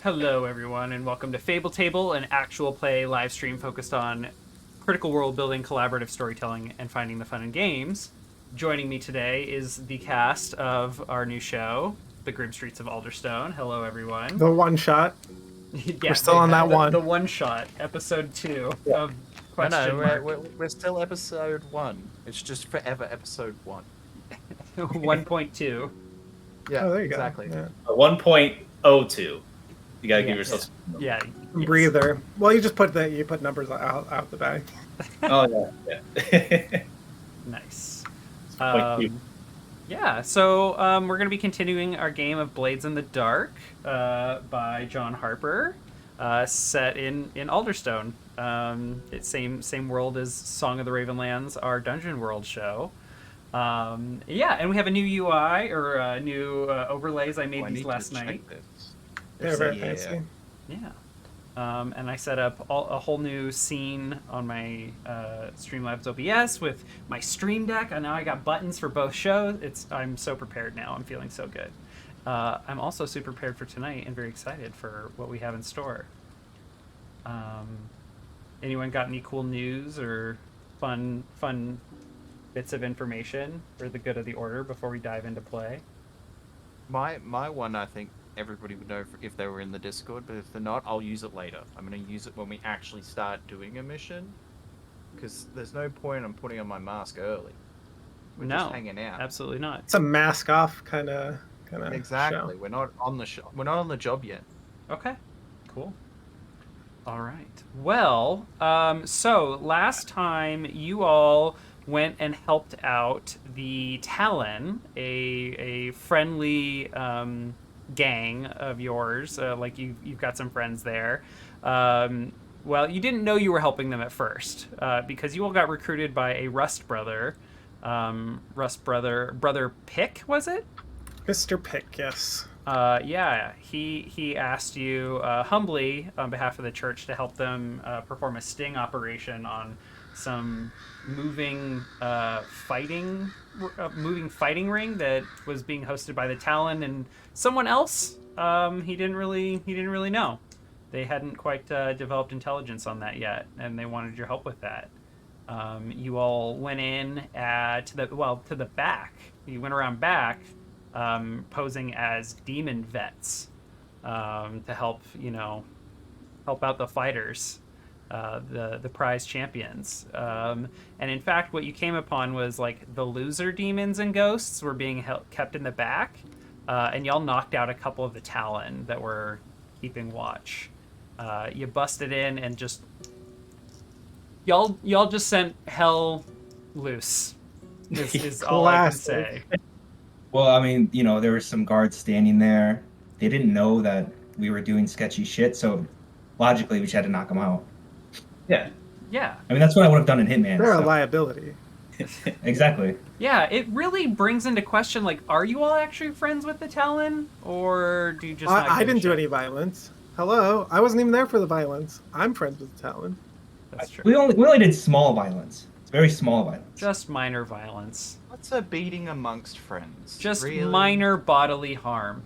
Hello, everyone, and welcome to Fable Table, an actual play live stream focused on critical world building, collaborative storytelling, and finding the fun in games. Joining me today is the cast of our new show, The Grim Streets of Alderstone. Hello, everyone. The one shot. Yeah, We're still on that one. The one shot, episode 2 Yeah. of No, question mark we're still episode 1. It's just forever episode 1. 1.2. Yeah, Oh, there you exactly. go. Yeah. 1.02. You gotta Yeah. give yourself. Yeah, yes. Breather. Well, you just put numbers out the bag. Oh yeah. Nice. Point two. Yeah, so we're going to be continuing our game of Blades in the Dark by John Harper, set in Alderstone. It's same world as Song of the Ravenlands, our Dungeon World show. Yeah, and we have a new UI or new overlays. I made these last night. They're very fancy. Yeah. And I set up a whole new scene on my Streamlabs OBS with my Stream Deck, and now I got buttons for both shows. I'm so prepared now. I'm feeling so good. I'm also super prepared for tonight and very excited for what we have in store. Anyone got any cool news or fun bits of information for the good of the order before we dive into play? My one, I think everybody would know if they were in the Discord, but if they're not, I'll use it later. I'm going to use it when we actually start doing a mission, because there's no point in putting on my mask early. We're just hanging out. Absolutely not. It's a mask off kind of Exactly. show. We're not on the show. We're not on the job yet. Okay, cool. All right. Well, so last time you all went and helped out the Talon, a friendly gang of yours. Like you've got some friends there. Well, you didn't know you were helping them at first because you all got recruited by a Rust brother. Brother Pick, was it? Mr. Pick, yes. Yeah, he asked you humbly on behalf of the church to help them perform a sting operation on some moving fighting ring that was being hosted by the Talon and someone else. He didn't really know. They hadn't quite developed intelligence on that yet, and they wanted your help with that. You all went in to the back. You went around back. Posing as demon vets to help out the fighters, the prize champions. And in fact, what you came upon was like the loser demons and ghosts were being kept in the back, and y'all knocked out a couple of the Talon that were keeping watch. You busted in and just y'all just sent hell loose. Is all I can say. Well, I mean, there were some guards standing there. They didn't know that we were doing sketchy shit, so logically we just had to knock them out. Yeah. Yeah. I mean, that's what I would have done in Hitman. They're so. a liability. Exactly. Yeah, it really brings into question, like, are you all actually friends with the Talon? Or do you just not I give a didn't do shit? any violence. Hello? I wasn't even there for the violence. I'm friends with the Talon. That's true. We only did small violence. It's very small violence. Just minor violence. What's a beating amongst friends? Just really? minor bodily harm.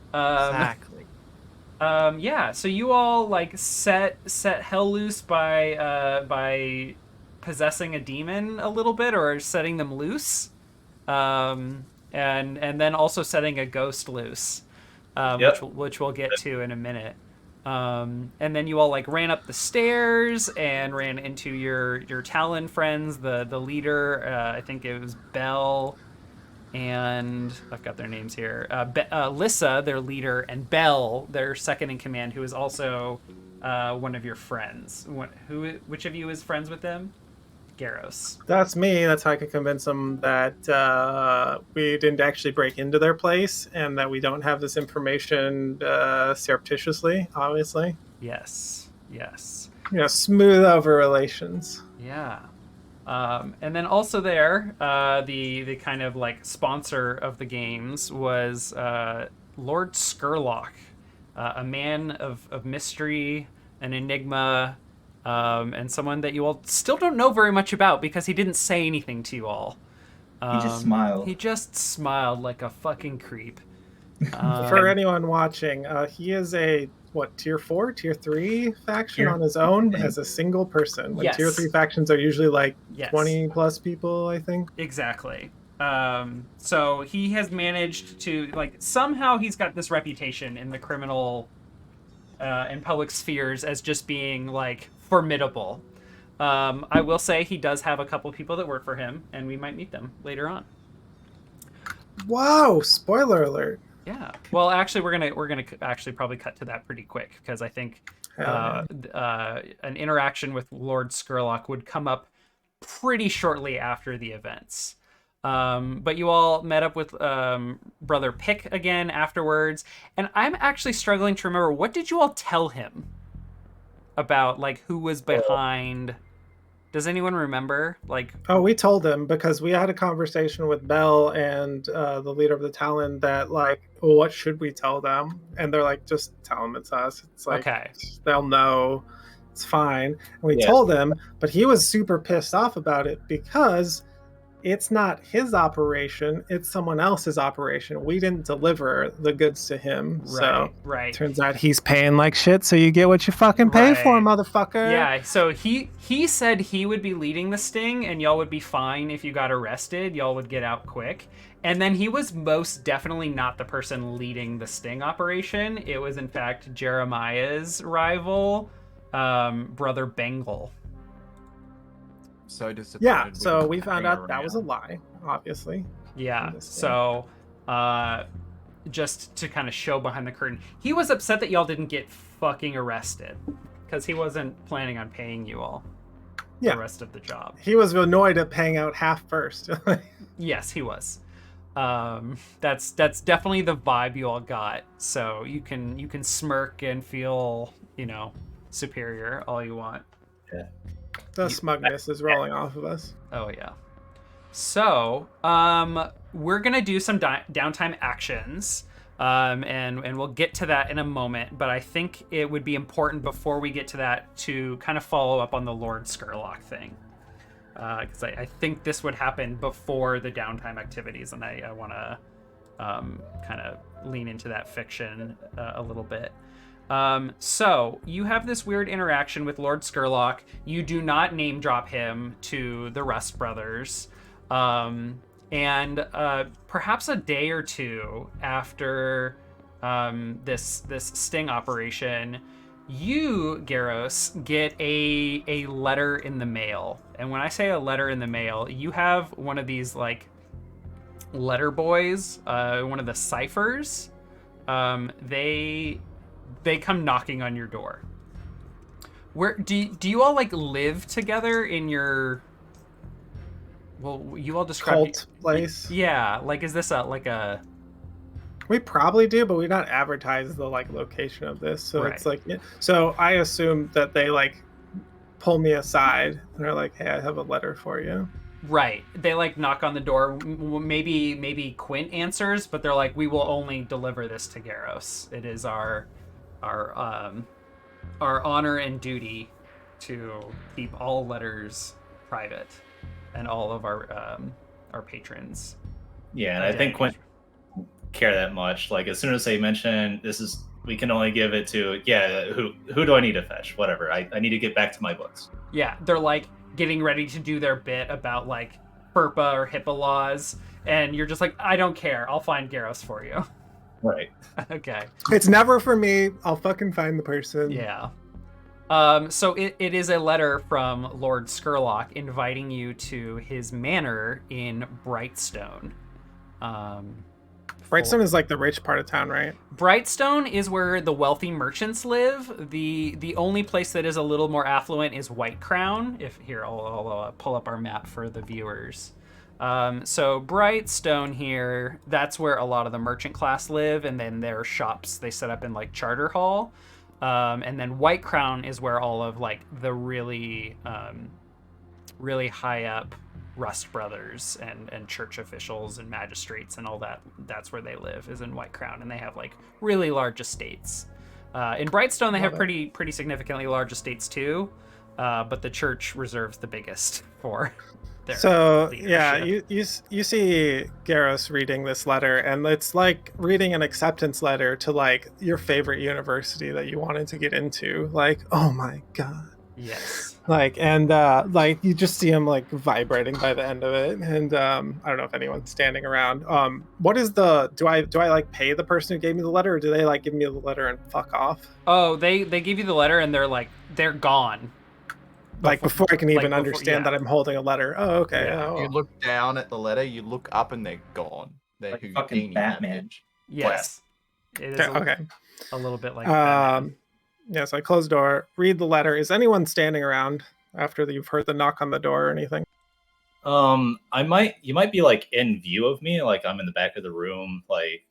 Exactly. Yeah, so you all, like, set hell loose by possessing a demon a little bit, or setting them loose. And then also setting a ghost loose, Yep. which we'll get to in a minute. And then you all like ran up the stairs and ran into your Talon friends, the leader. I think it was Belle, and I've got their names here. Lissa, their leader, and Belle, their second in command, who is also one of your friends. Which of you is friends with them? Garros. That's me. That's how I can convince them that we didn't actually break into their place and that we don't have this information surreptitiously, obviously. Yes. Smooth over relations. Yeah. And then also there, the kind of like sponsor of the games was Lord Skurlock, a man of mystery, an enigma, and someone that you all still don't know very much about because he didn't say anything to you all. He just smiled. He just smiled like a fucking creep. For anyone watching, he is a tier 4, tier 3 faction on his own as a single person. When tier 3 factions are usually like 20 plus people, I think. Exactly. So he has managed to somehow he's got this reputation in the criminal and public spheres as just being formidable. I will say he does have a couple people that work for him, and we might meet them later on. Wow! Spoiler alert. Yeah. Well, actually, we're gonna actually probably cut to that pretty quick because I think an interaction with Lord Skurlock would come up pretty shortly after the events. But you all met up with Brother Pick again afterwards, and I'm actually struggling to remember, what did you all tell him about who was behind? Does anyone remember? We told him because we had a conversation with Bell and the leader of the Talon that what should we tell them? And they're like, just tell them it's us. It's okay, they'll know. It's fine. And we told him, but he was super pissed off about it because it's not his operation, it's someone else's operation. We didn't deliver the goods to him. Right. Turns out he's paying like shit, so you get what you fucking pay for, motherfucker. Yeah, so he said he would be leading the sting and y'all would be fine if you got arrested. Y'all would get out quick. And then he was most definitely not the person leading the sting operation. It was, in fact, Jeremiah's rival, Brother Bengal. So disappointed. Yeah, so we found out that was a lie, obviously. Yeah, so just to kind of show behind the curtain, he was upset that y'all didn't get fucking arrested because he wasn't planning on paying you all the rest of the job. He was annoyed at paying out half first. Yes, he was. That's definitely the vibe you all got. So you can smirk and feel, superior all you want. Yeah. The smugness is rolling off of us. Oh yeah. So we're gonna do some downtime actions, and we'll get to that in a moment. But I think it would be important before we get to that to kind of follow up on the Lord Skurlock thing, because I think this would happen before the downtime activities, and I want to kind of lean into that fiction a little bit. So you have this weird interaction with Lord Skurlock. You do not name drop him to the Rust brothers. And perhaps a day or two after this sting operation, you, Garros, get a letter in the mail. And when I say a letter in the mail, you have one of these letter boys, one of the ciphers. They come knocking on your door. Where do you all live together in your? Well, you all describe cult place. Yeah, is this a? We probably do, but we not advertise the location of this. So it's so I assume that they pull me aside and they're like, "Hey, I have a letter for you." Right. They knock on the door. Maybe Quint answers, but they're like, "We will only deliver this to Garros. It is our honor and duty to keep all letters private and all of our patrons." Yeah, and I think Quint doesn't care that much. As soon as they mention we can only give it to who do I need to fetch? Whatever. I need to get back to my books. Yeah, they're getting ready to do their bit about FERPA or HIPAA laws, and you're just I don't care. I'll find Garros for you. Right. Okay. It's never for me. I'll fucking find the person. Yeah. So it is a letter from Lord Skurlock inviting you to his manor in Brightstone. Brightstone is the rich part of town, right? Brightstone is where the wealthy merchants live. The only place that is a little more affluent is White Crown. I'll pull up our map for the viewers. So Brightstone here, that's where a lot of the merchant class live, and then their shops they set up in Charter Hall. And then White Crown is where all of the really high up Rust brothers and church officials and magistrates and all that's where they live, is in White Crown, and they have really large estates. In Brightstone they have pretty significantly large estates too. but the church reserves the biggest for their So leadership. you see Garros reading this letter, and it's like reading an acceptance letter to like your favorite university that you wanted to get into. Like, oh my god. Yes. Like, and like you just see him like vibrating by the end of it, and I don't know if anyone's standing around. What is the do I like pay the person who gave me the letter, or do they like give me the letter and fuck off? Oh, they give you the letter and they're gone. Like before I can even before- understand yeah. that I'm holding a letter. Oh, okay. Yeah. Oh, You look down at the letter, you look up, and they're gone. They're Like Houdini fucking Batman. bitch. Yes. It is okay. a little bit like Batman. Yeah, so I close the door, read the letter. Is anyone standing around after you've heard the knock on the door or anything? You might be like in view of me, like I'm in the back of the room, like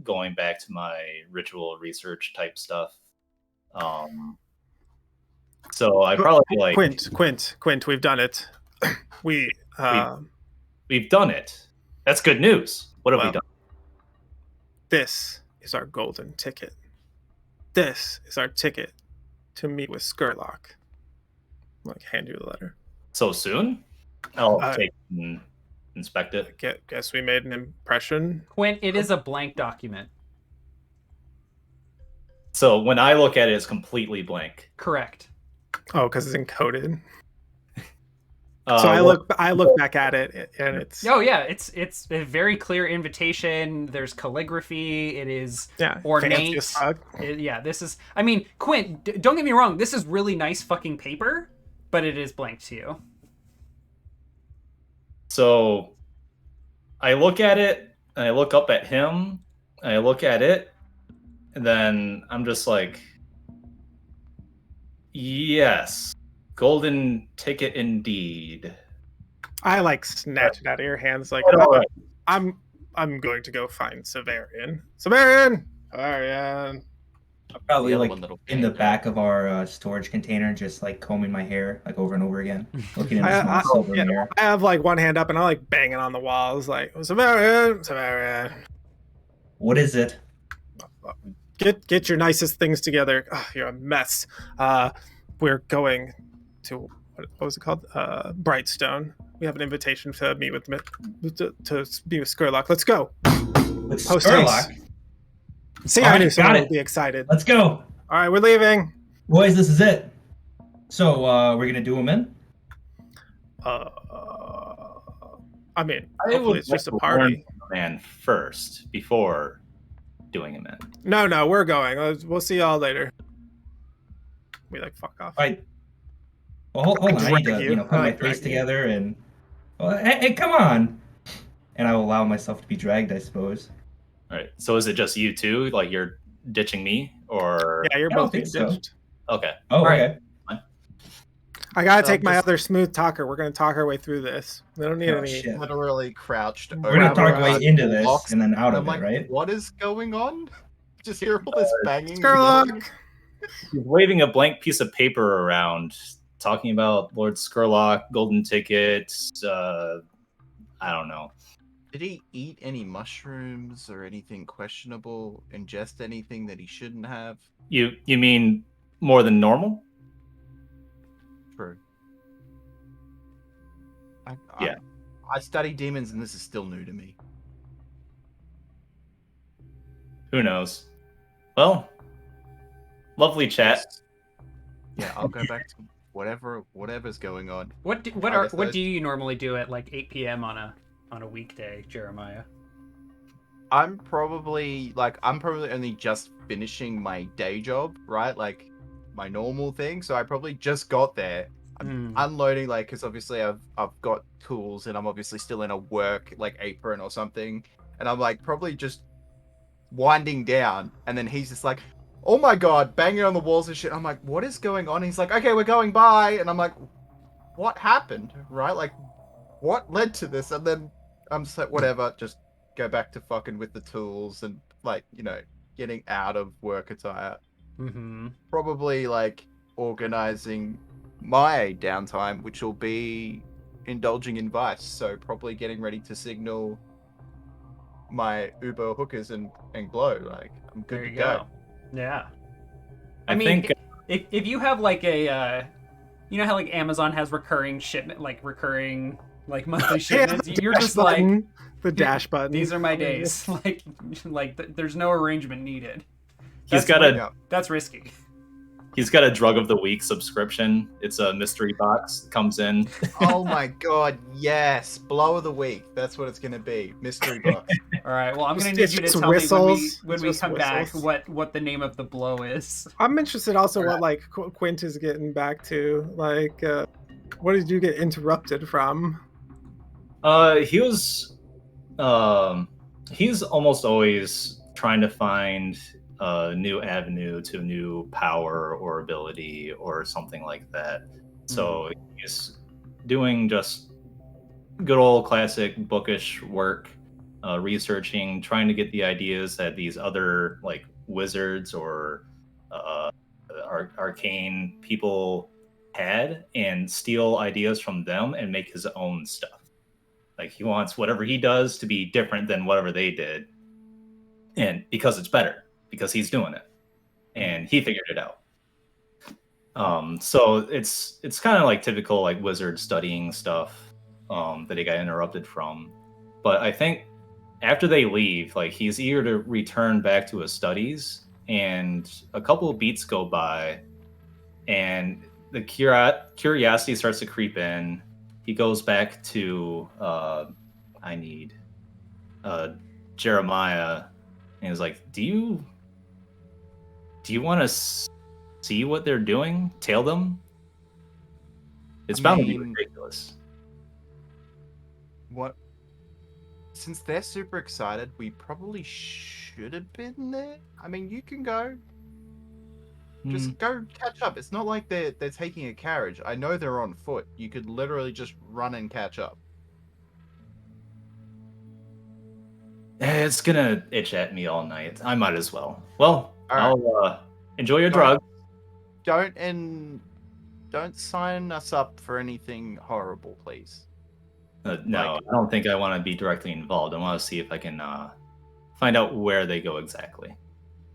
going back to my ritual research type stuff. So I probably like Quint, we've done it. We've done it. That's good news. What have we done? This is our golden ticket. This is our ticket to meet with Skurlock. Like, hand you the letter. So soon? I'll take and inspect it. Guess we made an impression. Quint, it is a blank document. So when I look at it, it's completely blank. Correct. Oh, because it's encoded. So I look back at it, and it's it's a very clear invitation. There's calligraphy. It is ornate. This is. I mean, Quint, don't get me wrong. This is really nice fucking paper, but it is blank to you. So I look at it, and I look up at him, and I look at it, and then I'm just like, yes. Golden ticket indeed. I like snatch it out of your hands like I'm going to go find Severian. Severian! I'm probably like in the back of our storage container, just like combing my hair like over and over again, looking in the small silver mirror. I have like one hand up and I like banging on the walls like Severian. What is it? Get your nicest things together. Oh, you're a mess. We're going to what was it called? Brightstone. We have an invitation to meet with to meet with Skurlock. Let's go. With Skurlock. See, I knew someone would be excited. Let's go. All right, we're leaving. Boys, this is it. So we're gonna do him in. I mean, hopefully it's just a party. Man, first before doing him in. No, we're going. We'll see y'all later. We like fuck off. All right. Well, hold on. I need to, put my face together and. Well, hey, come on! And I will allow myself to be dragged, I suppose. All right. So is it just you two? Like you're ditching me, or yeah, you're both being ditched. Okay. Oh, okay. I gotta take my other smooth talker. We're gonna talk our way through this. We don't need any. Shit. Literally crouched. We're gonna talk our way into this and then out of it, right? What is going on? Just hear all this banging. Skurlock. He's waving a blank piece of paper around, talking about Lord Skurlock, golden tickets. I don't know. Did he eat any mushrooms or anything questionable? Ingest anything that he shouldn't have? You mean more than normal? True. Yeah. I study demons, and this is still new to me. Who knows? Well, lovely chat. Yeah, I'll go back to whatever's going on. What do you normally do at like 8 p.m. on a weekday, Jeremiah? I'm probably only just finishing my day job, right? Like my normal thing. So I probably just got there. I'm unloading, like, because obviously I've got tools and I'm obviously still in a work like apron or something, and I'm like probably just winding down, and then he's just like, oh my god, banging on the walls and shit. I'm like, what is going on? He's like, okay, we're going by, and I'm like, what happened, right? Like, what led to this? And then I'm just like, whatever, just go back to fucking with the tools and like, getting out of work attire. Probably like organizing my downtime, which will be indulging in vice. So probably getting ready to signal my Uber hookers and glow. Like, I'm good to go. Yeah. I mean, think if you have like a you know how like Amazon has recurring shipment, like recurring like monthly Yeah, shipments. the You're dash just like, button, the dash button. these are my days. There's no arrangement needed. He's got a That's risky. He's got a drug of the week subscription. It's a mystery box. Comes in. Oh my god, yes. Blow of the week. That's what it's going to be. Mystery box. All right. Well, I'm going to It's need you to just tell whistles. me when we It's come just back whistles. what the name of the blow is. I'm interested also what like Quint is getting back to. Like, what did you get interrupted from? He was, he's almost always trying to find a new avenue to new power or ability or something like that. So he's doing just good old classic bookish work, researching, trying to get the ideas that these other like wizards or arcane people had and steal ideas from them and make his own stuff. Like he wants whatever he does to be different than whatever they did. And because it's better, because he's doing it. And he figured it out. So it's kind of like typical like wizard studying stuff that he got interrupted from. But I think after they leave, like he's eager to return back to his studies, and a couple of beats go by, and the curiosity starts to creep in. He goes back to Jeremiah, and he's like, "Do you want to see what they're doing? Tail them? It's bound to be ridiculous." What? Since they're super excited, we probably should have been there. I mean, you can go. Just go catch up. It's not like they're taking a carriage. I know they're on foot. You could literally just run and catch up. It's gonna itch at me all night. I might as well. Well, All right. I'll enjoy your drug. Don't sign us up for anything horrible, please. No, I don't think I want to be directly involved. I want to see if I can find out where they go exactly.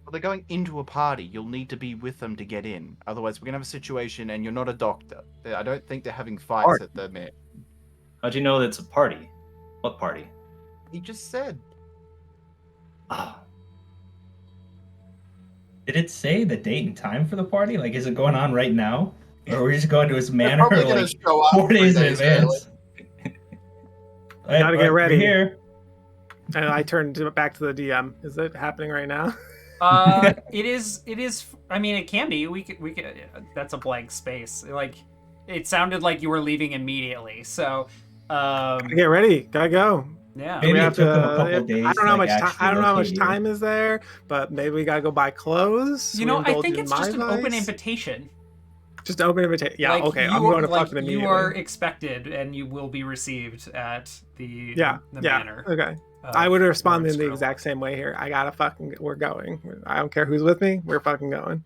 Well, they're going into a party. You'll need to be with them to get in. Otherwise, we're gonna have a situation, and you're not a doctor. I don't think they're having fights at the minute. How'd you know that it's a party? What party? He just said. Ah, Did it say the date and time for the party? Like, is it going on right now? Or are we just going to his They're manor probably gonna like show up 4 days in 3 days early. advance? Gotta get ready. We're here. And I turned back to the DM. Is it happening right now? It is. I mean, it can be. We could. That's a blank space. Like, it sounded like you were leaving immediately. So, Get ready. Gotta go. yeah. Maybe We it have took to. them a couple of days I don't know how to, much like, time. I don't know how much actually time is there, but maybe we gotta go buy clothes. You know, We I indulge think in it's my just an open vice. invitation. Just an open invitation. Yeah. Like, Okay. you I'm are- going to like, fucking immediately. You are expected, and you will be received at the manor. Okay. of I would respond Lord in the Skrill. exact same way here. I gotta fucking. We're going. I don't care who's with me. We're fucking going.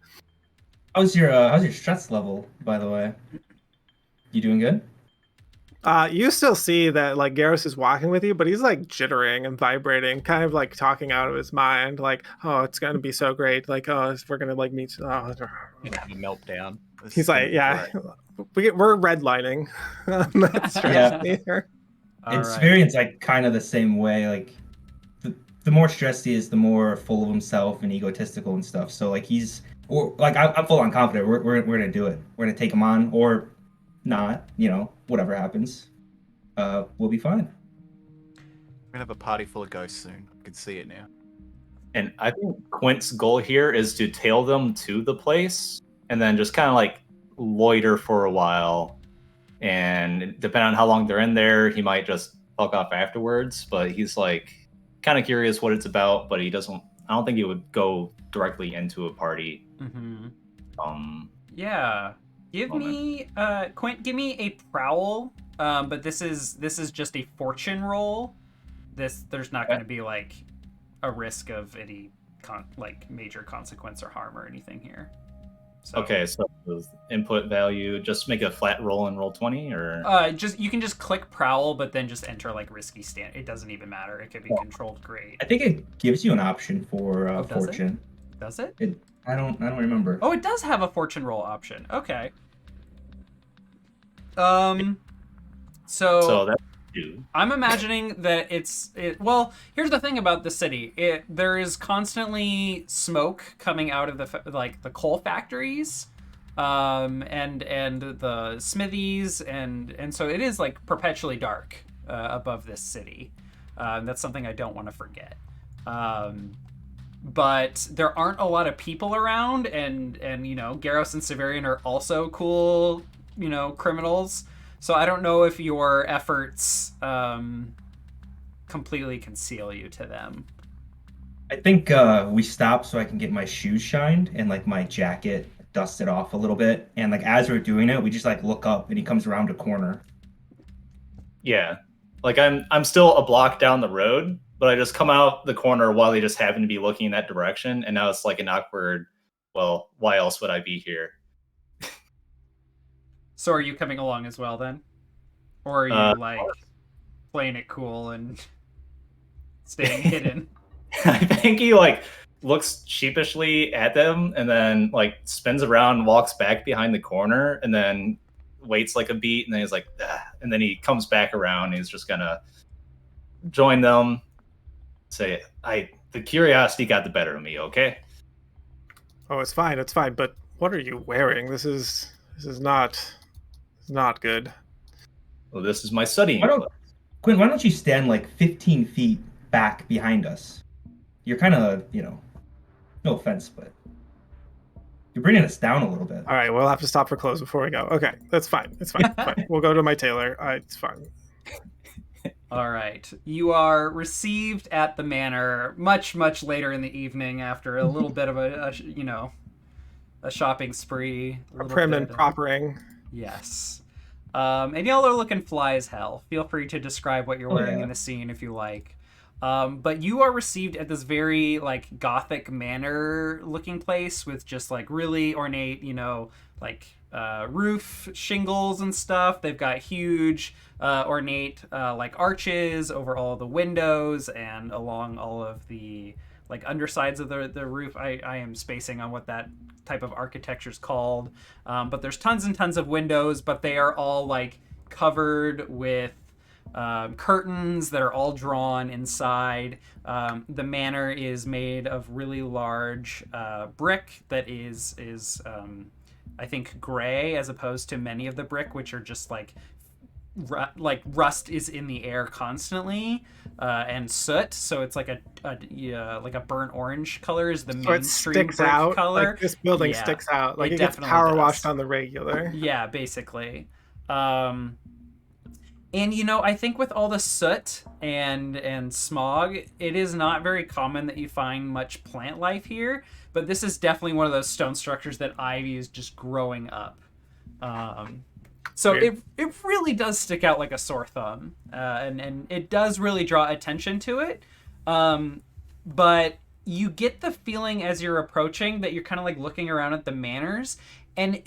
How's your stress level, by the way? You doing good? You still see that like Garrus is walking with you, but he's like jittering and vibrating, kind of like talking out of his mind. Like, oh, it's gonna be so great. Like, oh, we're gonna like meet. Oh. You're gonna have a meltdown. This He's is gonna like, be yeah, great. we're redlining. That's Yeah. here. All right. Experience like kind of the same way. Like the more stressed he is, the more full of himself and egotistical and stuff. So like I'm full on confident. We're gonna do it. We're gonna take him on or not. You know, whatever happens, we'll be fine. We're gonna have a party full of ghosts soon. I can see it now. and I think Quint's goal here is to tail them to the place and then just kind of like loiter for a while. And depending on how long they're in there, he might just fuck off afterwards. But he's like kind of curious what it's about, but he doesn't. I don't think he would go directly into a party. Mm-hmm. Yeah. Give moment. me, Quint. Give me a prowl. But this is just a fortune roll. There's not going to be like a risk of any major consequence or harm or anything here. So, Okay, so with input value, just make a flat roll and roll 20, or you can just click prowl, but then just enter like risky stand. It doesn't even matter. It could be controlled grade. I think it gives you an option for does it? fortune. Does it? I don't remember. Oh, it does have a fortune roll option. Okay. So that's two. I'm imagining that well, here's the thing about the city. There is constantly smoke coming out of the coal factories, and the smithies, and so it is like perpetually dark above this city. That's something I don't want to forget. But there aren't a lot of people around, and Garros and Severian are also cool, criminals. So I don't know if your efforts completely conceal you to them. I think we stop so I can get my shoes shined and like my jacket dusted off a little bit. And like as we're doing it, we just like look up and he comes around a corner. Yeah, like I'm still a block down the road, but I just come out the corner while they just happen to be looking in that direction, and now it's like an awkward. Well, why else would I be here? So are you coming along as well then? Or are you like playing it cool and staying hidden? I think he like looks sheepishly at them and then like spins around, walks back behind the corner, and then waits like a beat, and then he's like, ah. And then he comes back around and he's just gonna join them, say, the curiosity got the better of me, okay? Oh, it's fine, but what are you wearing? This is not good. Well, this is my studying Why don't- place. Quinn, why don't you stand like 15 feet back behind us? You're kind of, no offense, but you're bringing us down a little bit. All right, we'll have to stop for clothes before we go. Okay, that's fine. It's fine. Fine. We'll go to my tailor. It's fine. All right. You are received at the manor much, much later in the evening after a little bit of a shopping spree. A prim and propering. Yes. And y'all are looking fly as hell. Feel free to describe what you're wearing in the scene if you like. But you are received at this very like gothic manor looking place with just like really ornate, roof shingles and stuff. They've got huge ornate like arches over all the windows and along all of the like undersides of the roof. I am spacing on what that type of architecture is called. But there's tons and tons of windows, but they are all like covered with curtains that are all drawn inside. The manor is made of really large brick that is I think gray, as opposed to many of the brick which are just like rust is in the air constantly, and soot. So it's like a burnt orange color is the mainstream brick out, color. Like this building sticks out. Like it gets power washed on the regular. Yeah, basically. And I think with all the soot and smog, it is not very common that you find much plant life here. But this is definitely one of those stone structures that ivy is just growing up. So it really does stick out like a sore thumb, and it does really draw attention to it. But you get the feeling as you're approaching that you're kind of like looking around at the manors, and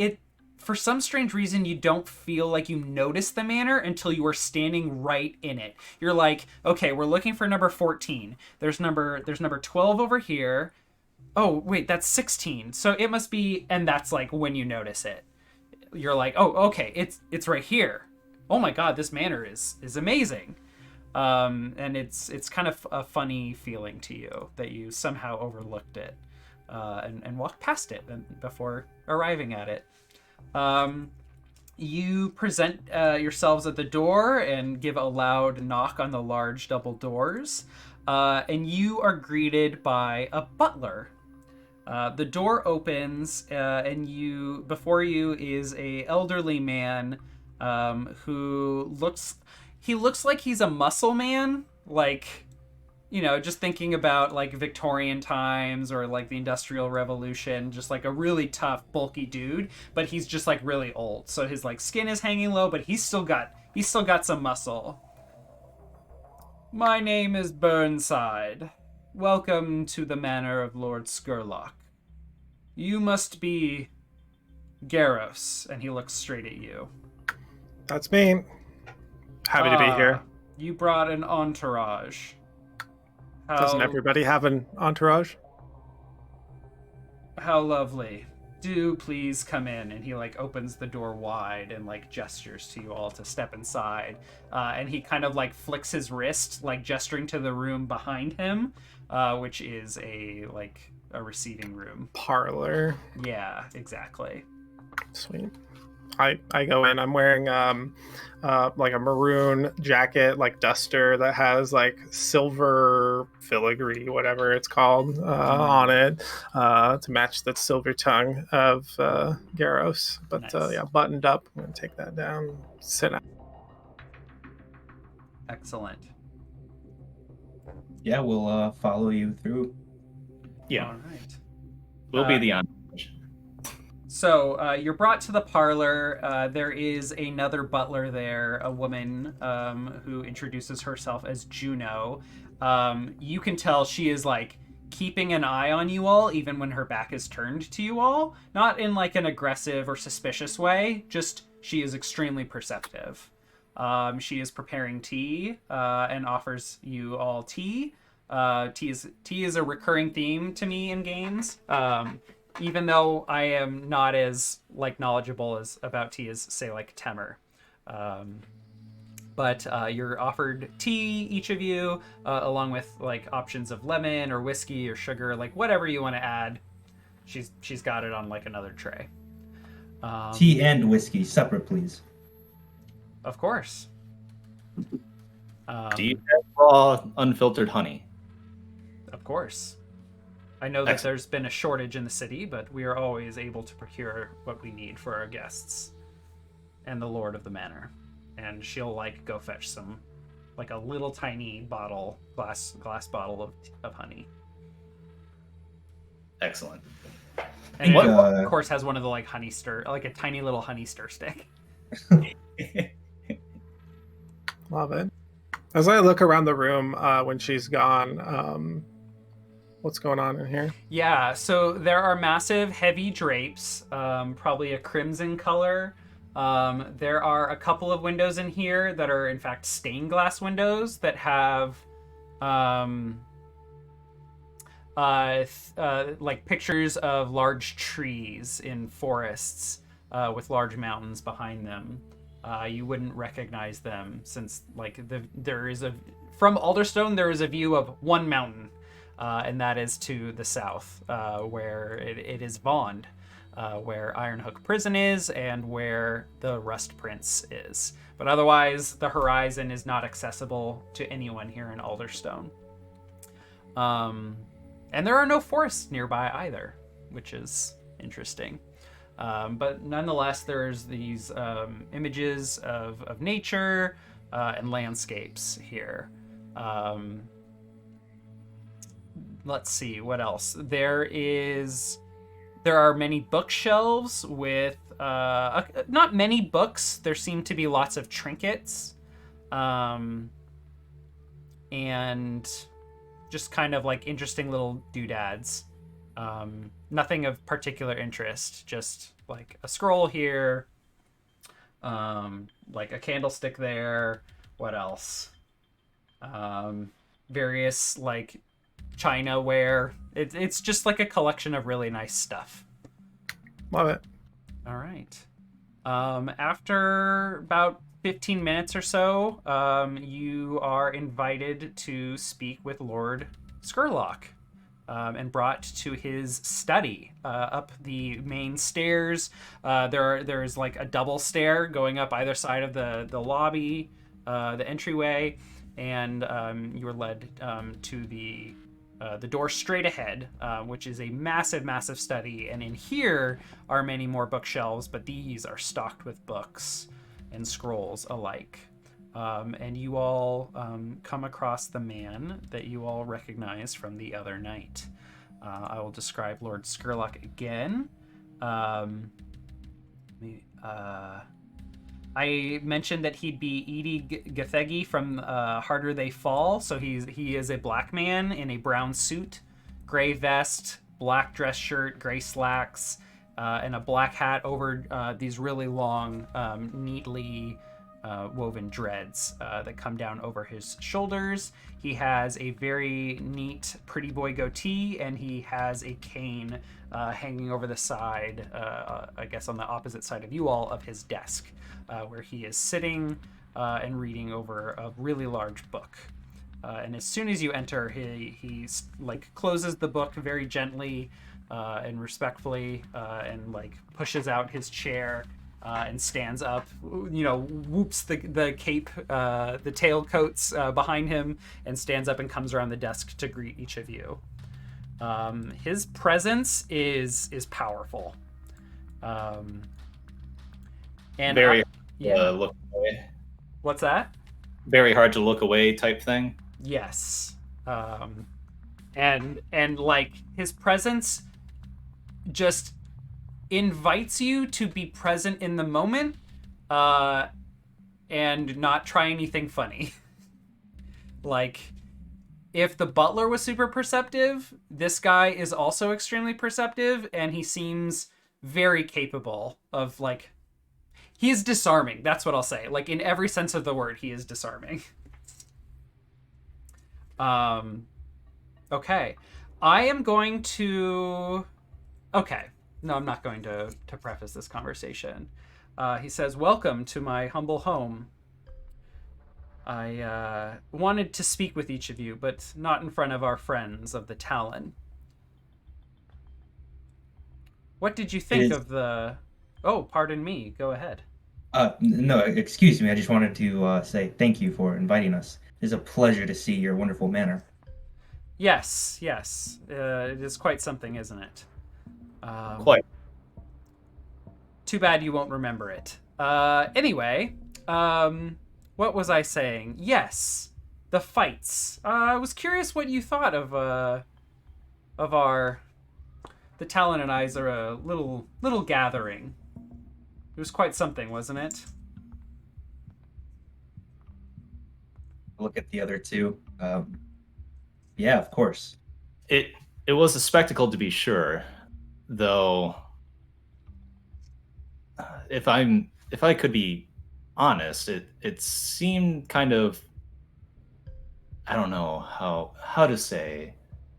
for some strange reason, you don't feel like you notice the manor until you are standing right in it. You're like, okay, we're looking for number 14. There's number 12 over here. Oh, wait, that's 16. So it must be, and that's like when you notice it. You're like, oh, okay, it's right here. Oh my god, this manor is amazing. And it's kind of a funny feeling to you that you somehow overlooked it and walked past it before arriving at it. You present yourselves at the door and give a loud knock on the large double doors, and you are greeted by a butler. The door opens, and before you is a elderly man who looks like he's a muscle man, like, just thinking about like Victorian times or like the Industrial Revolution, just like a really tough, bulky dude, but he's just like really old. So his like skin is hanging low, but he's still got some muscle. My name is Burnside. Welcome to the manor of Lord Skurlock. You must be Garros, and he looks straight at you. That's me. Happy to be here. You brought an entourage. Doesn't everybody have an entourage? How lovely. do please come in. And he like opens the door wide and like gestures to you all to step inside. And he kind of like flicks his wrist, like gesturing to the room behind him, which is a receiving room. Parlor. Yeah, exactly. Sweet. I go in. I'm wearing like a maroon jacket, like duster that has like silver filigree, whatever it's called, on it, to match the silver tongue of Garros. But Nice. yeah, buttoned up. I'm gonna take that down. Sit down. Excellent. Yeah, we'll follow you through. Yeah, All right. we'll be the entourage. So you're brought to the parlor. There is another butler there, a woman who introduces herself as Juno. You can tell she is like keeping an eye on you all, even when her back is turned to you all. Not in like an aggressive or suspicious way, just she is extremely perceptive. She is preparing tea and offers you all tea. Tea is a recurring theme to me in games. Even though I am not as like knowledgeable as about tea as say like Temer. But you're offered tea, each of you, along with like options of lemon or whiskey or sugar, like whatever you want to add. She's got it on like another tray. Tea and whiskey, separate, please. Of course. Do you have raw, unfiltered honey? Of course. I know that Excellent. there's been a shortage in the city, but we are always able to procure what we need for our guests and the lord of the manor. And she'll like go fetch some, like a little tiny bottle, glass bottle of honey. Excellent. And What- it, of course, has one of the like honey stir, like a tiny little honey stir stick. Love it. As I look around the room when she's gone, what's going on in here? Yeah, so there are massive, heavy drapes, probably a crimson color. There are a couple of windows in here that are, in fact, stained glass windows that have like pictures of large trees in forests with large mountains behind them. You wouldn't recognize them since, like, from Alderstone there is a view of one mountain. And that is to the south, where it is Vond, where Ironhook Prison is, and where the Rust Prince is. But otherwise, the horizon is not accessible to anyone here in Alderstone. And there are no forests nearby either, which is interesting. But nonetheless, there's these images of nature and landscapes here. Let's see what else. There are many bookshelves with not many books. There seem to be lots of trinkets, and just kind of like interesting little doodads. Nothing of particular interest. Just like a scroll here, like a candlestick there. What else? Various like china ware. It's just like a collection of really nice stuff. Love it. All right. After about 15 minutes or so, you are invited to speak with Lord Skurlock, and brought to his study up the main stairs. There's like a double stair going up either side of the lobby, the entryway, and you are led to the door straight ahead, which is a massive, massive study. And in here are many more bookshelves, but these are stocked with books and scrolls alike. And you all come across the man that you all recognize from the other night. I will describe Lord Skurlock again. I mentioned that he'd be Edie Gathegi from Harder They Fall. So he is a black man in a brown suit, gray vest, black dress shirt, gray slacks, and a black hat over these really long, neatly woven dreads that come down over his shoulders. He has a very neat pretty boy goatee, and he has a cane hanging over the side, I guess on the opposite side of you all, of his desk, where he is sitting and reading over a really large book. And as soon as you enter, he like closes the book very gently and respectfully, and like pushes out his chair. And stands up, whoops the cape, the tailcoats behind him, and stands up and comes around the desk to greet each of you. His presence is powerful. And Very look away. What's that? Very hard to look away type thing. Yes. And like his presence just invites you to be present in the moment and not try anything funny. Like, if the butler was super perceptive, this guy is also extremely perceptive, and he seems very capable of, like, he is disarming. That's what I'll say. Like, in every sense of the word, he is disarming. Okay. I am going to... Okay. No, I'm not going to preface this conversation. He says, "Welcome to my humble home. I wanted to speak with each of you, but not in front of our friends of the Talon. What did you think of the... Oh, pardon me. Go ahead." No, excuse me. I just wanted to say thank you for inviting us. It's a pleasure to see your wonderful manor. Yes. It is quite something, isn't it? Quite. Too bad you won't remember it. Anyway, what was I saying? Yes, the fights. I was curious what you thought of our... The Talon and I's are a little gathering. It was quite something, wasn't it? Look at the other two. Yeah, of course. It was a spectacle to be sure. Though, if I could be honest, it seemed kind of, I don't know how to say,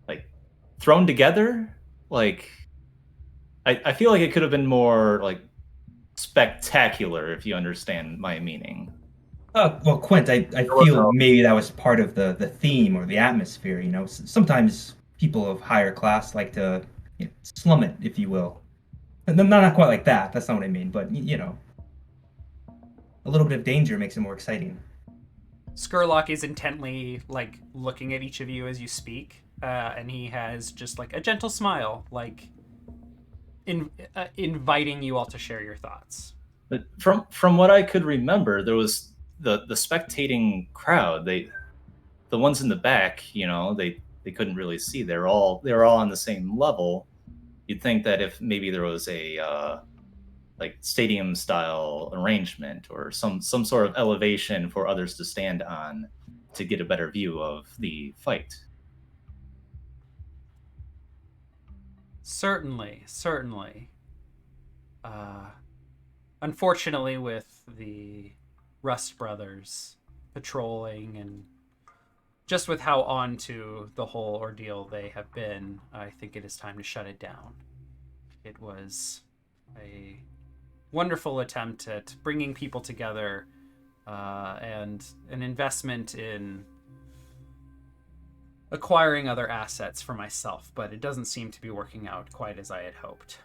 like, thrown together. Like, I feel like it could have been more like spectacular, if you understand my meaning. Well, Quint, I feel maybe that was part of the theme or the atmosphere. Sometimes people of higher class like to slum it, if you will. Not quite like that. That's not what I mean. But, a little bit of danger makes it more exciting. Skurlock is intently, like, looking at each of you as you speak. And he has just, like, a gentle smile, like, inviting you all to share your thoughts. But from what I could remember, there was the spectating crowd. The ones in the back, they couldn't really see. They were all on the same level. You'd think that if maybe there was a like stadium style arrangement or some sort of elevation for others to stand on to get a better view of the fight. Certainly. Unfortunately, with the Rust brothers patrolling and just with how on to the whole ordeal they have been, I think it is time to shut it down. It was a wonderful attempt at bringing people together and an investment in acquiring other assets for myself, but it doesn't seem to be working out quite as I had hoped.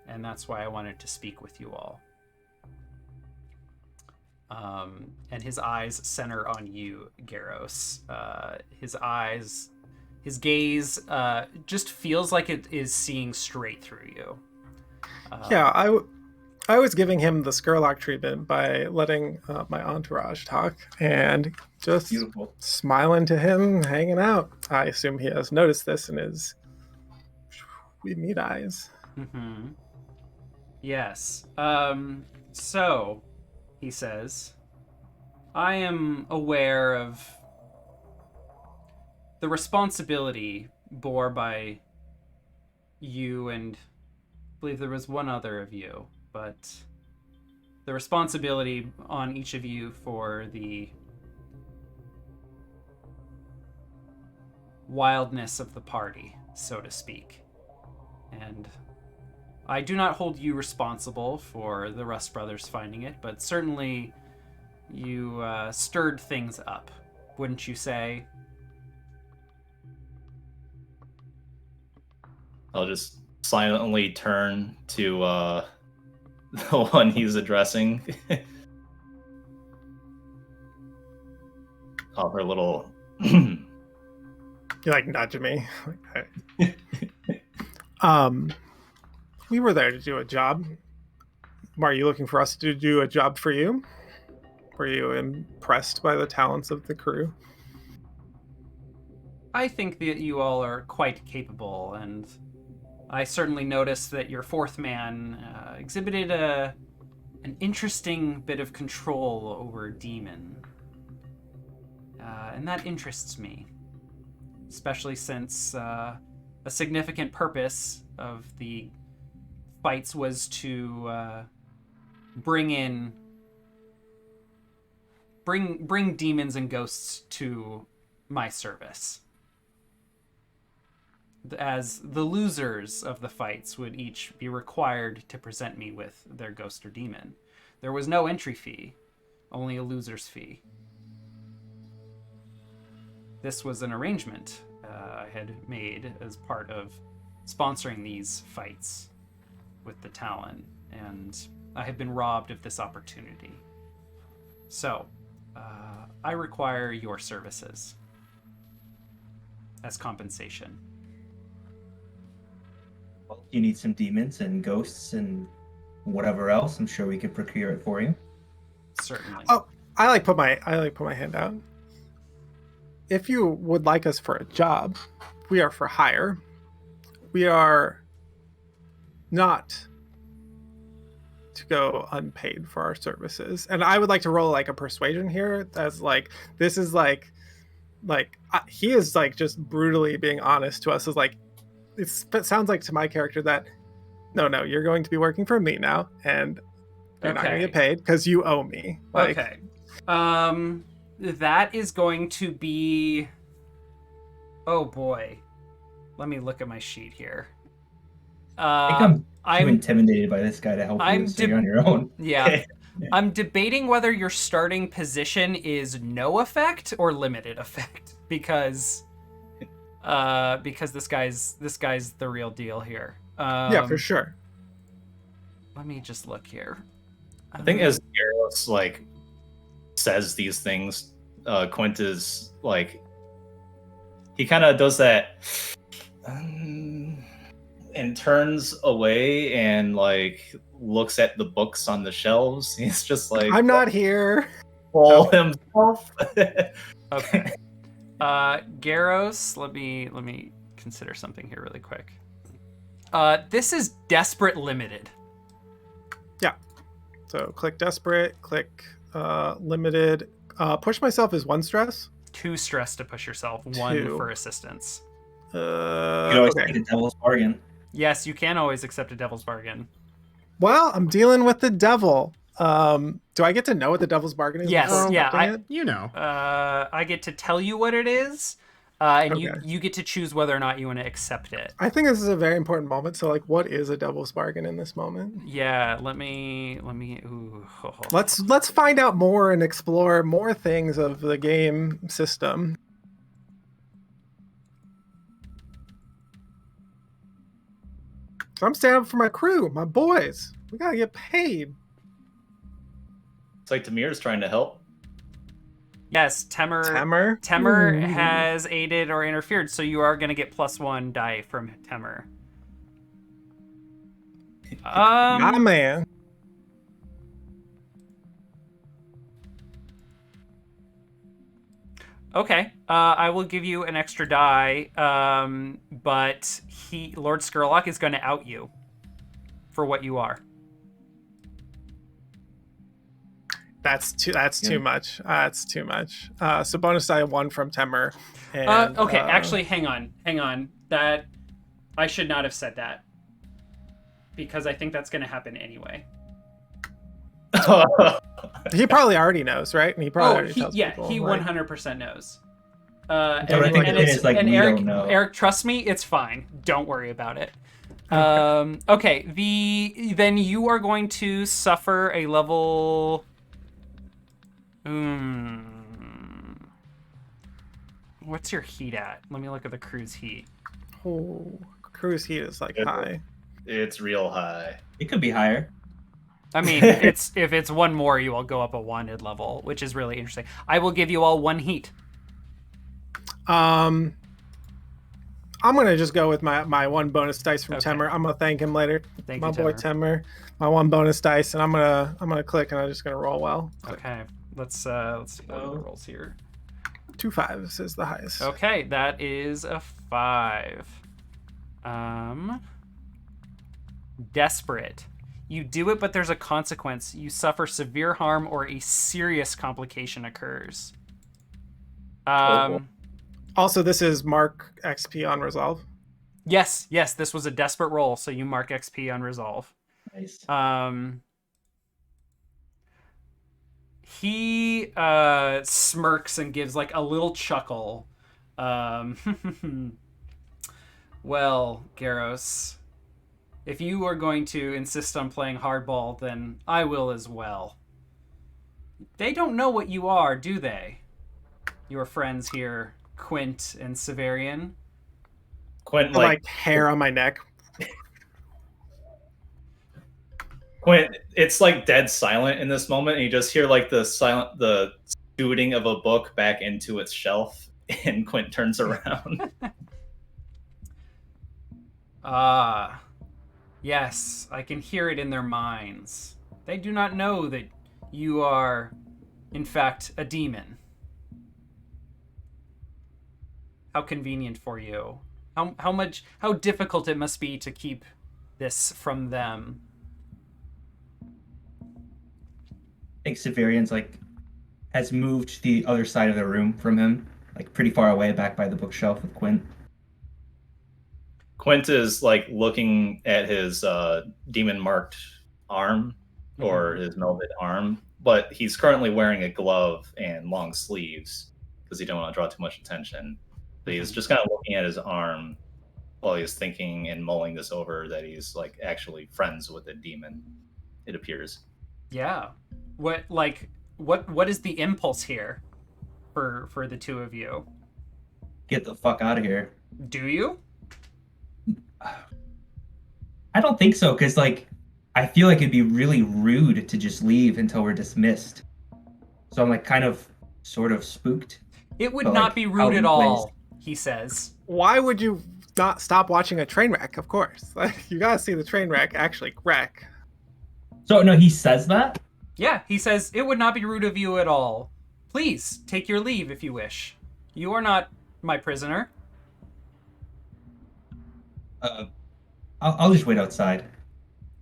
And that's why I wanted to speak with you all. And his eyes center on you, Garros. His gaze just feels like it is seeing straight through you. Yeah, I was giving him the Skurlock treatment by letting my entourage talk and just Beautiful. Smiling to him, hanging out. I assume he has noticed this in his we meet eyes. Mm-hmm. Yes. So, he says, I am aware of the responsibility bore by you and I believe there was one other of you, but the responsibility on each of you for the wildness of the party, so to speak. And I do not hold you responsible for the Rust Brothers finding it, but certainly you stirred things up, wouldn't you say? I'll just silently turn to the one he's addressing. Offer a little. You like nudge me. We were there to do a job. Are you looking for us to do a job for you? Were you impressed by the talents of the crew? I think that you all are quite capable, and I certainly noticed that your fourth man exhibited an interesting bit of control over a demon. And that interests me, especially since a significant purpose of the fights was to bring demons and ghosts to my service. As the losers of the fights would each be required to present me with their ghost or demon. There was no entry fee, only a loser's fee. This was an arrangement I had made as part of sponsoring these fights with the Talon, and I have been robbed of this opportunity. So, I require your services as compensation. Well, you need some demons and ghosts and whatever else. I'm sure we could procure it for you. Certainly. Oh, I put my hand out. If you would like us for a job, we are for hire. We are not to go unpaid for our services. And I would like to roll like a persuasion here, as like this is like he is like just brutally being honest to us. Is like it sounds like to my character that no, you're going to be working for me now, and you're not going to get paid because you owe me. Like, okay. That is going to be... Oh boy. Let me look at my sheet here. I think I'm too intimidated by this guy to help you, so you're on your own. Yeah. I'm debating whether your starting position is no effect or limited effect, because this guy's the real deal here. Yeah, for sure. Let me just look here. I think as Garros like says these things, Quint is like, he kind of does that and turns away and like looks at the books on the shelves. He's just like, I'm not here. All himself. Okay. Garros, let me consider something here really quick. This is desperate limited. Yeah. So click desperate, click limited. Push myself is 1 stress. 2 stress to push yourself, 1 for assistance. You can always take a devil's bargain. Yes, you can always accept a devil's bargain. Well, I'm dealing with the devil. Do I get to know what the devil's bargain is? Yes, yeah. You know. I get to tell you what it is, and Okay. you get to choose whether or not you want to accept it. I think this is a very important moment. So, like, what is a devil's bargain in this moment? Yeah, let me. Ooh. Let's find out more and explore more things of the game system. So I'm standing up for my crew, my boys. We gotta get paid. It's like Tamir's trying to help. Yes, Temer Ooh. has aided or interfered, so you are going to get +1 die from Temer. My man. Okay, I will give you an extra die, but Lord Skurlock is going to out you for what you are. That's too much. That's too much. So bonus die 1 from Temer. And, Okay, actually, hang on. That I should not have said that, because I think that's going to happen anyway. He probably already knows, right? And he probably already he, tells yeah, people. he like- 100% knows. So I think it's like we Eric, don't know. Eric, trust me, it's fine. Don't worry about it. Okay. Okay. Then you are going to suffer a level. What's your heat at? Let me look at the crew's heat. Oh, cruise heat is like high. It's real high. It could be higher. I mean, if it's one more, you will go up a wanted level, which is really interesting. I will give you all one heat. I'm gonna just go with my one bonus dice from Okay. Temer. I'm gonna thank him later. Thank my you, boy Temer. Temer. My one bonus dice, and I'm gonna click, and I'm just gonna roll well. Okay, let's see what are the rolls here. 2 5s is the highest. Okay, that is a 5. Desperate. You do it, but there's a consequence. You suffer severe harm or a serious complication occurs. Also, this is mark XP on resolve. Yes, this was a desperate roll, so you mark XP on resolve. Nice. He smirks and gives like a little chuckle. Well, Garros, if you are going to insist on playing hardball, then I will as well. They don't know what you are, do they? Your friends here, Quint and Severian. Quint, Like hair on my neck. Quint, it's like dead silent in this moment, and you just hear like the scooting of a book back into its shelf, and Quint turns around. Ah, yes, I can hear it in their minds. They do not know that you are, in fact, a demon. How convenient for you. How difficult it must be to keep this from them. I think Severian's like has moved to the other side of the room from him, like pretty far away, back by the bookshelf with Quint. Quint is like looking at his demon marked arm or his melded arm, but he's currently wearing a glove and long sleeves because he don't want to draw too much attention. So he's just kind of looking at his arm while he's thinking and mulling this over, that he's like actually friends with a demon, it appears. Yeah. What is the impulse here for the two of you? Get the fuck out of here. Do you? I don't think so, because like I feel like it'd be really rude to just leave until we're dismissed. So I'm like kind of sort of spooked. It would But, not like, be how rude he at plays. all, he says. Why would you not stop watching a train wreck? Of course. Like, you gotta see the train wreck actually wreck. So no, he says that? Yeah, he says, it would not be rude of you at all. Please, take your leave if you wish. You are not my prisoner. I'll just wait outside.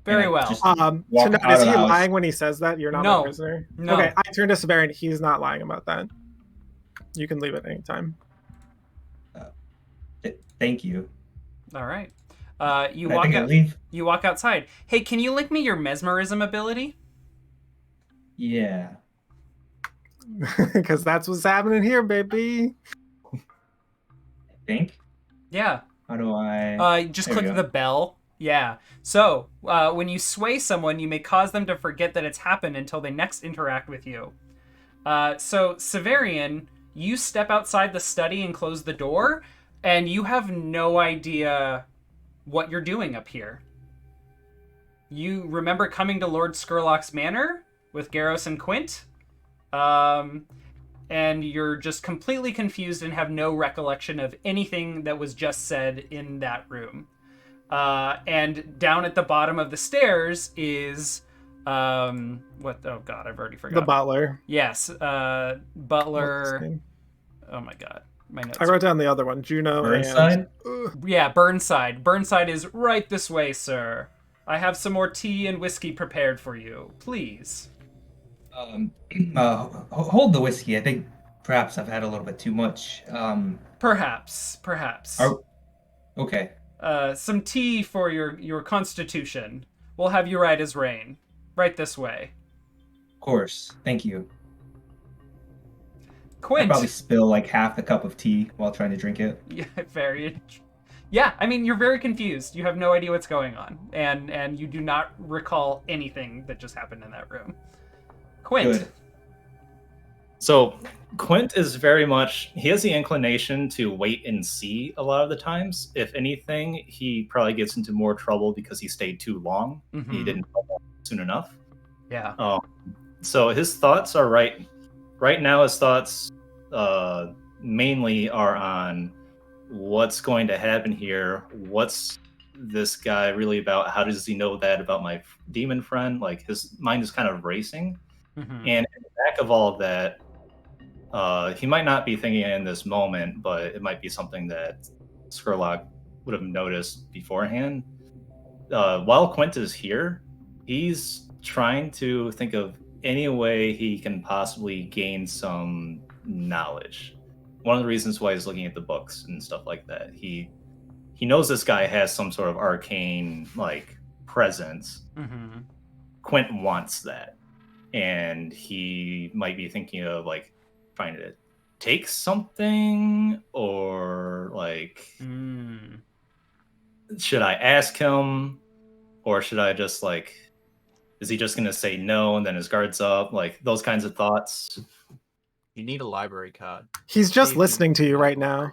Very And well. just So walk now, out is of he the house. lying when he says that? You're not No. my prisoner? No. Okay, I turn to Severian. He's not lying about that. You can leave at any time. Thank you. All right. You I walk think I out. leave. You walk outside. Hey, can you link me your mesmerism ability? Yeah. Because that's what's happening here, baby. I think. Yeah. How do I? Just There we click go. the bell. Yeah. So, when you sway someone, you may cause them to forget that it's happened until they next interact with you. So, Severian, you step outside the study and close the door, and you have no idea what you're doing up here. You remember coming to Lord Skurlock's Manor with Garros and Quint? And you're just completely confused and have no recollection of anything that was just said in that room. And down at the bottom of the stairs is what? Oh God, I've already forgotten. The butler. Yes, What's his Butler. name? Oh my God, my notes. I wrote down the other one. Juno Burnside? and... Yeah, Burnside. Burnside is right this way, sir. I have some more tea and whiskey prepared for you. Please. Hold the whiskey. I think perhaps I've had a little bit too much. Perhaps. Okay. Some tea for your constitution. We'll have you right as rain. Right this way. course. Thank you. I Quint. probably spill like half the cup of tea while trying to drink it. Yeah, very. Yeah, I mean, you're very confused. You have no idea what's going on, and you do not recall anything that just happened in that room. Quint. Good. So Quint is very much, he has the inclination to wait and see a lot of the times. If anything, he probably gets into more trouble because he stayed too long. Mhm. He didn't come back soon enough. Yeah. So his thoughts are right now. His thoughts mainly are on what's going to happen here. What's this guy really about? How does he know that about my demon friend? Like, his mind is kind of racing. Mhm. And in the back of all of that, he might not be thinking it in this moment, but it might be something that Skurlock would have noticed beforehand. While Quint is here, he's trying to think of any way he can possibly gain some knowledge. One of the reasons why he's looking at the books and stuff like that. He knows this guy has some sort of arcane like presence. Mhm. Quint wants that, and he might be thinking of like trying to take something, or like, should I ask him, or should I just like, is he just gonna say no and then his guard's up? Like, those kinds of thoughts. You need a library card. He's just See if listening to you right now.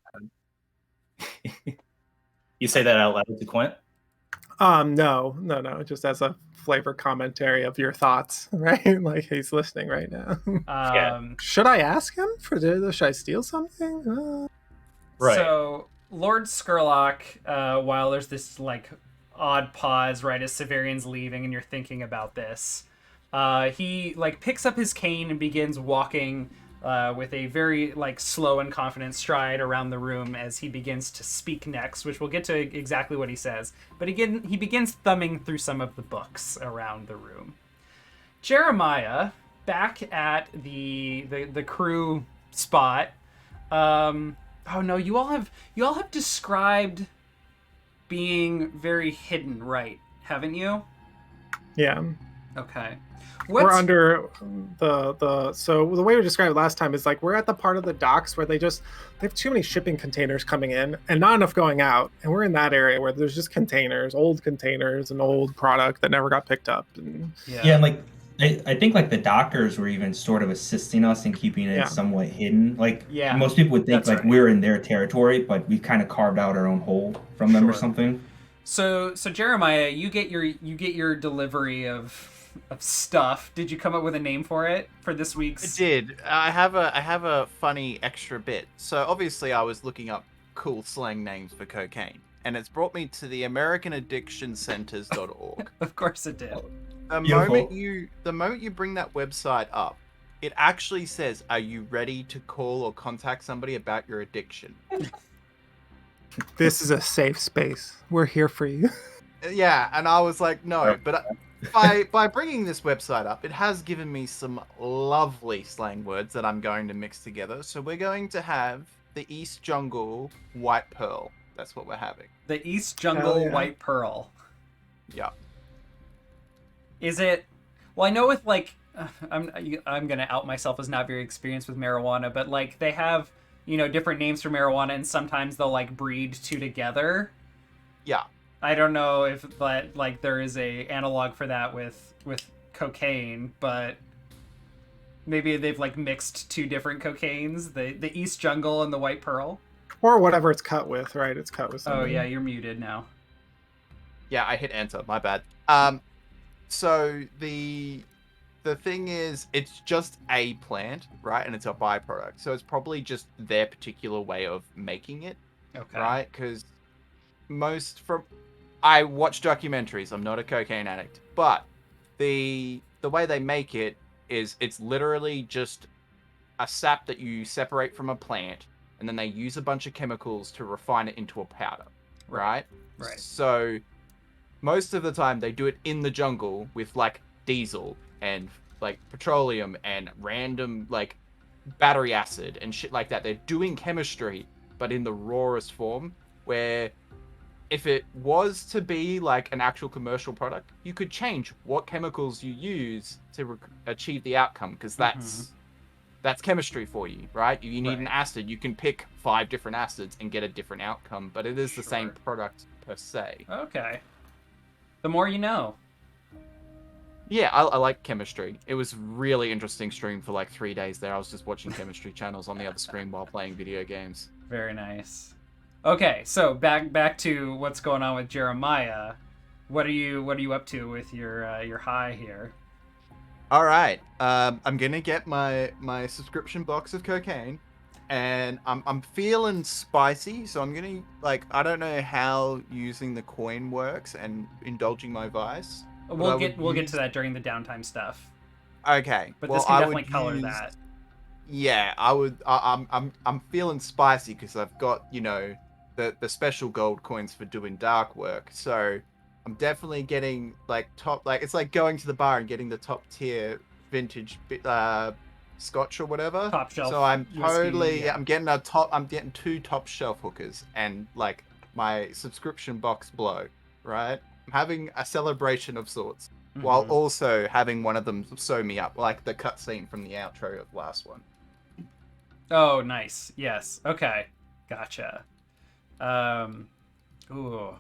You say that out loud to Quint? No. Just as a flavor commentary of your thoughts, right? Like, he's listening right now. Should I ask him for this? Should I steal something? Right. So Lord Skurlock, while there's this like odd pause right as Severian's leaving and you're thinking about this, he like picks up his cane and begins walking with a very like slow and confident stride around the room as he begins to speak next, which we'll get to exactly what he says. But again, he begins thumbing through some of the books around the room. Jeremiah, back at the crew spot. Oh no, you all have described being very hidden, right? Haven't you? Yeah. Okay. We're under so the way we described it last time is like we're at the part of the docks where they have too many shipping containers coming in and not enough going out, and we're in that area where there's just old containers and old product that never got picked up. And Yeah, and like I think like the dockers were even sort of assisting us in keeping it somewhat hidden. Like most people would think like we're in their territory, but we kind of carved out our own hole from them or something. So Jeremiah, you get your delivery of stuff. Did you come up with a name for it for this week's? I did. I have a funny extra bit. So obviously I was looking up cool slang names for cocaine, and it's brought me to the AmericanAddictionCenters.org. Of course it did. The moment you bring that website up, it actually says, "Are you ready to call or contact somebody about your addiction?" This is a safe space. We're here for you. Yeah, and I was like, no, but by bringing this website up, it has given me some lovely slang words that I'm going to mix together. So we're going to have the East Jungle White Pearl. That's what we're having. The East Jungle White Pearl. Yeah. Is it? Well, I know with like, I'm gonna out myself as not very experienced with marijuana, but like they have different names for marijuana, and sometimes they'll like breed two together. Yeah. I don't know if but like there is a analog for that with cocaine, but maybe they've like mixed two different cocaines, the East Jungle and the White Pearl. Or whatever it's cut with, right? It's cut with something. Oh yeah, you're muted now. Yeah, I hit enter. My bad. So the thing is, it's just a plant, right? And it's a byproduct. So it's probably just their particular way of making it, right? Because I watch documentaries. I'm not a cocaine addict, but the way they make it is it's literally just a sap that you separate from a plant, and then they use a bunch of chemicals to refine it into a powder, right? Right. So most of the time they do it in the jungle with like diesel and like petroleum and random like battery acid and shit like that. They're doing chemistry, but in the rawest form, where if it was to be like an actual commercial product, you could change what chemicals you use to achieve the outcome, because that's chemistry for you, right? You need an acid, you can pick 5 different acids and get a different outcome, but it is the same product per se. Okay. The more you know. Yeah, I like chemistry. It was really interesting stream for like 3 days there. I was just watching chemistry channels on the other screen while playing video games. Very nice. Okay, so back to what's going on with Jeremiah. What are you up to with your high here? All right, I'm gonna get my subscription box of cocaine, and I'm feeling spicy, so I'm gonna like, I don't know how using the coin works and indulging my vice. We'll get to that during the downtime stuff. Okay, But well, this can I definitely would color use, that. Yeah, I would. I'm feeling spicy because I've got, you know, the special gold coins for doing dark work. So I'm definitely getting like top, like it's like going to the bar and getting the top tier vintage scotch or whatever. Top shelf. So I'm whiskey, totally. yeah. I'm getting 2 top shelf hookers and like my subscription box blow. Right. I'm having a celebration of sorts. While also having one of them sew me up, like the cutscene from the outro of the last one. Oh, nice. Yes. Okay. Gotcha. Ooh.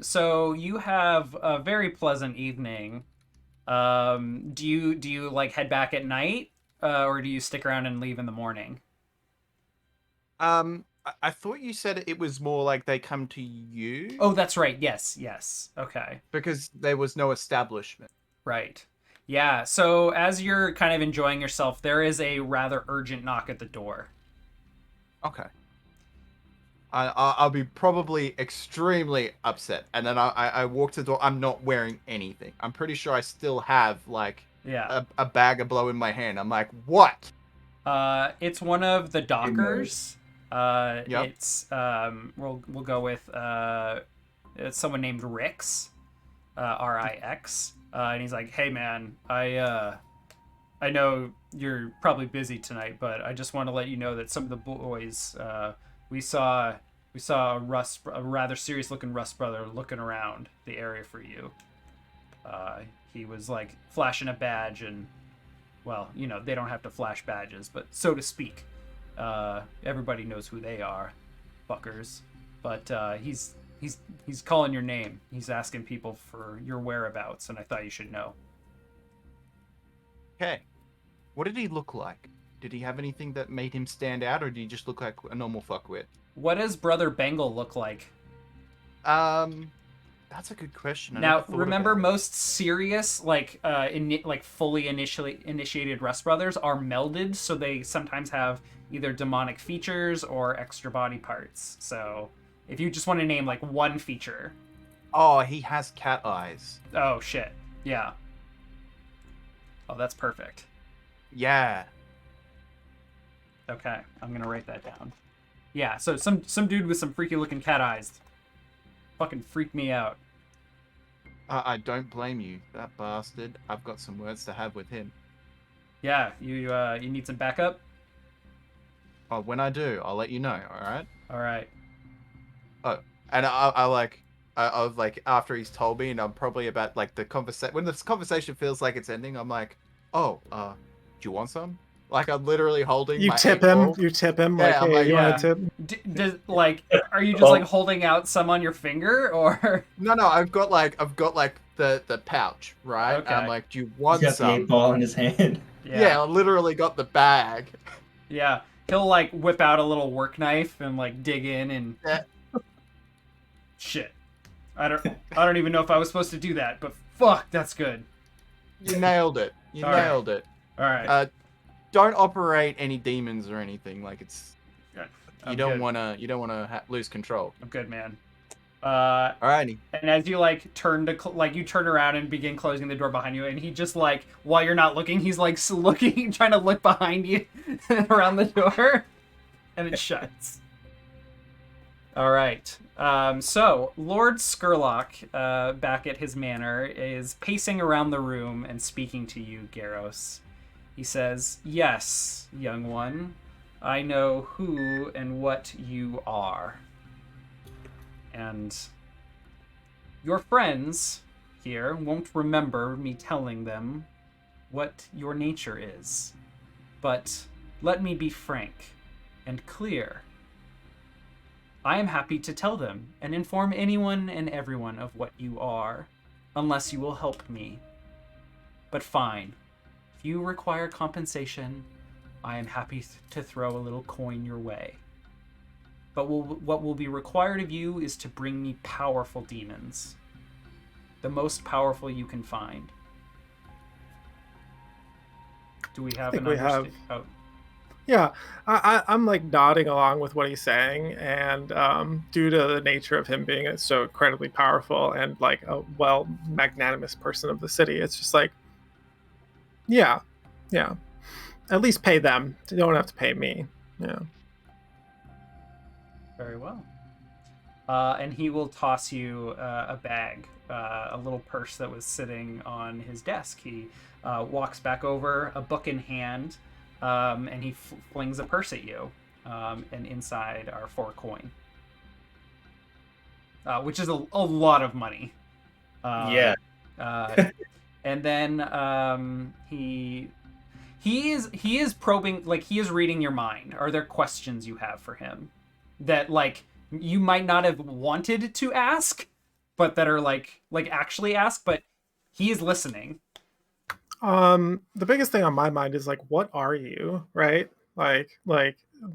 So you have a very pleasant evening. Do you like head back at night, or do you stick around and leave in the morning? I thought you said it was more like they come to you. Oh, that's right. Yes. Okay. Because there was no establishment. Right. Yeah. So as you're kind of enjoying yourself, there is a rather urgent knock at the door. Okay. I'll be probably extremely upset, and then I walk to the door. I'm not wearing anything. I'm pretty sure I still have like a bag of blow in my hand. I'm like, what? It's one of the dockers. Yep. It's we'll go with it's someone named Rix, Rix, and he's like, hey man, I know you're probably busy tonight, but I just want to let you know that some of the boys we saw a rather serious looking Rust brother looking around the area for you. He was like flashing a badge, and well, you know, they don't have to flash badges, but so to speak. Everybody knows who they are, fuckers. But he's calling your name. He's asking people for your whereabouts, and I thought you should know. Okay. What did he look like? Did he have anything that made him stand out, or did he just look like a normal fuckwit? What does Brother Bengal look like? That's a good question. Now, remember, most serious, like fully initiated Rust Brothers are melded, so they sometimes have either demonic features or extra body parts. So, if you just want to name like one feature. Oh, he has cat eyes. Oh shit! Yeah. Oh, that's perfect. Yeah. Okay, I'm gonna write that down. Yeah, so some dude with some freaky looking cat eyes. Fucking freak me out. I don't blame you, that bastard. I've got some words to have with him. Yeah, you need some backup? Oh, when I do, I'll let you know, alright? Alright. Oh, and I was like, after he's told me, and I'm probably about, like, the conversation, when this conversation feels like it's ending, I'm like, oh, do you want some? Like, I'm literally holding You my tip 8 him. ball. You tip him. Yeah, Like, I'm hey, like, you yeah. want a tip? Does like, are you just like holding out some on your finger, or? No, I've got like the pouch, right? Okay. And I'm like, do you want He's got the some? 8-ball in his hand. Yeah, I literally got the bag. Yeah, he'll like whip out a little work knife and like dig in and. Yeah. Shit, I don't even know if I was supposed to do that, but fuck, that's good. You nailed it. You All right. nailed it. All right. Don't operate any demons or anything. Like it's. Good. You don't wanna lose control. I'm good, man. Alrighty. And as you like turn you turn around and begin closing the door behind you, and he just like, while you're not looking, he's like looking, trying to look behind you around the door, and it shuts. All right. So Lord Skurlock, back at his manor, is pacing around the room and speaking to you, Garros. He says, "Yes, young one, I know who and what you are." And your friends here won't remember me telling them what your nature is. But let me be frank and clear. I am happy to tell them and inform anyone and everyone of what you are, unless you will help me. But fine. If you require compensation, I am happy to throw a little coin your way. But what will be required of you is to bring me powerful demons. The most powerful you can find. Do we have an understanding? Oh. Yeah, I'm like nodding along with what he's saying, and due to the nature of him being so incredibly powerful and like a magnanimous person of the city, it's just like, yeah, at least pay them. You don't have to pay me. Yeah. Very well. And he will toss you a bag, a little purse that was sitting on his desk. He walks back over, a book in hand, and he flings a purse at you. And inside are 4 coin, which is a lot of money. Yeah. And then he is probing, like he is reading your mind. Are there questions you have for him that like you might not have wanted to ask, but that are like actually ask, but he is listening? The biggest thing on my mind is like, what are you, right? Like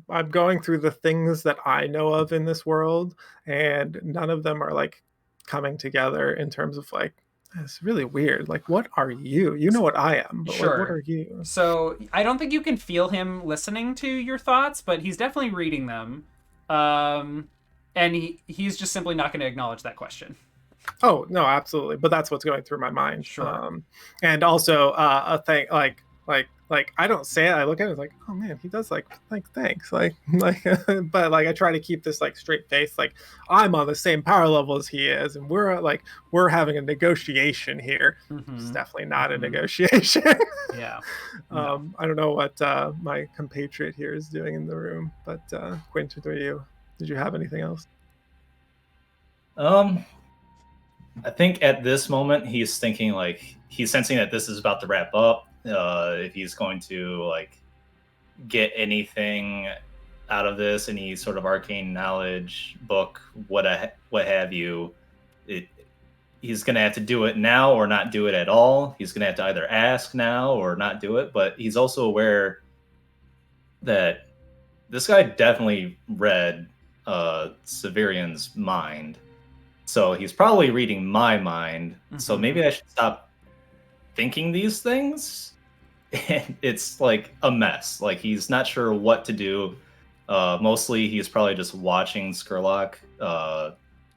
I'm going through the things that I know of in this world, and none of them are like coming together in terms of like, it's really weird. Like, what are you? You know what I am, but Sure. like, what are you? So I don't think you can feel him listening to your thoughts, but he's definitely reading them. And he's just simply not going to acknowledge that question. Oh no, absolutely. But that's what's going through my mind. Sure. And also a thing like I don't say it. I look at it like, oh man, he does like thanks, but like I try to keep this like straight face, like I'm on the same power level as he is, and we're having a negotiation here. It's definitely not a negotiation. Yeah. No. I don't know what my compatriot here is doing in the room, but Quentin, did you have anything else? I think at this moment he's thinking like he's sensing that this is about to wrap up. If he's going to like get anything out of this, any sort of arcane knowledge book, what have you, he's gonna have to do it now or not do it at all. He's gonna have to either ask now or not do it. But he's also aware that this guy definitely read Severian's mind. So he's probably reading my mind. So maybe I should stop thinking these things. And it's like a mess. Like he's not sure what to do. Mostly he's probably just watching Skurlock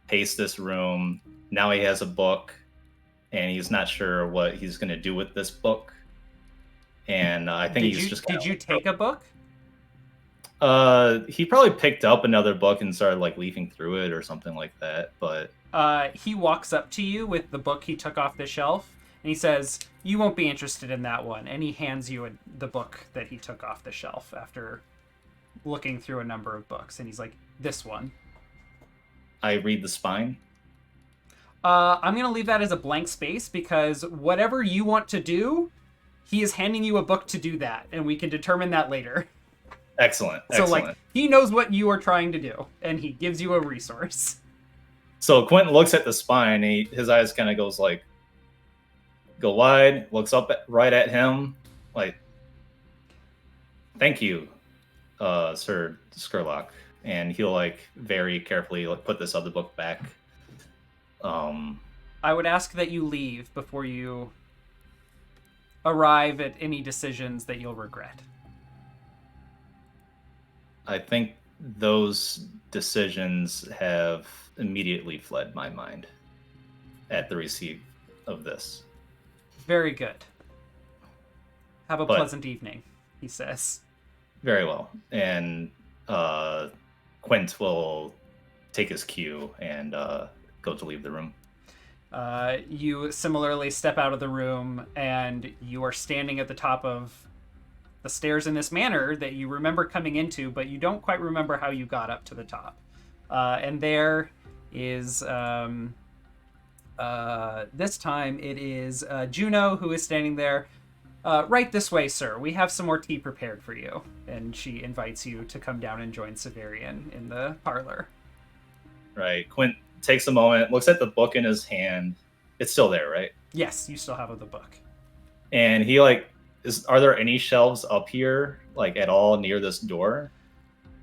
pace this room. Now he has a book and he's not sure what he's going to do with this book. And I think Did you take a book? He probably picked up another book and started like leafing through it or something like that. But he walks up to you with the book he took off the shelf, and he says, "You won't be interested in that one." And he hands you the book that he took off the shelf after looking through a number of books, and he's like, "This one." I read the spine. I'm gonna leave that as a blank space because whatever you want to do, he is handing you a book to do that, and we can determine that later. Excellent. So like he knows what you are trying to do, and he gives you a resource. So Quentin looks at the spine. His eyes kind of go wide. Looks up right at him, like, "Thank you, Sir Skurlock." And he'll like very carefully like put this other book back. I would ask that you leave before you arrive at any decisions that you'll regret. I think those decisions have immediately fled my mind at the receipt of this. Very good. Have a pleasant evening, he says. Very well. And Quint will take his cue and go to leave the room. You similarly step out of the room, and you are standing at the top of the stairs in this manner that you remember coming into, but you don't quite remember how you got up to the top. And there is this time it is Juno who is standing there. Right this way, sir. We have some more tea prepared for you. And she invites you to come down and join Severian in the parlor. Right. Quint takes a moment, looks at the book in his hand. It's still there, right? Yes, you still have the book. And he are there any shelves up here, like at all near this door?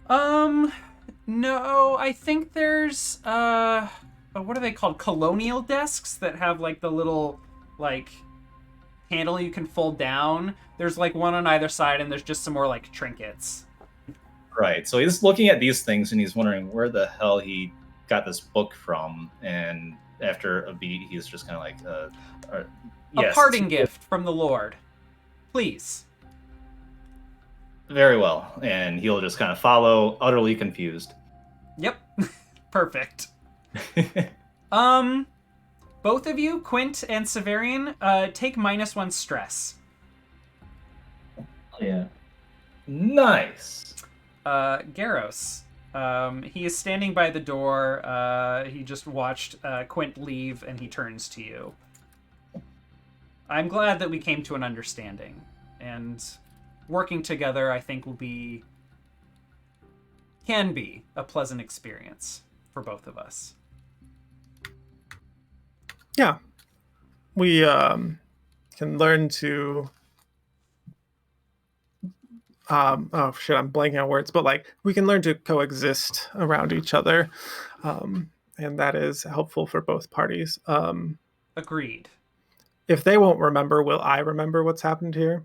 No, I think there's what are they called? Colonial desks that have like the little like handle you can fold down. There's like one on either side, and there's just some more like trinkets. Right. So he's looking at these things and he's wondering where the hell he got this book from. And after a beat, he's just kind of like, a parting gift from the Lord. Please. Very well. And he'll just kind of follow, utterly confused. Yep. Perfect. Both of you, Quint and Severian, take -1 stress. Yeah. Nice. Garros. He is standing by the door. He just watched Quint leave, and he turns to you. I'm glad that we came to an understanding, and working together, I think, can be a pleasant experience for both of us. Yeah, we can learn to. Oh shit, I'm blanking on words, but like we can learn to coexist around each other, and that is helpful for both parties. Agreed. If they won't remember, will I remember what's happened here?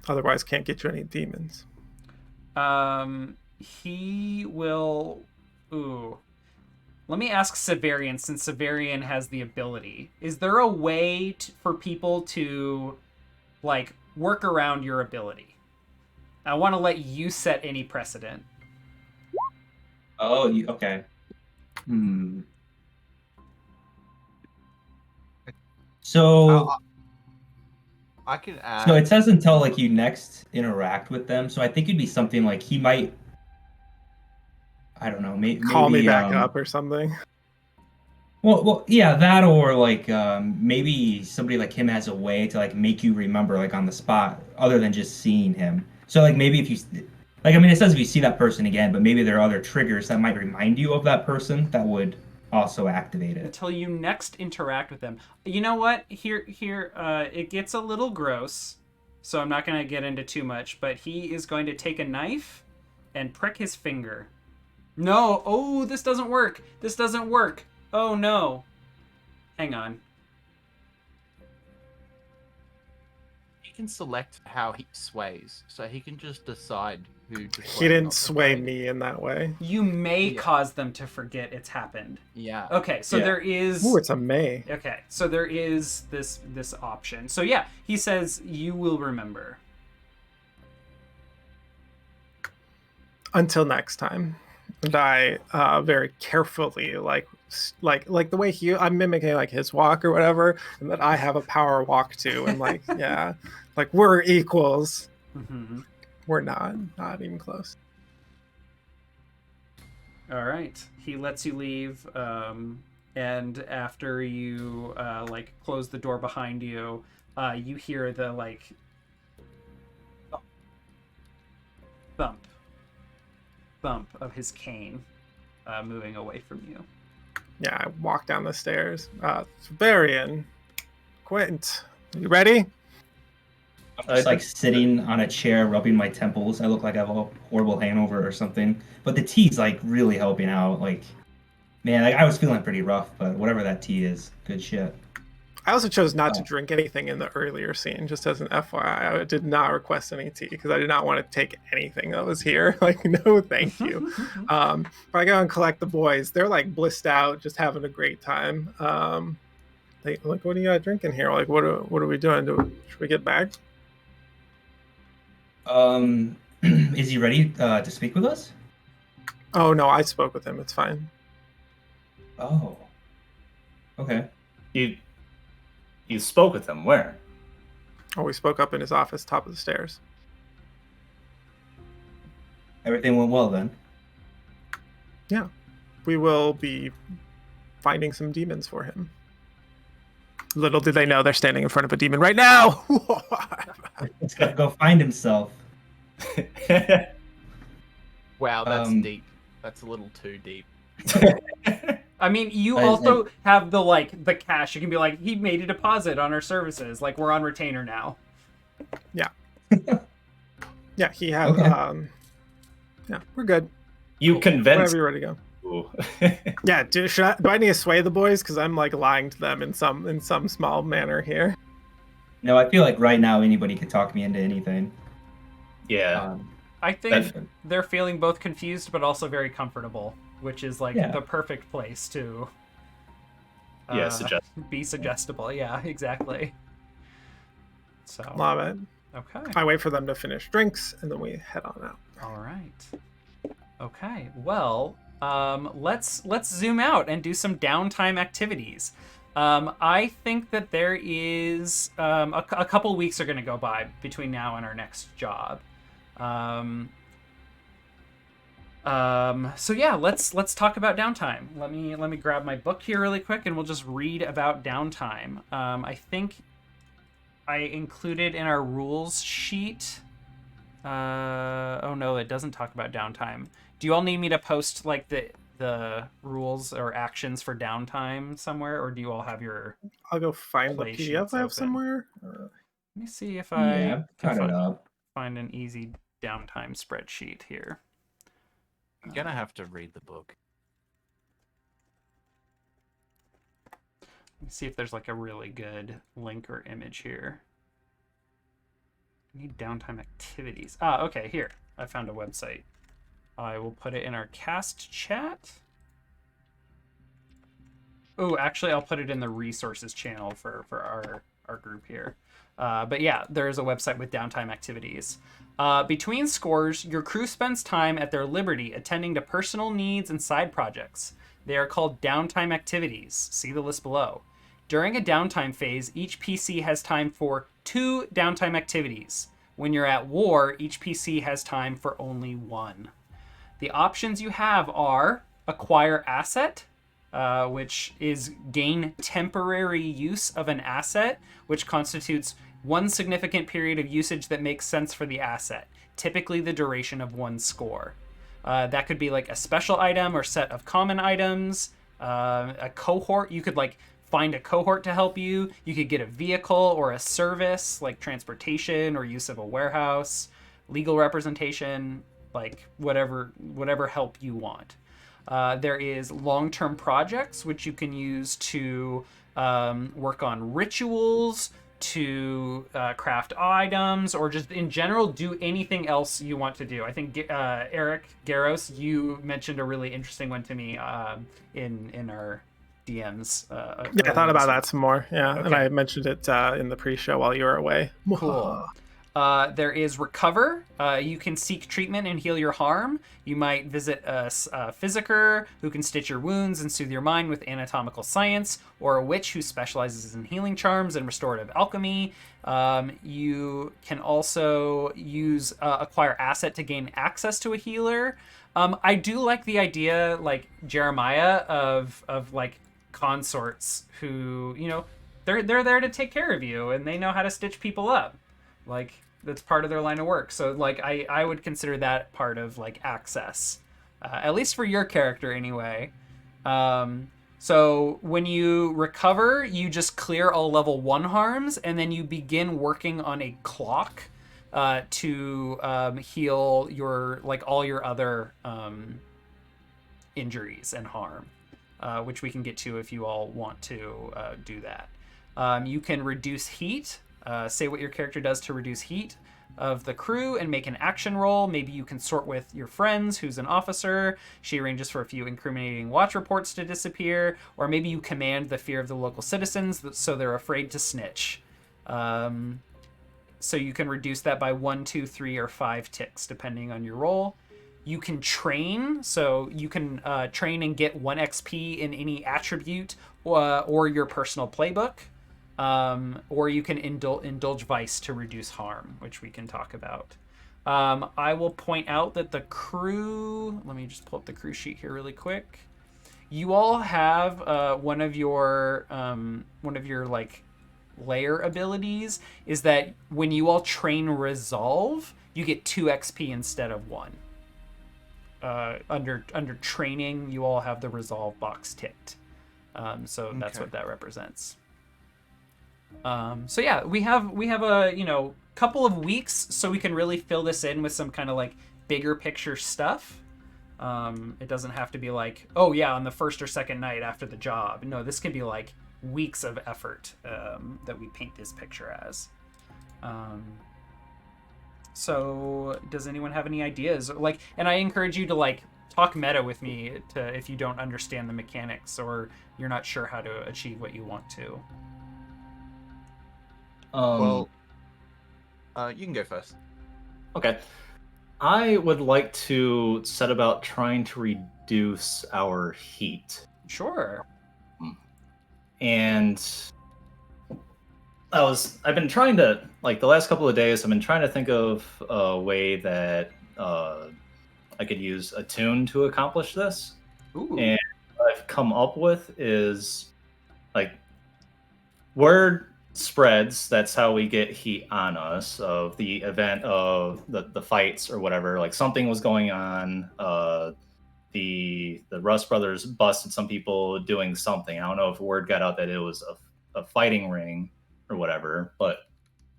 Otherwise, can't get you any demons. He will. Ooh. Let me ask Severian, since Severian has the ability. Is there a way for people to, like, work around your ability? I want to let you set any precedent. Oh, okay. So I can add. So it says until like you next interact with them. So I think it'd be something like he might. I don't know. Maybe Call me back up or something. Well, yeah, that or like maybe somebody like him has a way to like make you remember like on the spot, other than just seeing him. So like maybe if you, like I mean, it says if you see that person again, but maybe there are other triggers that might remind you of that person that would also activate it. Until you next interact with them. You know what? Here, it gets a little gross, so I'm not going to get into too much, but he is going to take a knife and prick his finger. No! Oh, this doesn't work! This doesn't work! Oh, no. Hang on. He can select how he sways, so he can just decide who to sway. He didn't sway me in that way. You may cause them to forget it's happened. Yeah. Okay, so there is... Ooh, it's a may. Okay, so there is this option. So yeah, he says you will remember. Until next time. And I very carefully, like the way I'm mimicking like his walk or whatever, and that I have a power walk too, and like yeah, like we're equals. Mm-hmm. We're not even close. All right, he lets you leave, and after you like close the door behind you, you hear the like thump of his cane moving away from you. Yeah, I walk down the stairs. Severian, Quint, you ready? I'm just like sitting on a chair, rubbing my temples. I look like I have a horrible hangover or something. But the tea's like really helping out. Like, man, I was feeling pretty rough, but whatever that tea is, good shit. I also chose not to drink anything in the earlier scene, just as an FYI. I did not request any tea because I did not want to take anything that was here. Like, no, thank you. But I go and collect the boys. They're like blissed out, just having a great time. Like, what do you got drinking here? Like, what are we doing? Should we get back? Is he ready to speak with us? Oh no, I spoke with him. It's fine. Oh, okay. You spoke with him. Where? Oh, we spoke up in his office, top of the stairs. Everything went well then. Yeah, we will be finding some demons for him. Little did they know they're standing in front of a demon right now. He's got to go find himself. Wow, that's Um, deep. That's a little too deep. I mean, you I- also have the cash. You can be like, he made a deposit on our services. Like, we're on retainer now. Yeah, he had. Okay. Yeah, we're good. You Cool. convinced. Whenever you're ready to go. Ooh. Yeah, do I need to sway the boys? Because I'm like lying to them in some small manner here. No, I feel like right now anybody could talk me into anything. Yeah. I think That- they're feeling both confused but also very comfortable, which is like Yeah. the perfect place to Yeah, suggest. be suggestible. Yeah, exactly. So, Love it. okay. I wait for them to finish drinks, and then we head on out. All right. Okay. Well, let's zoom out and do some downtime activities. I think that there is a couple weeks are going to go by between now and our next job. So yeah, let's talk about downtime. Let me grab my book here really quick, and we'll just read about downtime. I think I included in our rules sheet. Oh no, it doesn't talk about downtime. Do you all need me to post like the rules or actions for downtime somewhere, or do you all have your? I'll go find the Play PDF sheets I have open. somewhere. Let me see if Yeah, I cut can it up. find an easy downtime spreadsheet here. You're gonna have to read the book. Let me see if there's like a really good link or image here. I need downtime activities. Ah, okay, here. I found a website. I will put it in our cast chat. Oh, actually, I'll put it in the resources channel for our group here. But yeah, there's a website with downtime activities. Between scores, your crew spends time at their liberty attending to personal needs and side projects. They are called downtime activities. See the list below. During a downtime phase, each PC has time for 2 downtime activities. When you're at war, each PC has time for only 1. The options you have are acquire asset, which is gain temporary use of an asset, which constitutes one significant period of usage that makes sense for the asset, typically the duration of 1 score. That could be like a special item or set of common items, a cohort. You could like find a cohort to help you. You could get a vehicle or a service like transportation or use of a warehouse, legal representation, like whatever help you want. There is long-term projects, which you can use to work on rituals, to craft items, or just in general do anything else you want to do. I think Eric Garros, you mentioned a really interesting one to me in our DMs. Yeah, I thought about that some more. Yeah, and Okay. I mentioned it in the pre-show while you were away. Cool. There is recover. You can seek treatment and heal your harm. You might visit a physiker who can stitch your wounds and soothe your mind with anatomical science, or a witch who specializes in healing charms and restorative alchemy. You can also use acquire asset to gain access to a healer. I do like the idea, like Jeremiah, of like consorts who, you know, they're there to take care of you and they know how to stitch people up. Like that's part of their line of work. So like I would consider that part of like access, at least for your character anyway. So when you recover, you just clear all level 1 harms, and then you begin working on a clock to heal your like all your other injuries and harm, which we can get to if you all want to do that. You can reduce heat. Say what your character does to reduce heat of the crew and make an action roll. Maybe you consort with your friends who's an officer. She arranges for a few incriminating watch reports to disappear, or maybe you command the fear of the local citizens so they're afraid to snitch. So you can reduce that by 1, 2, 3, or 5 ticks depending on your roll. You can train, so you can train and get 1 XP in any attribute or your personal playbook. Or you can indulge vice to reduce harm, which we can talk about. I will point out that the crew... Let me just pull up the crew sheet here really quick. you all have one of your like layer abilities is that when you all train resolve, you get 2 XP instead of 1. Under training, you all have the resolve box ticked. So that's Okay. what that represents. So yeah, we have a couple of weeks so we can really fill this in with some kind of like bigger picture stuff. It doesn't have to be like, oh yeah, on the first or second night after the job. No, this could be like weeks of effort that we paint this picture as. So does anyone have any ideas? Like, and I encourage you to like talk meta with me if you don't understand the mechanics or you're not sure how to achieve what you want to. Well, you can go first. Okay. I would like to set about trying to reduce our heat. Sure. And I've been trying to, like, the last couple of days, I've been trying to think of a way that I could use a tune to accomplish this. Ooh. And what I've come up with is, like, word spreads, that's how we get heat on us, of the event of the fights or whatever. Like, something was going on. The Rust brothers busted some people doing something. I don't know if word got out that it was a fighting ring or whatever, but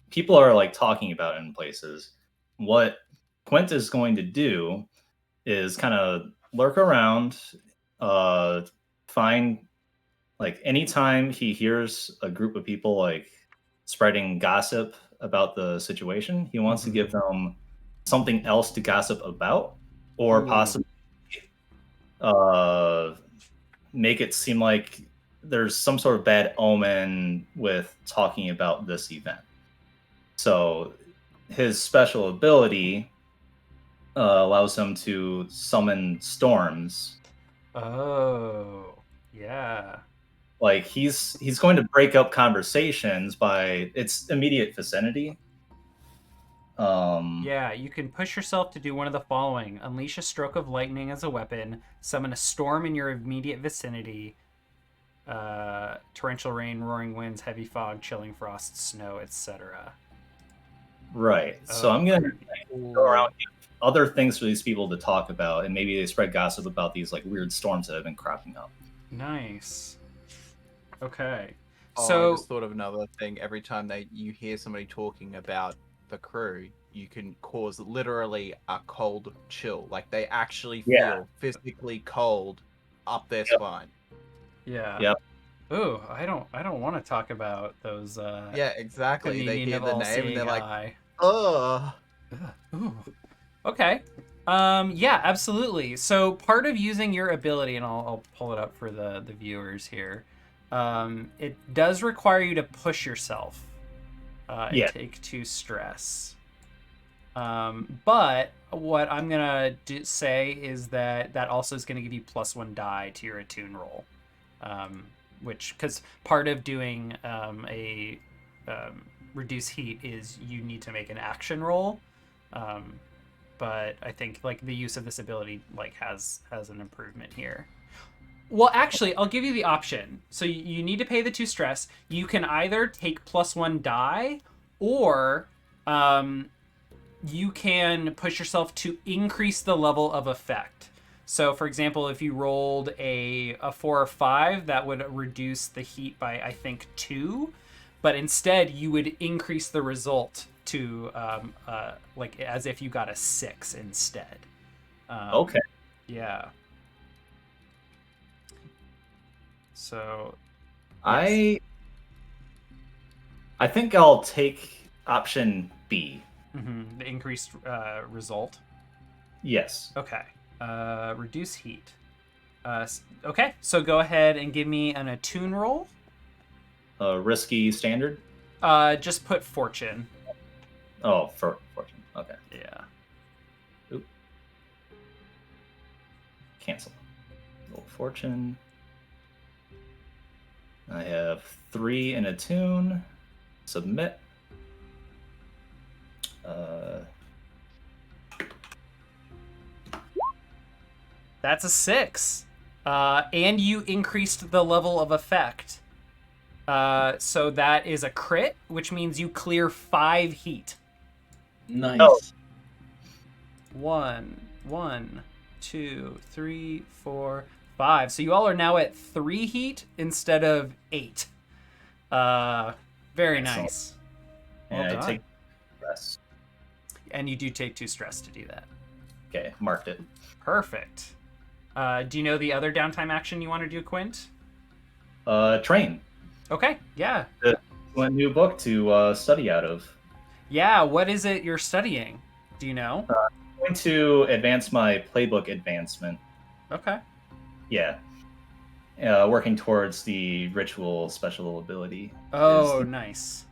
people are like talking about it in places. What Quint is going to do is kind of lurk around, find, like, anytime he hears a group of people like spreading gossip about the situation, he wants to give them something else to gossip about, or possibly make it seem like there's some sort of bad omen with talking about this event. So his special ability allows him to summon storms. Oh, yeah. Like, he's going to break up conversations by its immediate vicinity. Yeah, you can push yourself to do one of the following: unleash a stroke of lightning as a weapon, summon a storm in your immediate vicinity, torrential rain, roaring winds, heavy fog, chilling frost, snow, etc. Right. So I'm gonna go around give other things for these people to talk about, and maybe they spread gossip about these like weird storms that have been cropping up. Nice. Okay. Oh, So I just thought of another thing. Every time you hear somebody talking about the crew, you can cause literally a cold chill. Like, they actually feel physically cold up their spine. yeah. Yep. Ooh, I don't want to talk about those. Yeah, exactly. They hear the name and they're like, ugh. Ooh. Okay. Yeah, absolutely. So part of using your ability, and I'll pull it up for the viewers here. It does require you to push yourself and take 2 stress. But what I'm gonna say is that also is gonna give you +1 die to your attune roll, which, because part of doing a reduce heat is you need to make an action roll. But I think like the use of this ability like has an improvement here. Well, actually, I'll give you the option. So you need to pay the 2 stress. You can either take +1 die, or you can push yourself to increase the level of effect. So, for example, if you rolled a 4 or 5, that would reduce the heat by, I think, 2. But instead, you would increase the result to like as if you got a 6 instead. Okay. Yeah. So, yes. I think I'll take option B. The increased result. Yes. Okay. Reduce heat. Okay, so go ahead and give me an attune roll. Risky standard? Just put fortune. Oh, for fortune. Okay. Yeah. Oop. Cancel. Roll fortune. I have 3 in attune. Submit. That's a 6. And you increased the level of effect. So that is a crit, which means you clear 5 heat. Nice. Oh. 1, 2, 3, 4, 5. So you all are now at 3 heat instead of 8. Very nice. Well And done. I take stress. And you do take 2 stress to do that. Okay, marked it. Perfect. Do you know the other downtime action you want to do, Quint? Train. Okay, yeah. One new book to study out of. Yeah, what is it you're studying? Do you know? I'm going to advance my playbook advancement. Okay. Yeah. Working towards the ritual special ability. Oh, nice.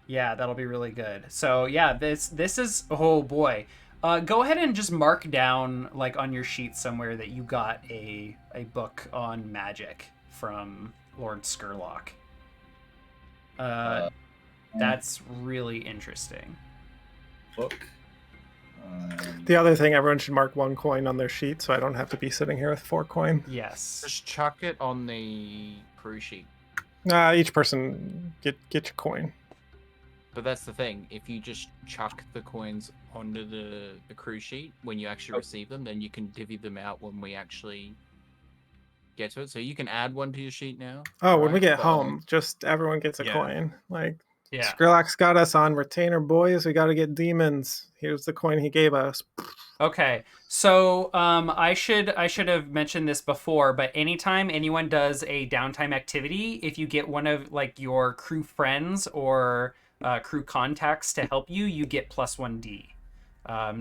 Yeah, that'll be really good. So yeah, this is, oh boy. Go ahead and just mark down, like, on your sheet somewhere that you got a book on magic from Lord Skurlock. That's really interesting. Book. The other thing, everyone should mark 1 coin on their sheet, so I don't have to be sitting here with 4 coin. Yes. Just chuck it on the cruise sheet. Each person get your coin. But that's the thing. If you just chuck the coins onto the cruise sheet when you actually receive them, then you can divvy them out when we actually get to it. So you can add 1 to your sheet now. Oh, when we right? get But home, just everyone gets a Yeah. coin. Like, Yeah. Skrillex got us on retainer, boys. We got to get demons. Here's the coin he gave us. Okay, so I should have mentioned this before, but anytime anyone does a downtime activity, if you get one of, like, your crew friends or crew contacts to help you, you get +1d.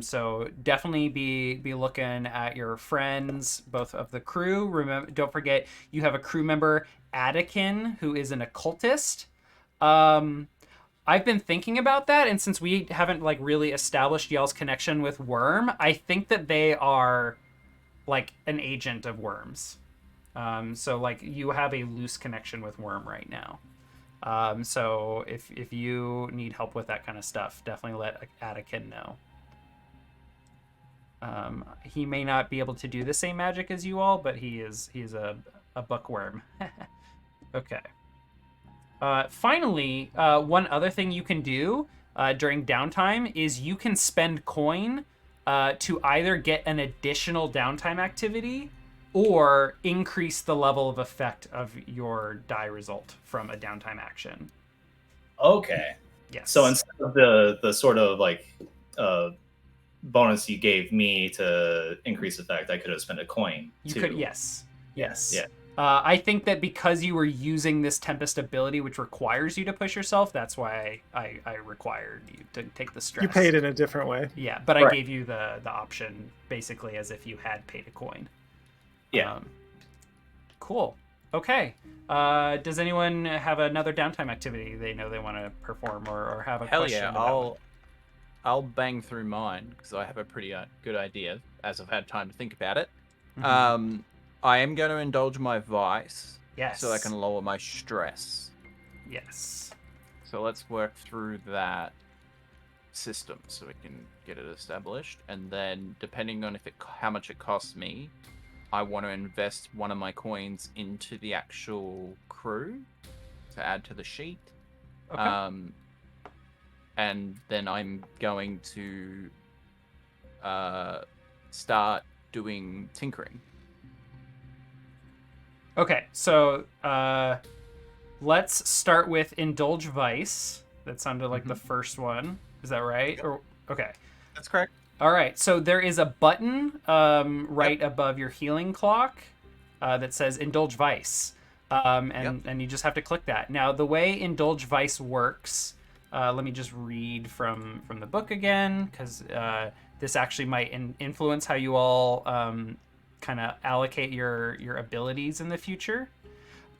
So definitely be looking at your friends, both of the crew. Remember, don't forget you have a crew member, Adakin, who is an occultist. I've been thinking about that, and since we haven't, like, really established Yell's connection with Worm, I think that they are, like, an agent of Worm's. So, like, you have a loose connection with Worm right now. So if you need help with that kind of stuff, definitely let Adakin know. He may not be able to do the same magic as you all, but he's a bookworm. Okay. Finally, one other thing you can do during downtime is you can spend coin to either get an additional downtime activity or increase the level of effect of your die result from a downtime action. Okay. Yes. So instead of the sort of, like, bonus you gave me to increase effect, I could have spent a coin. You too. could, yes. Yes. Yeah. I think that because you were using this Tempest ability, which requires you to push yourself, that's why I required you to take the stress. You paid in a different way. Yeah, but Right. I gave you the option basically as if you had paid a coin. Yeah. Cool. Okay. Does anyone have another downtime activity they know they want to perform or have a hell question yeah, about? I'll bang through mine because I have a pretty good idea as I've had time to think about it. Mhm. I am going to indulge my vice Yes. so I can lower my stress. Yes. So let's work through that system so we can get it established, and then depending on how much it costs me, I want to invest 1 of my coins into the actual crew to add to the sheet. Okay. And then I'm going to start doing tinkering. Okay, so let's start with Indulge Vice. That sounded like the first one. Is that right? Yep. Or okay. That's correct. All right. So there is a button right above your healing clock that says Indulge Vice, and you just have to click that. Now, the way Indulge Vice works, let me just read from the book again, because this actually might influence how you all kind of allocate your abilities in the future.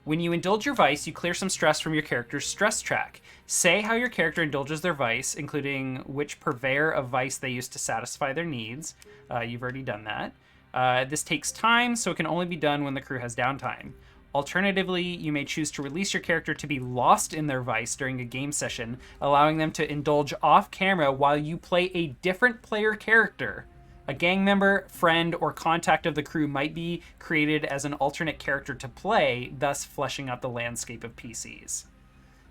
When you indulge your vice, you clear some stress from your character's stress track. Say how your character indulges their vice, including which purveyor of vice they use to satisfy their needs. You've already done that. This takes time, so it can only be done when the crew has downtime. Alternatively, you may choose to release your character to be lost in their vice during a game session, allowing them to indulge off camera while you play a different player character A gang member, friend, or contact of the crew might be created as an alternate character to play, thus fleshing out the landscape of PCs.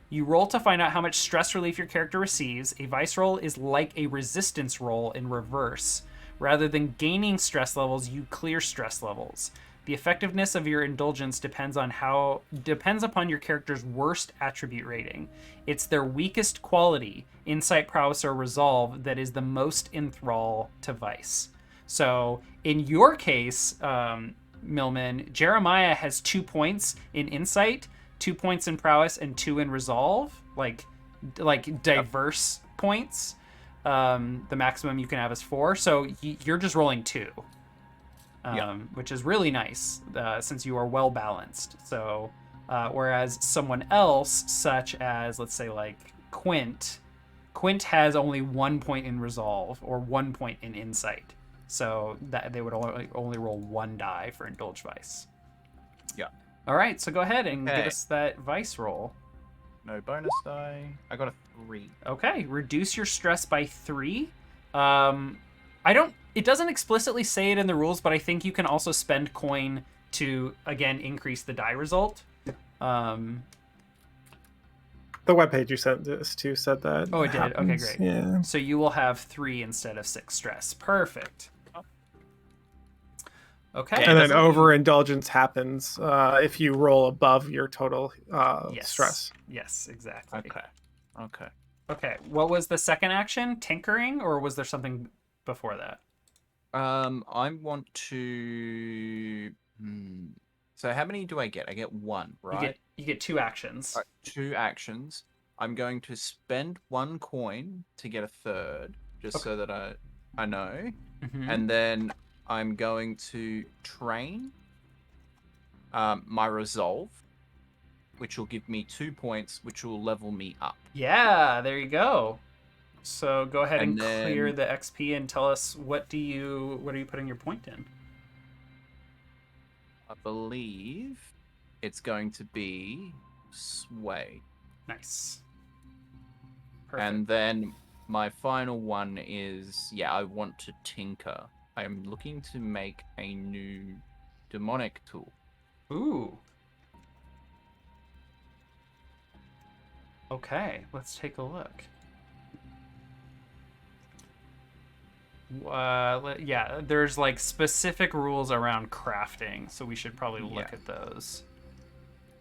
You roll to find out how much stress relief your character receives. A vice roll is like a resistance roll in reverse. Rather than gaining stress levels, you clear stress levels. The effectiveness of your indulgence depends upon your character's worst attribute rating. It's their weakest quality, insight, prowess, or resolve, that is the most enthrall to vice. So in your case, Millman, Jeremiah has 2 points in insight, 2 points in prowess, and 2 in resolve, like diverse points. The maximum you can have is 4, so you're just rolling 2, which is really nice since you are well balanced. So whereas someone else, such as let's say like Quint has only 1 point in resolve or 1 point in insight, so that they would only roll 1 die for indulge vice. Yeah. All right, so go ahead and give us that vice roll. No bonus die. I got a 3. Okay, reduce your stress by 3. It doesn't explicitly say it in the rules, but I think you can also spend coin to, again, increase the die result. The webpage you sent this to said that. Oh, it did? Happens. Okay, great. Yeah. So you will have 3 instead of 6 stress. Perfect. Okay. And then overindulgence happens if you roll above your total stress. Yes, exactly. Okay. What was the second action? Tinkering, or was there something before that? I want to. So how many do I get? I get 1, right? You get 2 actions. All right, 2 actions. I'm going to spend 1 coin to get a third, just so that I know, and then I'm going to train my resolve, which will give me 2 points, which will level me up. Yeah, there you go. So go ahead and then, clear the XP and tell us what are you putting your point in? I believe it's going to be sway. Nice. Perfect. And then my final one is, I want to tinker. I am looking to make a new demonic tool. Ooh. Okay, let's take a look. There's like specific rules around crafting, so we should probably look at those.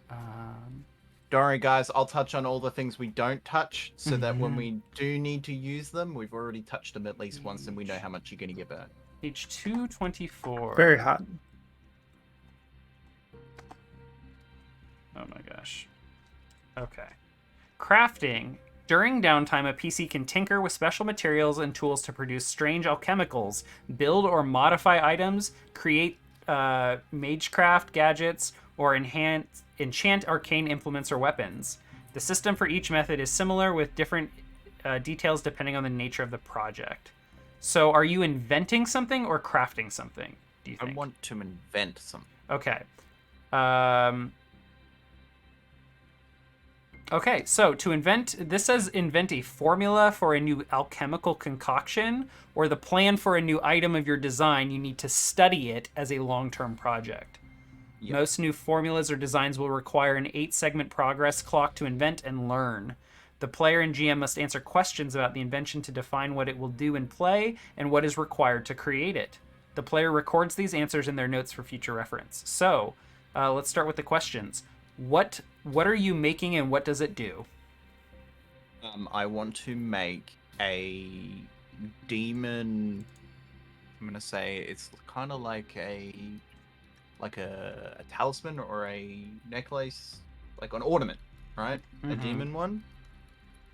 Don't worry, guys. I'll touch on all the things we don't touch, so that when we do need to use them, we've already touched them at least once, and we know how much you're going to get back. Page 224. Very hot. Oh my gosh. Okay. Crafting. During downtime, a PC can tinker with special materials and tools to produce strange alchemicals, build or modify items, create magecraft gadgets, or enchant arcane implements or weapons. The system for each method is similar, with different details depending on the nature of the project. So are you inventing something or crafting something, do you think? I want to invent something. Okay. Okay, so to invent, this says invent a formula for a new alchemical concoction or the plan for a new item of your design. You need to study it as a long-term project. Yep. Most new formulas or designs will require an 8-segment progress clock to invent and learn. The player and GM must answer questions about the invention to define what it will do in play and what is required to create it. The player records these answers in their notes for future reference. So, let's start with the questions. What are you making and what does it do? I want to make a demon. I'm gonna say it's kind of like a talisman or a necklace, like an ornament, right? A demon one.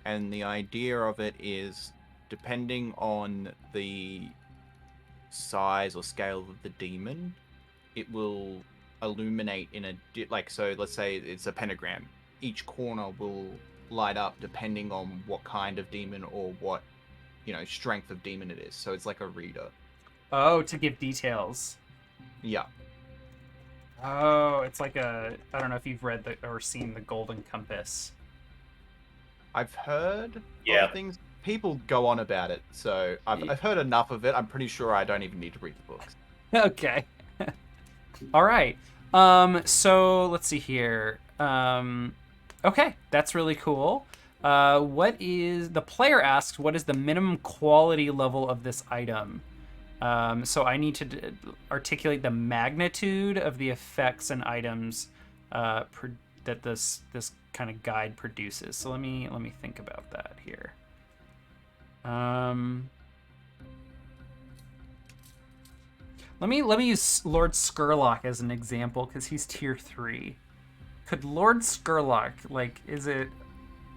And the idea of it is, depending on the size or scale of the demon, it will illuminate in so let's say it's a pentagram. Each corner will light up depending on what kind of demon or what strength of demon it is. So it's like a reader. Oh, to give details. Yeah. Oh, it's like I don't know if you've read or seen the Golden Compass. I've heard Yeah. other things. People go on about it, so I've heard enough of it. I'm pretty sure I don't even need to read the books. Okay. All right. So let's see here. Okay, that's really cool. What is the player asks? What is the minimum quality level of this item? So I need to articulate the magnitude of the effects and items that this kind of guide produces. So let me think about that here. Let me use Lord Skurlock as an example because he's tier 3. Could Lord Skurlock, like, is it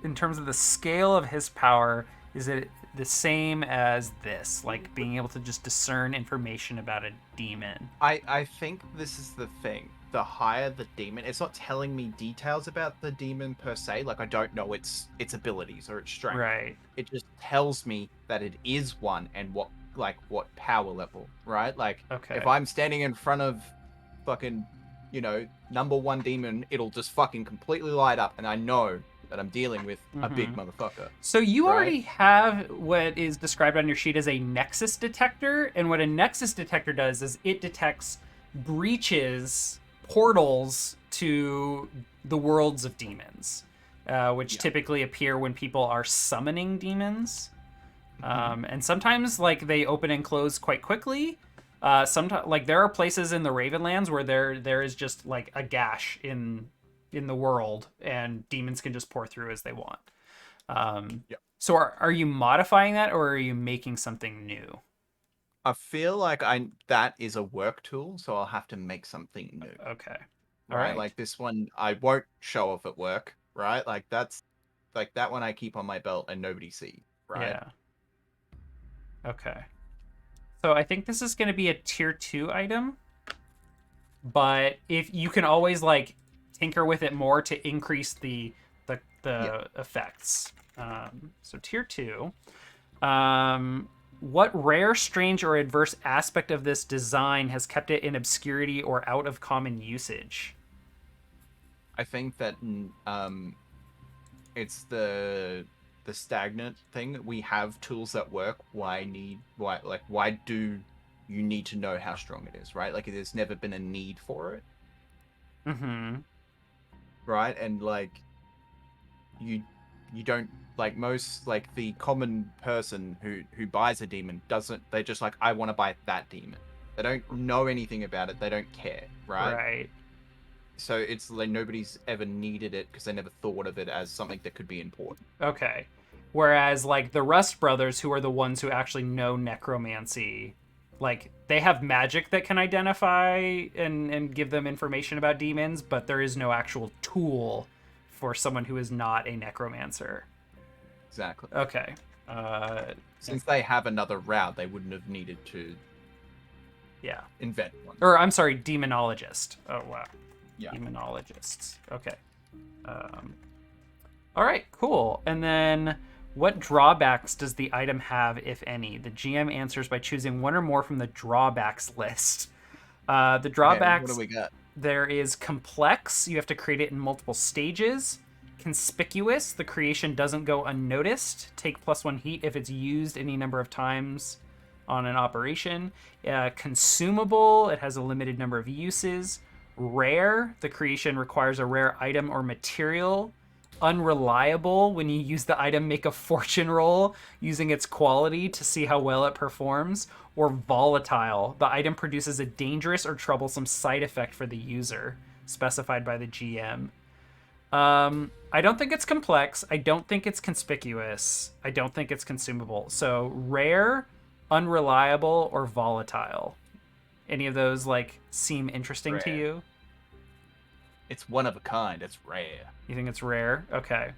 in terms of the scale of his power, is it the same as this, like being able to just discern information about a demon? I think this is the thing. The higher the demon, it's not telling me details about the demon per se. Like I don't know its abilities or its strength. Right. It just tells me that it is one and what power level, right? Like Okay. if I'm standing in front of fucking, number 1 demon, it'll just fucking completely light up, and I know that I'm dealing with a big motherfucker. So you right? already have what is described on your sheet as a nexus detector, and what a nexus detector does is it detects breaches, portals to the worlds of demons, which typically appear when people are summoning demons. And sometimes like they open and close quite quickly. Sometimes like there are places in the Ravenlands where there is just like a gash in the world, and demons can just pour through as they want. So are you modifying that, or are you making something new? I feel like that is a work tool, so I'll have to make something new. Okay. Right? Alright. Like this one, I won't show off at work, right? Like that's like that one I keep on my belt and nobody sees, right? Yeah. Okay. So I think this is going to be a tier 2 item, but if you can always like tinker with it more to increase the effects. So tier 2. What rare, strange, or adverse aspect of this design has kept it in obscurity or out of common usage? I think that it's the stagnant thing. We have tools that work. Why do you need to know how strong it is, right? Like there's never been a need for it. Right? And like you don't, like most, like the common person who buys a demon they just like, I want to buy that demon. They don't know anything about it. They don't care, right? Right. So it's like nobody's ever needed it because they never thought of it as something that could be important. Okay. Whereas like the Rust brothers, who are the ones who actually know necromancy, like they have magic that can identify and give them information about demons, but there is no actual tool for someone who is not a necromancer. Exactly. Okay. Since they have another route, they wouldn't have needed to invent one. Or I'm sorry, demonologist. Oh wow. Yeah. Demonologists. Okay. All right, cool. And then what drawbacks does the item have, if any? The GM answers by choosing one or more from the drawbacks list. The drawbacks... Okay, what do we got? There is complex. You have to create it in multiple stages. Conspicuous. The creation doesn't go unnoticed. Take +1 heat if it's used any number of times on an operation. Consumable. It has a limited number of uses. Rare. The creation requires a rare item or material. Unreliable. When you use the item, make a fortune roll using its quality to see how well it performs. Or volatile. The item produces a dangerous or troublesome side effect for the user, specified by the GM. I don't think it's complex. I don't think it's conspicuous. I don't think it's consumable. So rare, unreliable, or volatile. Any of those like seem interesting Rare. to you? It's one of a kind. It's rare. You think it's rare? Okay.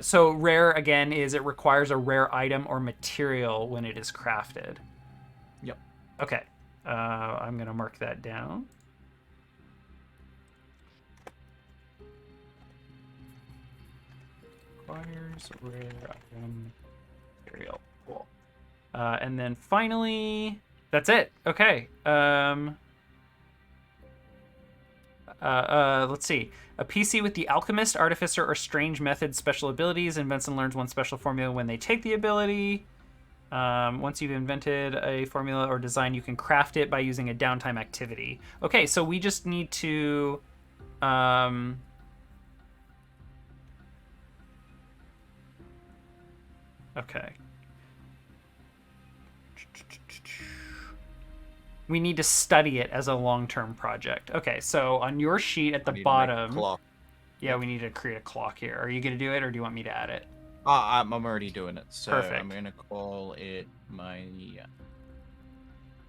So rare, again, is it requires a rare item or material when it is crafted. Yep. Okay. I'm going to mark that down. Requires rare item material. Cool. And then finally, that's it. Okay. Let's see. A PC with the Alchemist, Artificer, or Strange Methods special abilities invents and learns one special formula when they take the ability. Once you've invented a formula or design, you can craft it by using a downtime activity. Okay, so we just need to... okay. We need to study it as a long-term project. Okay, so on your sheet at the bottom... Clock. Yeah, we need to create a clock here. Are you going to do it, or do you want me to add it? I'm already doing it, so Perfect. I'm gonna call it my.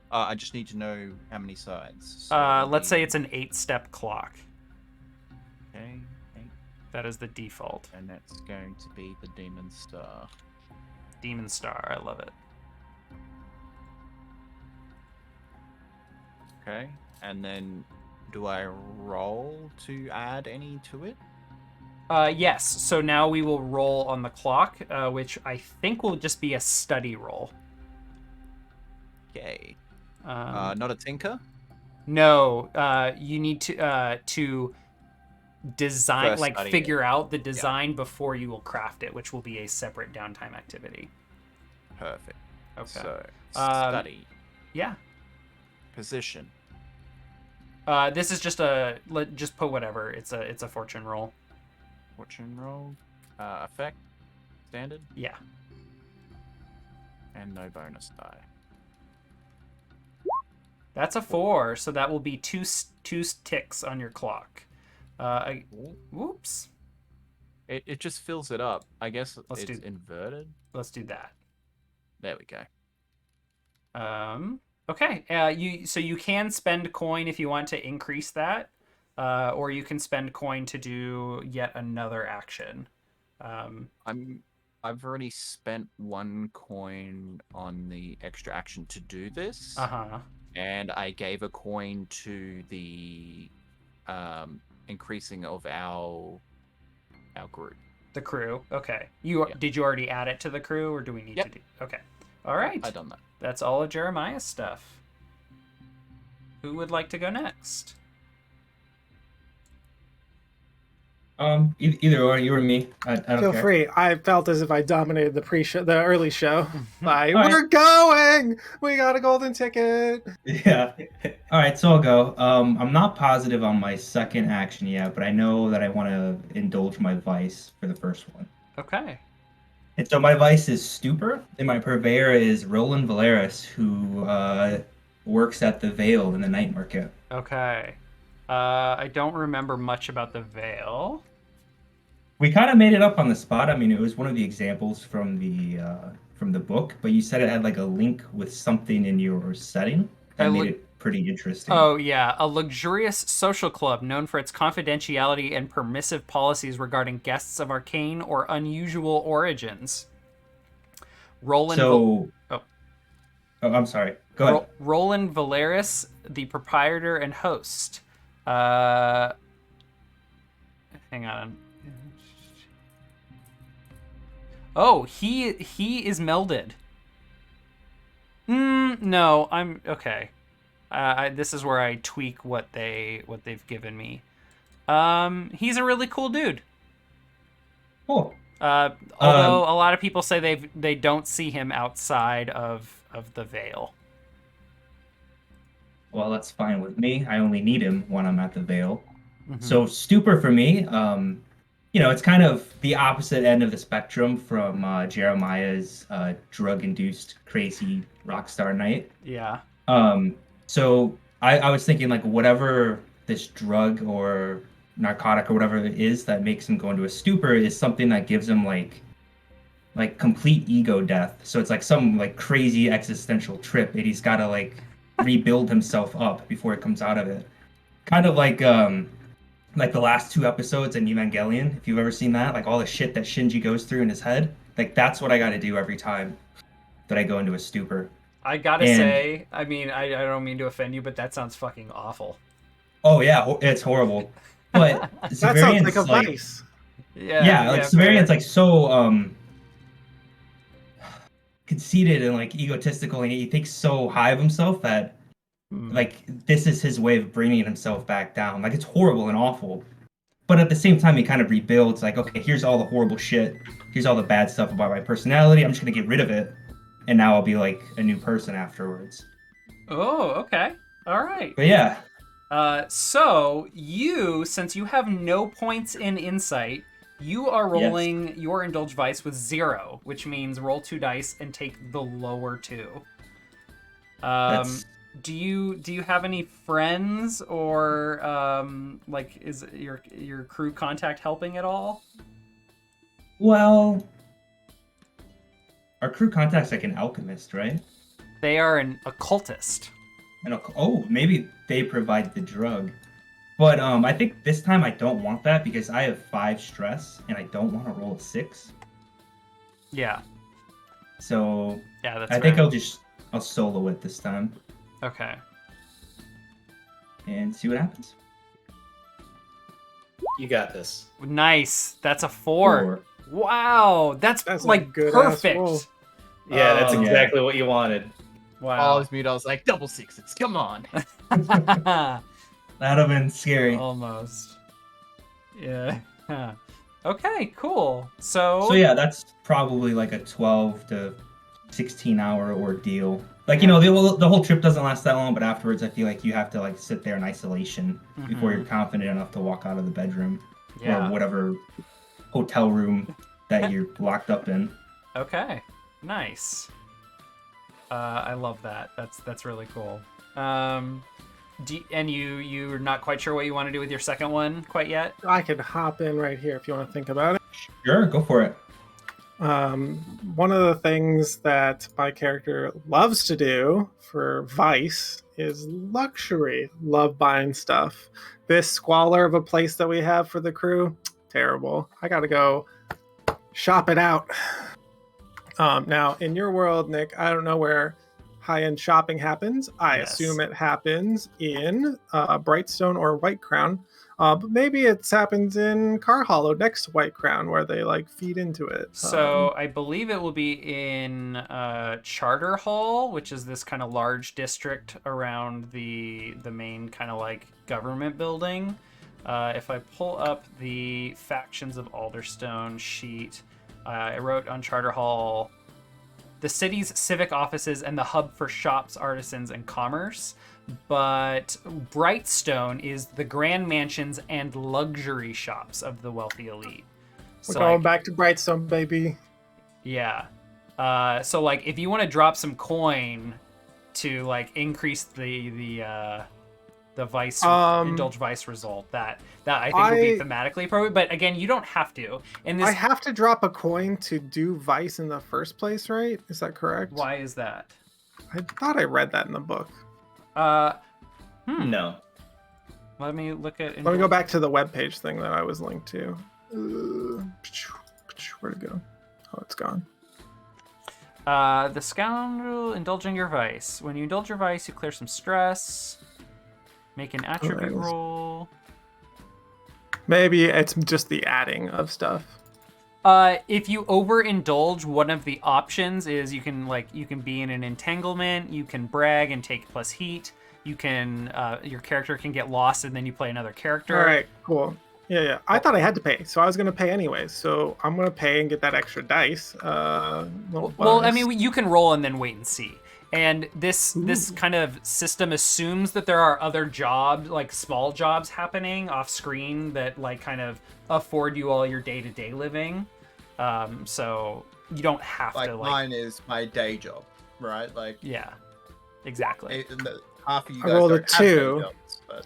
I just need to know how many sides. So Let's say it's an 8-step clock. Okay, 8, That is the default. and that's going to be the Demon Star. Demon Star, I love it. Okay, and then do I roll to add any to it? Yes, so now we will roll on the clock, which I think will just be a study roll. Okay. Not a tinker? No, you need to design, First like study figure out the design before you will craft it, which will be a separate downtime activity. Perfect. Okay. So, Um, study. Yeah. Position. This is just just put whatever. It's a fortune roll. Fortune roll. Effect. Standard. Yeah. And no bonus die. That's a 4, so that will be two ticks on your clock. Whoops. It just fills it up. I guess Let's it's do- inverted. Let's do that. There we go. Okay. You can spend coin if you want to increase that, or you can spend coin to do yet another action. I've already spent 1 coin on the extra action to do this. And I gave a coin to the increasing of our group. The crew. Okay. Yeah. Did you already add it to the crew, or do we need to do? Okay. All right. I done that. That's all of Jeremiah's stuff. Who would like to go next? Either or, you or me. I don't Feel care. free. I felt as if I dominated the early show. Like, All right. we're going. We got a golden ticket. Yeah. All right, so I'll go. I'm not positive on my second action yet, but I know that I want to indulge my vice for the first one. Okay. And so my vice is Stupor, and my purveyor is Roland Valeris, who works at the Vale in the night market. Okay. I don't remember much about the Veil. We kind of made it up on the spot. I mean, it was one of the examples from the book, but you said it had like a link with something in your setting that made it pretty interesting. Oh, yeah. A luxurious social club known for its confidentiality and permissive policies regarding guests of arcane or unusual origins. Roland. Oh, I'm sorry. Go ahead. Roland Valeris, the proprietor and host. Hang on. Oh, he is melded. No, I'm okay. This is where I tweak what they've given me. He's a really cool dude. Cool. Although a lot of people say they don't see him outside of the Vale. Well, that's fine with me. I only need him when I'm at the Vale. Mm-hmm. So Stupor for me, it's kind of the opposite end of the spectrum from Jeremiah's drug-induced crazy rock star night. Yeah. So I was thinking like whatever this drug or narcotic or whatever it is that makes him go into a stupor is something that gives him like complete ego death. So it's like some like crazy existential trip and he's got to like rebuild himself up before it comes out of it. Kind of like the last 2 episodes in Evangelion, if you've ever seen that, like all the shit that Shinji goes through in his head. Like that's what I got to do every time that I go into a stupor. I gotta say, I mean, I don't mean to offend you, but that sounds fucking awful. Oh yeah, it's horrible. But That sounds like a vice. Yeah, like Severian's like so conceited and like egotistical, and he thinks so high of himself that Like, this is his way of bringing himself back down. Like, it's horrible and awful. But at the same time, he kind of rebuilds, like, okay, here's all the horrible shit. Here's all the bad stuff about my personality. I'm just going to get rid of it. And now I'll be, like, a new person afterwards. Oh, okay. All right. But yeah. So you, since you have no points in insight, you are rolling your Indulge Vice with 0, which means roll 2 dice and take the lower 2. Do you have any friends or like is your crew contact helping at all? Well, our crew contact's like an alchemist, right? They are an occultist. Maybe they provide the drug. But I think this time I don't want that because I have 5 stress and I don't want to roll a 6. Yeah. So yeah, that's I think I'll solo it this time. Okay. And see what happens. You got this. Nice. That's a 4. Wow, that's like good perfect. Yeah, that's exactly what you wanted. Wow. I was mute. I was like, double 6s. Come on. That'd have been scary. Almost. Yeah. Okay, cool. So yeah, that's probably like a 12 to 16-hour ordeal. Like, you know, the whole trip doesn't last that long, but afterwards I feel like you have to like sit there in isolation before you're confident enough to walk out of the bedroom or whatever hotel room that you're locked up in. Okay. Nice. I love that. That's really cool. And you're not quite sure what you want to do with your second one quite yet? I could hop in right here if you want to think about it. Sure, go for it. One of the things that my character loves to do for vice is luxury. Love buying stuff. This squalor of a place that we have for the crew, terrible. I gotta go shop it out. Now, in your world, Nick, I don't know where high-end shopping happens. I assume it happens in Brightstone or White Crown. But maybe it happens in Car Hollow next to White Crown where they like feed into it. So I believe it will be in Charter Hall, which is this kind of large district around the main kind of like government building. If I pull up the Factions of Alderstone sheet, I wrote on Charter Hall, the city's civic offices and the hub for shops, artisans, and commerce. But Brightstone is the grand mansions and luxury shops of the wealthy elite. We're going back to Brightstone, baby. Yeah. So like, if you want to drop some coin to like increase the vice indulge vice result, that I think would be thematically appropriate. But again, you don't have to. And I have to drop a coin to do vice in the first place, right? Is that correct? Why is that? I thought I read that in the book. No. Let me look at. Let me go back to the webpage thing that I was linked to. Where'd it go? Oh, it's gone. The scoundrel indulging your vice. When you indulge your vice, you clear some stress. Make an attribute roll. Maybe it's just the adding of stuff. If you overindulge, one of the options is you can be in an entanglement, you can brag and take plus heat, you can your character can get lost and then you play another character. All right, cool. Yeah. I thought I had to pay, so I was gonna pay anyways. So I'm gonna pay and get that extra dice. Well, I mean, you can roll and then wait and see. And this kind of system assumes that there are other jobs, like small jobs happening off screen that like kind of afford you all your day-to-day living. So you don't have to like. Mine is my day job, right? Like. Yeah. Exactly. Half of you I guys rolled a don't have day 2. jobs, but.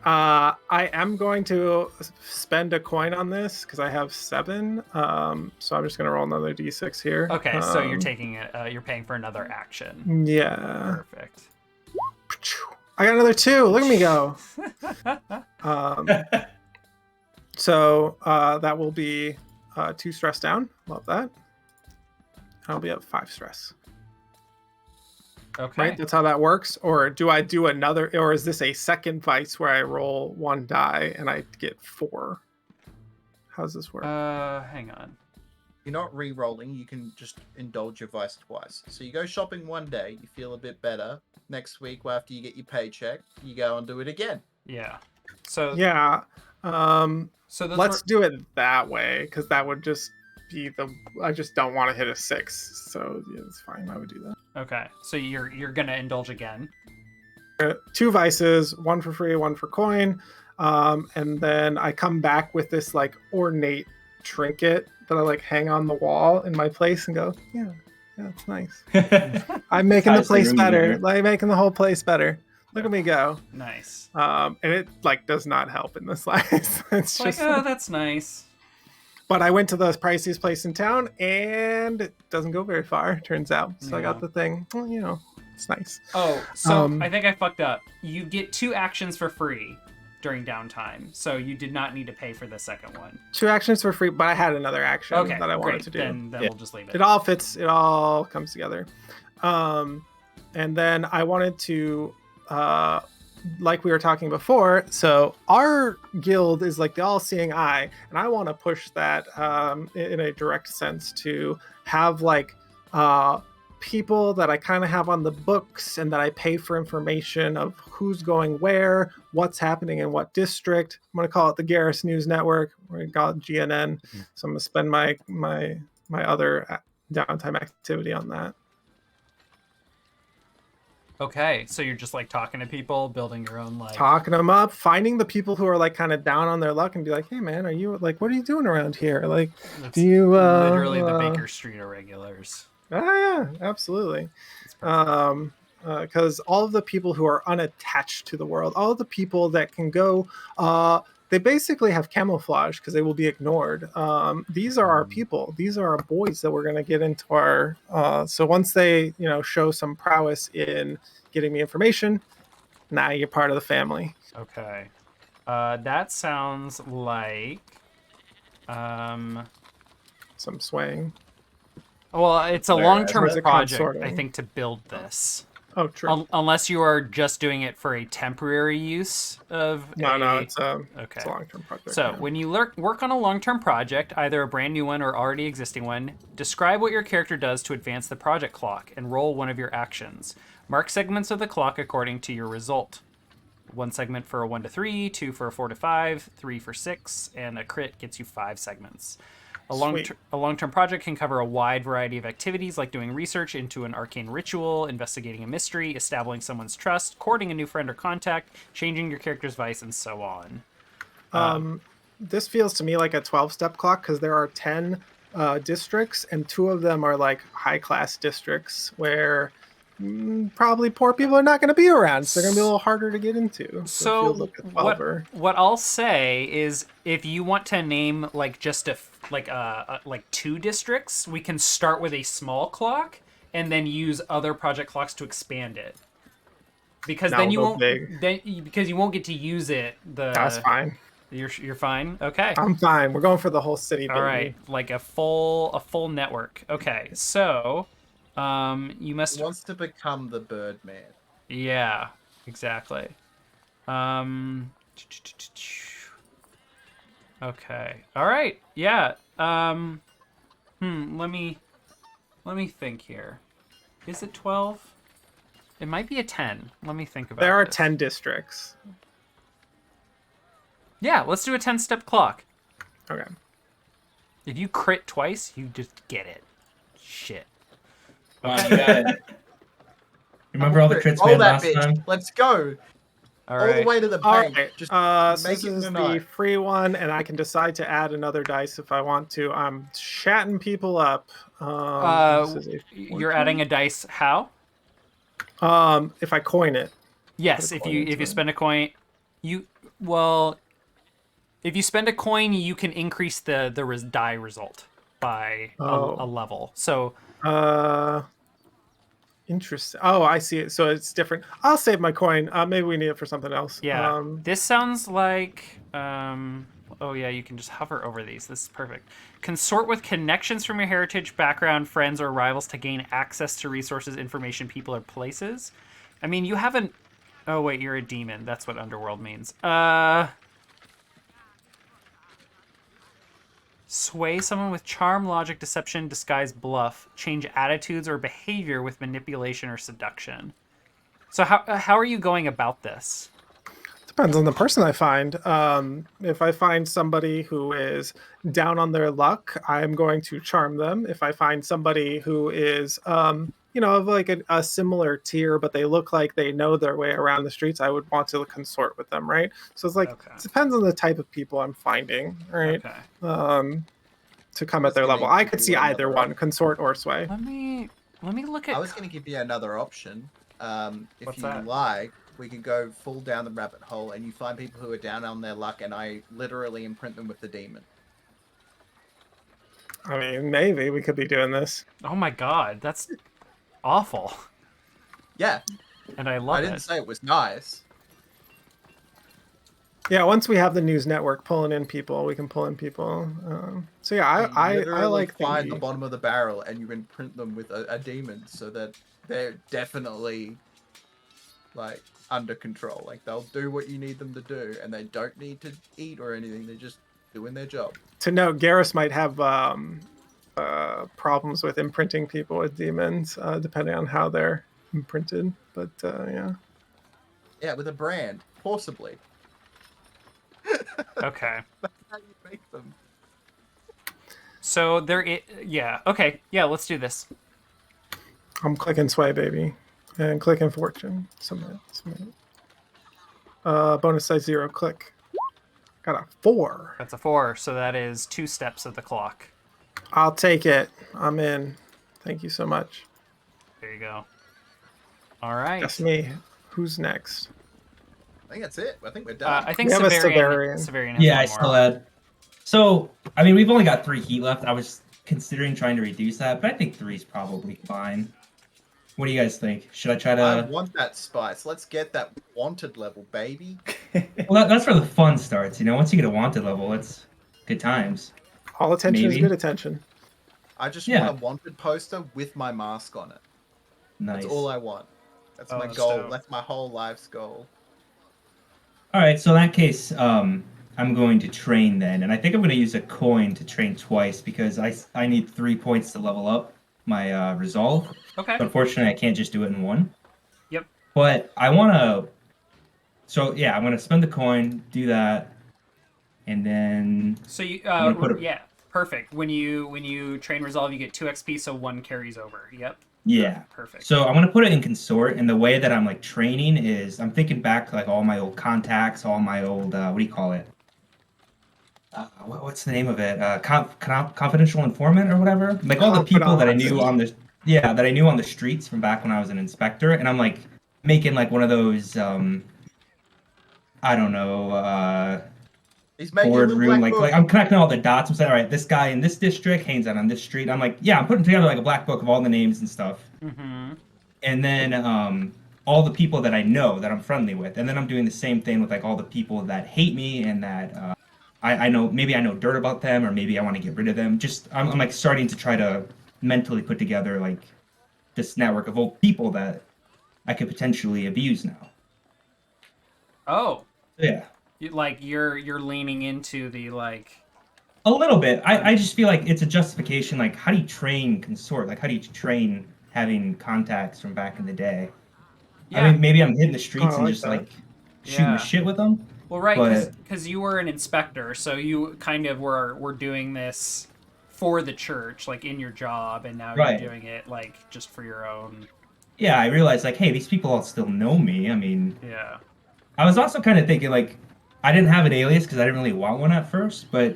I am going to spend a coin on this because I have 7. So I'm just gonna roll another d6 here. Okay, so you're taking it. You're paying for another action. Yeah. Perfect. I got another 2. Look at me go. So that will be 2 stress down. Love that. I'll be at 5 stress. Okay. Right, that's how that works. Or do I do another? Or is this a second vice where I roll 1 die and I get 4? How does this work? Hang on. you're not re-rolling. You can just indulge your vice twice. So you go shopping one day, you feel a bit better. Next week, after you get your paycheck, you go and do it again. Yeah. So Yeah. So those Let's were, do it that way, because that would just be the. I just don't want to hit a 6, so yeah, it's fine. I would do that. okay. So you're gonna indulge again. 2 vices, 1 for free, 1 for coin, and then I come back with this like ornate trinket that I like hang on the wall in my place and go, yeah, it's nice. I'm making the Ties the place room better, together. like making the whole place better. Look at me go. Nice. And it like does not help in the slides. It's Like, just. oh, that's nice. But I went to the priciest place in town, and it doesn't go very far. Turns out, so I Yeah. got the thing. Well, it's nice. Oh, so Um, I think I fucked up. You get 2 actions for free during downtime, so you did not need to pay for the second one. 2 actions for free, but I had another action Okay, that I wanted great. to do. Then Yeah. we'll just leave it. It all fits. It all comes together. And then I wanted to, like we were talking before. So our guild is like the all-seeing eye, and I want to push that in a direct sense to have like people that I kind of have on the books and that I pay for information of who's going where, what's happening in what district. I'm going to call it the Garrus News Network. We're going to call it GNN. So I'm going to spend my other downtime activity on that. Okay, so you're just like talking to people, building your own like. Talking them up, finding the people who are like kind of down on their luck and be like, hey man, are you like, what are you doing around here? Like, That's do you literally the Baker Street irregulars. Yeah, absolutely. It's perfect. Because all of the people who are unattached to the world, all of the people that can go, they basically have camouflage because they will be ignored. These are our people. These are our boys that we're going to get into our. So once they, show some prowess in getting me information, now you're part of the family. Okay. That sounds like. Some swaying. Well, it's a Where- long-term where's it project, consorting? I think, to build this. Oh, true. Unless you are just doing it for a temporary use of. No, it's a Okay. long-term project. So, yeah. when you work on a long-term project, either a brand new one or already existing one, describe what your character does to advance the project clock and roll one of your actions. Mark segments of the clock according to your result. 1 segment for a 1 to 3, 2 for a 4 to 5, 3 for 6, and a crit gets you 5 segments. A long-term project can cover a wide variety of activities like doing research into an arcane ritual, investigating a mystery, establishing someone's trust, courting a new friend or contact, changing your character's vice, and so on. This feels to me like a 12-step clock because there are 10 districts, and 2 of them are like high-class districts where probably poor people are not going to be around, so they're going to be a little harder to get into. It feels like a 12-er. what I'll say is, if you want to name like just like 2 districts, we can start with a small clock and then use other project clocks to expand it. Because Now then you we'll won't go because you won't get to use it. That's fine. You're fine. Okay. I'm fine. We're going for the whole city. All right, like a full network. Okay, so you must. He wants to become the Birdman. Yeah, exactly. Okay. All right. Yeah. Let me think here. Is it 12? It might be a 10. Let me think about it. There are 10 districts. Yeah, let's do a 10-step clock. Okay. If you crit twice, you just get it. Shit. Come on, you got it. Remember all the crits we Roll had that last bitch. time? Let's go. All All right. the way to the All bank. right. Just So make this it is the tonight. free one, and I can decide to add another dice if I want to. I'm chatting people up. This is a You're adding a dice. How? if I coin it. Yes, Put a if coin you into it. spend a coin, if you spend a coin, you can increase the die result by a level. So Interesting. Oh, I see it. So it's different. I'll save my coin. Maybe we need it for something else. yeah, this sounds like oh yeah, you can just hover over these. This is perfect. Consort with connections from your heritage, background, friends, or rivals to gain access to resources, information, people, or places. I mean, you haven't. Oh wait, you're a demon. That's what Underworld means. Sway someone with charm, logic, deception, disguise, bluff. Change attitudes or behavior with manipulation or seduction. So how are you going about this? Depends on the person I find. If I find somebody who is down on their luck, I'm going to charm them. If I find somebody who is, of like a similar tier, but they look like they know their way around the streets, I would want to consort with them, right? So it's like, Okay. it depends on the type of people I'm finding, right? Okay. To come at their level. I could see either one, consort or sway. Let me look at. I was going to give you another option. If What's you that? like, we can go full down the rabbit hole, and you find people who are down on their luck, and I literally imprint them with the demon. I mean, maybe we could be doing this. Oh my god, that's awful. Yeah, And I love I didn't it. say it was nice. Yeah, once we have the news network pulling in people, we can pull in people. So yeah, You I literally like find the bottom of the barrel, and you imprint them with a demon, so that they're definitely like under control. Like they'll do what you need them to do, and they don't need to eat or anything. They're just doing their job. To note, Garrus might have problems with imprinting people with demons, depending on how they're imprinted. But yeah. Yeah, with a brand, possibly. Okay. That's how you make them. So yeah. Okay. Yeah, let's do this. I'm clicking sway, baby. And clicking fortune. Submit. Bonus size 0, click. Got a 4. That's a 4, so that is 2 steps of the clock. I'll take it. I'm in. Thank you so much. There you go. All right. That's me. Who's next? I think that's it. I think we're done. I think We have a Severian. Severian. Severian has Yeah, I one still more. had. So, I mean, we've only got 3 heat left. I was considering trying to reduce that, but I think 3 is probably fine. What do you guys think? Should I try I to? want that spice. Let's get that wanted level, baby. Well, that's where the fun starts. Once you get a wanted level, it's good times. All attention Maybe. is good attention. I just Yeah. want a wanted poster with my mask on it. Nice. That's all I want. That's my that's goal. dope. That's my whole life's goal. All right, so in that case, I'm going to train then, and I think I'm going to use a coin to train twice because I need 3 points to level up my resolve. Okay. But unfortunately, I can't just do it in one. Yep. But I want to. So yeah, I'm going to spend the coin, do that, and then So you I'm gonna put yeah, perfect. When you train resolve, you get 2 XP, so 1 carries over. Yep. yeah. Perfect. So I'm gonna put it in consort, and the way that I'm like training is I'm thinking back to like all my old contacts, all my old what do you call it? What's the name of it? Confidential informant or whatever. Like all the people that I knew on the that I knew on the streets from back when I was an inspector, and I'm like making like one of those I don't know He's making a board little room black book. like I'm connecting all the dots. I'm saying, all right, this guy in this district hangs out on this street. I'm like, yeah, I'm putting together like a black book of all the names and stuff. Mm-hmm. And then all the people that I know that I'm friendly with, and then I'm doing the same thing with like all the people that hate me and that I know maybe I know dirt about them or maybe I want to get rid of them. Just I'm like starting to try to mentally put together like this network of old people that I could potentially abuse now. Oh, Yeah. You're leaning into the like. A little bit. I just feel like it's a justification. Like, how do you train consort? Like, how do you train having contacts from back in the day? Yeah. I mean, maybe I'm hitting the streets I and like just that. like shooting Yeah. the shit with them. Well, right, But- because you were an inspector, so you kind of were doing this for the church, like in your job, and now Right. you're doing it like just for your own. Yeah, I realized like, hey, these people all still know me. I mean, Yeah. I was also kind of thinking like, I didn't have an alias because I didn't really want one at first, but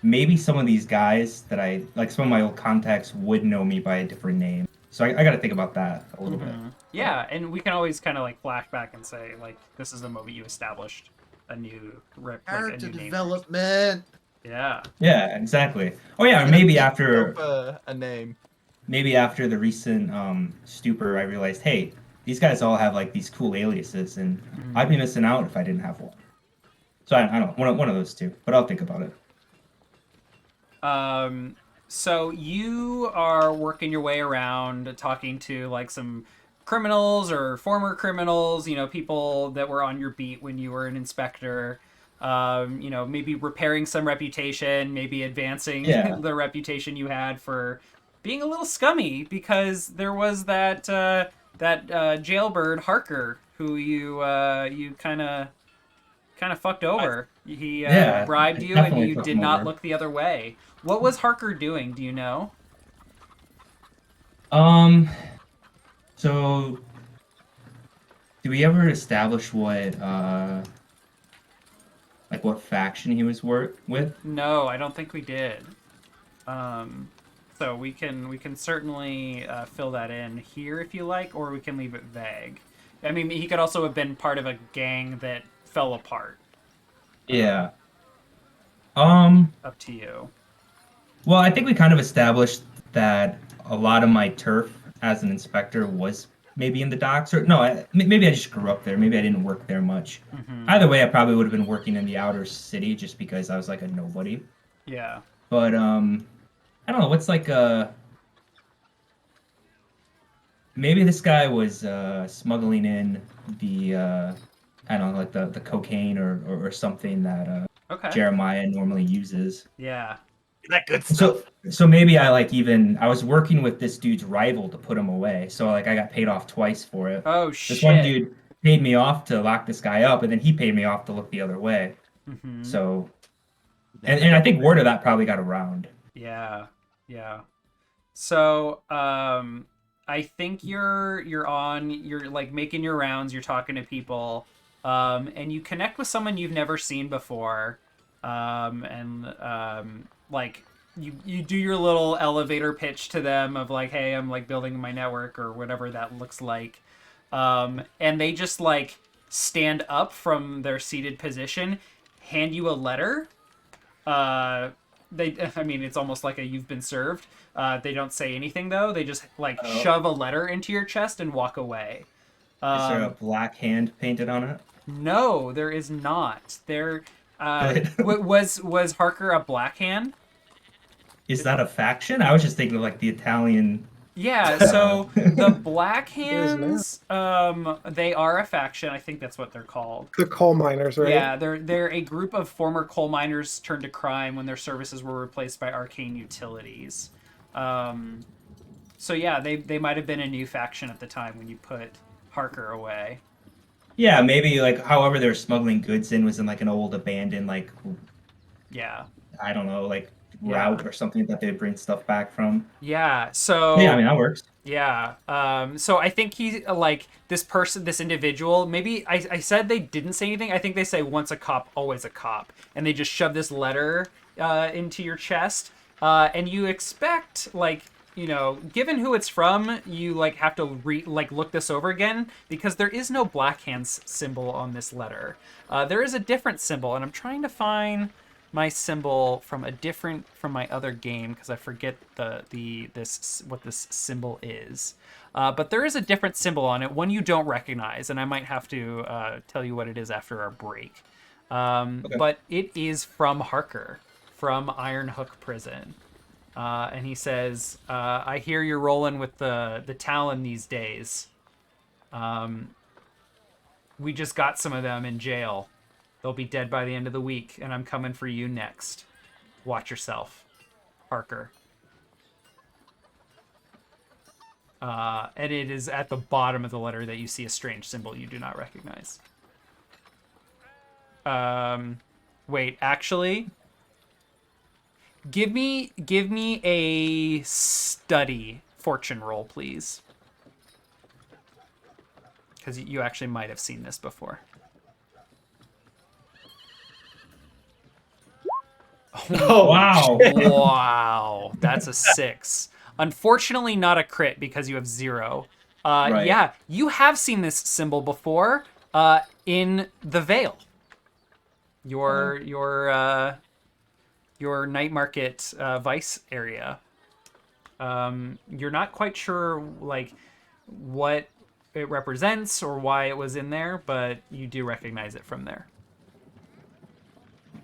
maybe some of these guys that I like, some of my old contacts would know me by a different name. So I got to think about that a little bit. Yeah, and we can always kind of like flash back and say like, this is the moment you established a new Character new name. development. Yeah. Yeah, exactly. Oh yeah, or maybe after A name. maybe after the recent stupor, I realized, hey, these guys all have like these cool aliases, and I'd be missing out if I didn't have one. So I don't know, one of those two, but I'll think about it. So you are working your way around talking to like some criminals or former criminals, you know, people that were on your beat when you were an inspector. maybe repairing some reputation, maybe advancing Yeah. the reputation you had for being a little scummy, because there was that jailbird Harker who you kind of fucked over. He Yeah, I bribed you, and definitely you fucked did him not over. look the other way. What was Harker doing? Do you know? Um, so do we ever establish what like what faction he was with? No, I don't think we did. Um, so we can certainly fill that in here if you like, or we can leave it vague. I mean, he could also have been part of a gang that fell apart. Yeah. Um, Up to you. well, I think we kind of established that a lot of my turf as an inspector was maybe in the docks, or no, maybe I just grew up there. Maybe I didn't work there much. Hmm. Either way, I probably would have been working in the outer city just because I was like a nobody. Yeah. But I don't know. What's like maybe this guy was smuggling in the I don't know, like the cocaine or something that Okay. Jeremiah normally uses. Yeah. That good So maybe I was working with this dude's rival to put him away. So like I got paid off twice for it. Oh This one shit. dude paid me off to lock this guy up, and then he paid me off to look the other way. Hmm. So and I think word of that probably got around. Yeah. Yeah. So, I think you're like making your rounds, you're talking to people, and you connect with someone you've never seen before, and like you do your little elevator pitch to them of like, hey, I'm like building my network or whatever that looks like, and they just like stand up from their seated position, hand you a letter. uh I mean, it's almost like a you've been served. They don't say anything though. They just like Oh. shove a letter into your chest and walk away. Is there a Um, black hand painted on it? no, there is not. There Good. was Harker a black hand? Is that a faction? I was just thinking of like the Italian. Yeah, so the Black There's Matt. Hands, they are a faction. I think that's what they're called. The coal miners, right? Yeah, they're a group of former coal miners turned to crime when their services were replaced by arcane utilities. So yeah, they might have been a new faction at the time when you put Harker away. Yeah, maybe like however they're smuggling goods in was in like an old abandoned like Yeah. I don't know like Yeah. route or something that they'd bring stuff back from. Yeah. So Yeah, I mean that works. yeah. So I think he like this individual. Maybe I said they didn't say anything. I think they say once a cop, always a cop, and they just shove this letter into your chest, and you expect like. Given who it's from, you like have to look this over again because there is no Black Hands symbol on this letter. There is a different symbol, and I'm trying to find my symbol from my other game because I forget what this symbol is. But there is a different symbol on it, one you don't recognize, and I might have to tell you what it is after our break. Okay. But it is from Harker, from Iron Hook Prison. And he says, I hear you're rolling with the Talon these days. We just got some of them in jail. They'll be dead by the end of the week, and I'm coming for you next. Watch yourself, Parker. And it is at the bottom of the letter that you see a strange symbol you do not recognize. Wait, actually, give me a study fortune roll, please. Because you actually might have seen this before. Oh Wow. Wow, that's a 6. Unfortunately, not a crit because you have 0. Right. Yeah, you have seen this symbol before in the Vale. Your night market vice area. You're not quite sure like what it represents or why it was in there, but you do recognize it from there.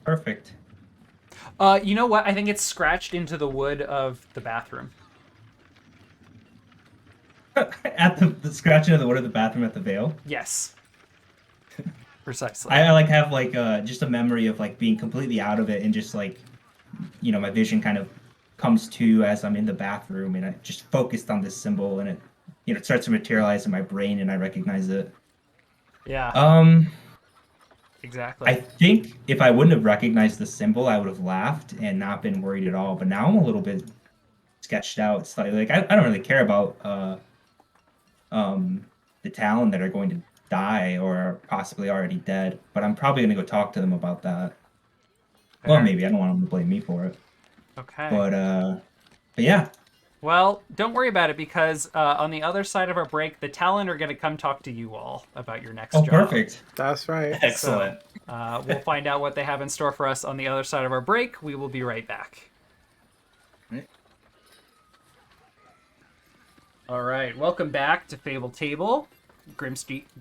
Perfect. You know what? I think it's scratched into the wood of the bathroom. At the scratching of the wood of the bathroom at the Vale. Yes. Precisely. I like have like just a memory of like being completely out of it and just like, my vision kind of comes to as I'm in the bathroom and I just focused on this symbol and it starts to materialize in my brain and I recognize it. Yeah. I Exactly. think if I wouldn't have recognized the symbol, I would have laughed and not been worried at all. But now I'm a little bit sketched out. It's like I don't really care about the Talon that are going to die or are possibly already dead. But I'm probably gonna go talk to them about that. Well, Fair. maybe I don't want them to blame me for it. Okay. But yeah. Well, don't worry about it because on the other side of our break, the Talon are going to come talk to you all about your next Oh, job. perfect. That's right. Excellent. We'll find out what they have in store for us on the other side of our break. We will be right back. All right, welcome back to Fable Table, Grim Streets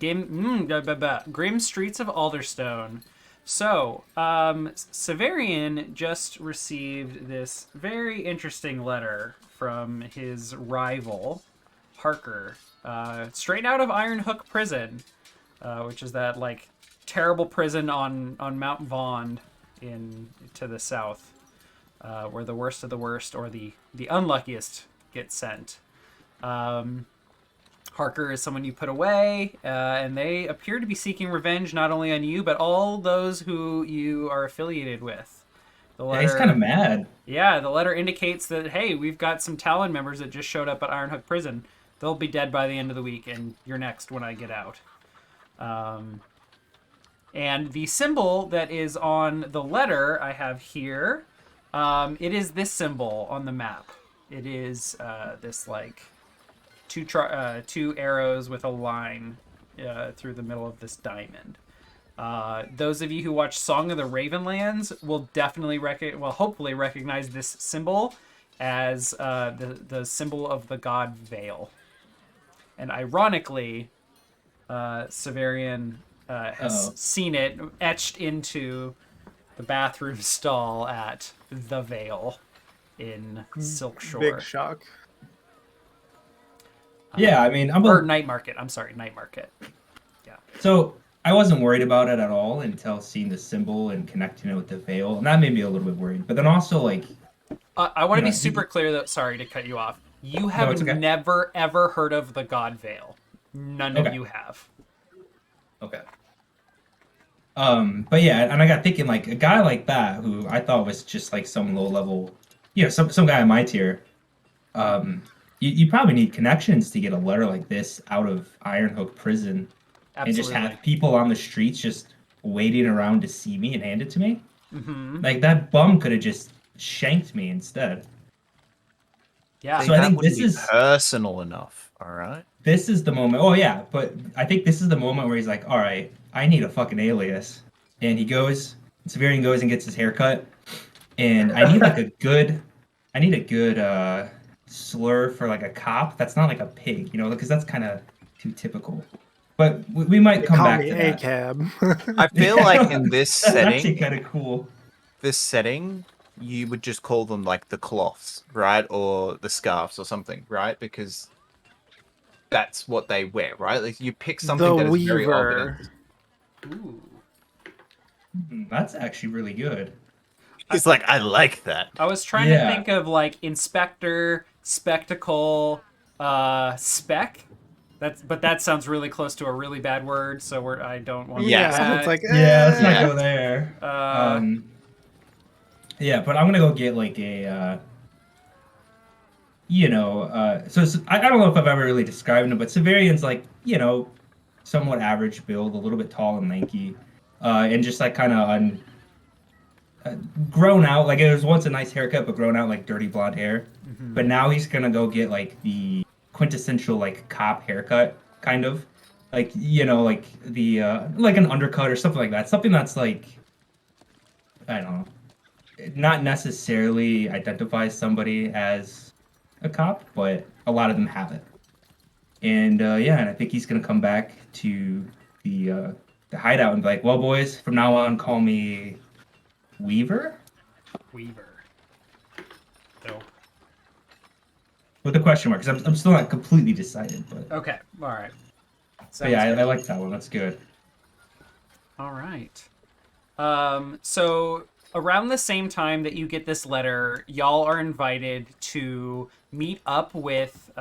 of Alderstone. So, Severian just received this very interesting letter from his rival, Harker, straight out of Iron Hook Prison, which is that like terrible prison on Mount Vaughn to the south, where the worst of the worst or the unluckiest get sent. Harker is someone you put away, and they appear to be seeking revenge not only on you, but all those who you are affiliated with. The letter, Yeah, he's kind of mad. Yeah, the letter indicates that, hey, we've got some Talon members that just showed up at Ironhook Prison. They'll be dead by the end of the week, and you're next when I get out. And the symbol that is on the letter I have here, it is this symbol on the map. It is this, like, two arrows with a line through the middle of this diamond. Those of you who watch Song of the Ravenlands will definitely hopefully recognize this symbol as the symbol of the god Vale. And ironically, Severian has seen it etched into the bathroom stall at the Vale in Silkshore. Big shock. Yeah, I mean, Or Night Market. I'm sorry, Night Market. Yeah. So I wasn't worried about it at all until seeing the symbol and connecting it with the veil, and that made me a little bit worried. But then also, like, I want to be super clear, though. Sorry to cut you off. You have it's okay. never ever heard of the God Vale. None of you have. Okay. But yeah, and I got thinking, like, a guy like that, who I thought was just like some low level, some guy in my tier. You probably need connections to get a letter like this out of Ironhook Prison. Absolutely. And just have people on the streets just waiting around to see me and hand it to me. Mm-hmm. Like, that bum could have just shanked me instead. Yeah. So I think this be is personal enough. All right. This is the moment. Oh yeah, but I think this is the moment where he's like, "All right, I need a fucking alias," and Severian goes and gets his haircut, and I need a good slur for like a cop. That's not like a pig, because that's kind of too typical. But we might come back to that. cab. I feel like in this That's actually setting, kind of cool. You would just call them like the cloths, right? Or the scarves or something, right? Because that's what they wear, right? Like you pick something The that is very Weaver. obvious. Ooh. That's actually really good. He's like, I like that. I was trying to think of like inspector, spectacle, spec. But that sounds really close to a really bad word, so I don't want to. Yeah, it's like let's not go there. Yeah, but I'm gonna go get like a, so I don't know if I've ever really described him, but Severian's like, somewhat average build, a little bit tall and lanky, and just like kind of grown out. Like it was once a nice haircut, but grown out like dirty blonde hair. Mm-hmm. But now he's gonna go get like the quintessential like cop haircut, kind of, like like the like an undercut or something like that. Something that's like, I don't know, not necessarily identifies somebody as a cop, but a lot of them have it. And and I think he's gonna come back to the hideout and be like, "Well, boys, from now on, call me Weaver." Weaver. No. With a question mark, because I'm still not completely decided. But okay, all right. but yeah, I like that one. That's good. All right. So around the same time that you get this letter, y'all are invited to meet up with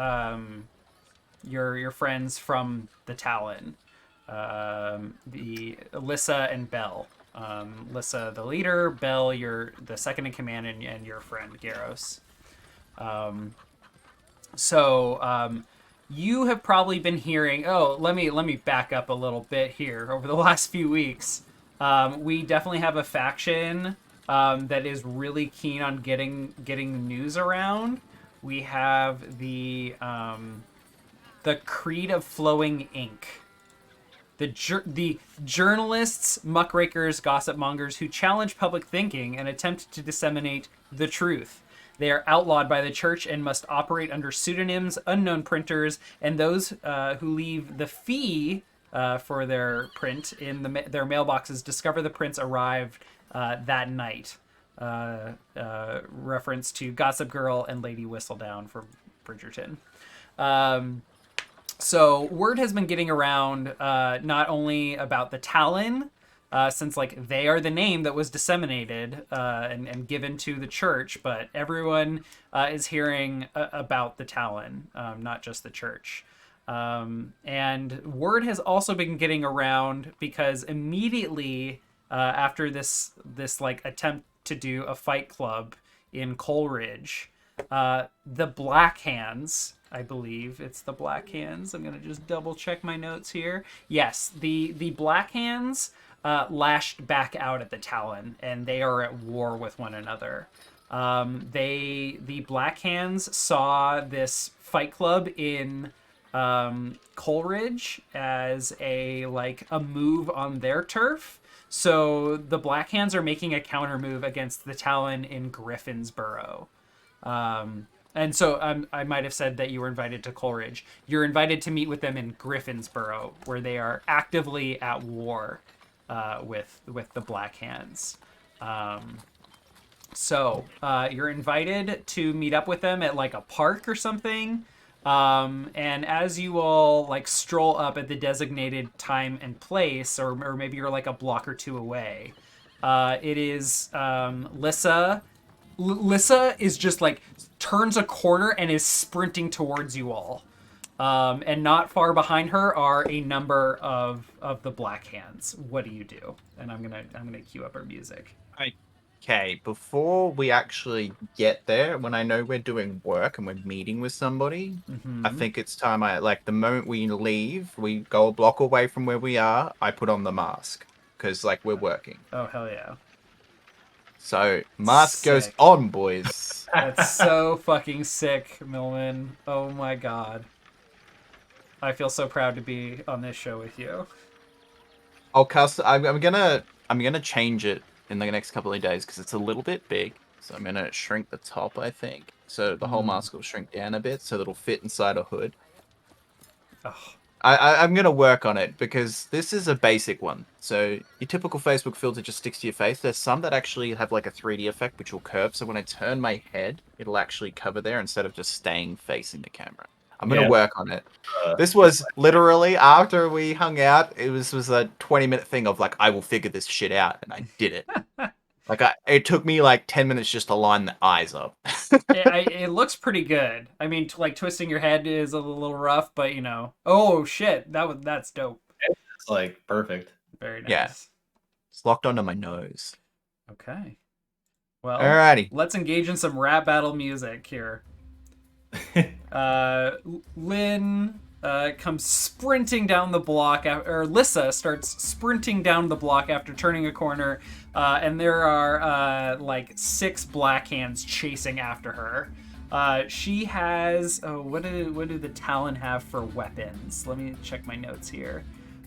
your friends from the Talon, the Alyssa and Bell. Alyssa, the leader; Bell, you're the second in command, and your friend Garros. So you have probably been hearing. Oh, let me back up a little bit here. Over the last few weeks, we definitely have a faction that is really keen on getting the news around. We have the Creed of Flowing Ink. The journalists, muckrakers, gossip mongers who challenge public thinking and attempt to disseminate the truth. They are outlawed by the church and must operate under pseudonyms, unknown printers, and those who leave the fee for their print in their mailboxes discover the prints arrived that night. Reference to Gossip Girl and Lady Whistledown from Bridgerton. So word has been getting around not only about the Talon, since like they are the name that was disseminated and given to the church, but everyone is hearing about the Talon, not just the church. And word has also been getting around because immediately after this like attempt to do a fight club in Coleridge, the Black Hands, I believe it's the Black Hands. I'm gonna just double check my notes here. Yes, the Black Hands lashed back out at the Talon, and they are at war with one another. The Black Hands saw this fight club in Coleridge as a move on their turf. So the Black Hands are making a counter move against the Talon in Griffinsboro. And so I might have said that you were invited to Coleridge. You're invited to meet with them in Griffinsboro, where they are actively at war with the Black Hands. So you're invited to meet up with them at like a park or something. And as you all like stroll up at the designated time and place, or maybe you're like a block or two away, it is Lissa. Lissa is just like turns a corner and is sprinting towards you all. And not far behind her are a number of the Black Hands. What do you do? And I'm gonna cue up our music. Okay, before we actually get there, when I know we're doing work and we're meeting with somebody, I think it's time the moment we leave, we go a block away from where we are, I put on the mask. Because, we're working. Oh, hell yeah. So, mask Sick. goes on, boys. That's so fucking sick, Millman. Oh my god. I feel so proud to be on this show with you. I'm gonna change it in the next couple of days because it's a little bit big. So I'm gonna shrink the top, I think. So the whole mask will shrink down a bit so it'll fit inside a hood. Oh. I'm gonna work on it because this is a basic one. So your typical Facebook filter just sticks to your face. There's some that actually have like a 3D effect which will curve. So when I turn my head, it'll actually cover there instead of just staying facing the camera. I'm gonna work on it. This was literally after we hung out. It was a 20-minute thing of I will figure this shit out, and I did it. It took me 10 minutes just to line the eyes up. It looks pretty good. I mean, twisting your head is a little rough, but oh shit, that's dope. It's perfect. Very nice. Yeah, it's locked onto my nose. Okay. Well, alrighty. Let's engage in some rap battle music here. Lynn comes sprinting down the block, or Lissa starts sprinting down the block after turning a corner, and there are 6 Black Hands chasing after her. She has what do the Talon have for weapons? Let me check my notes here.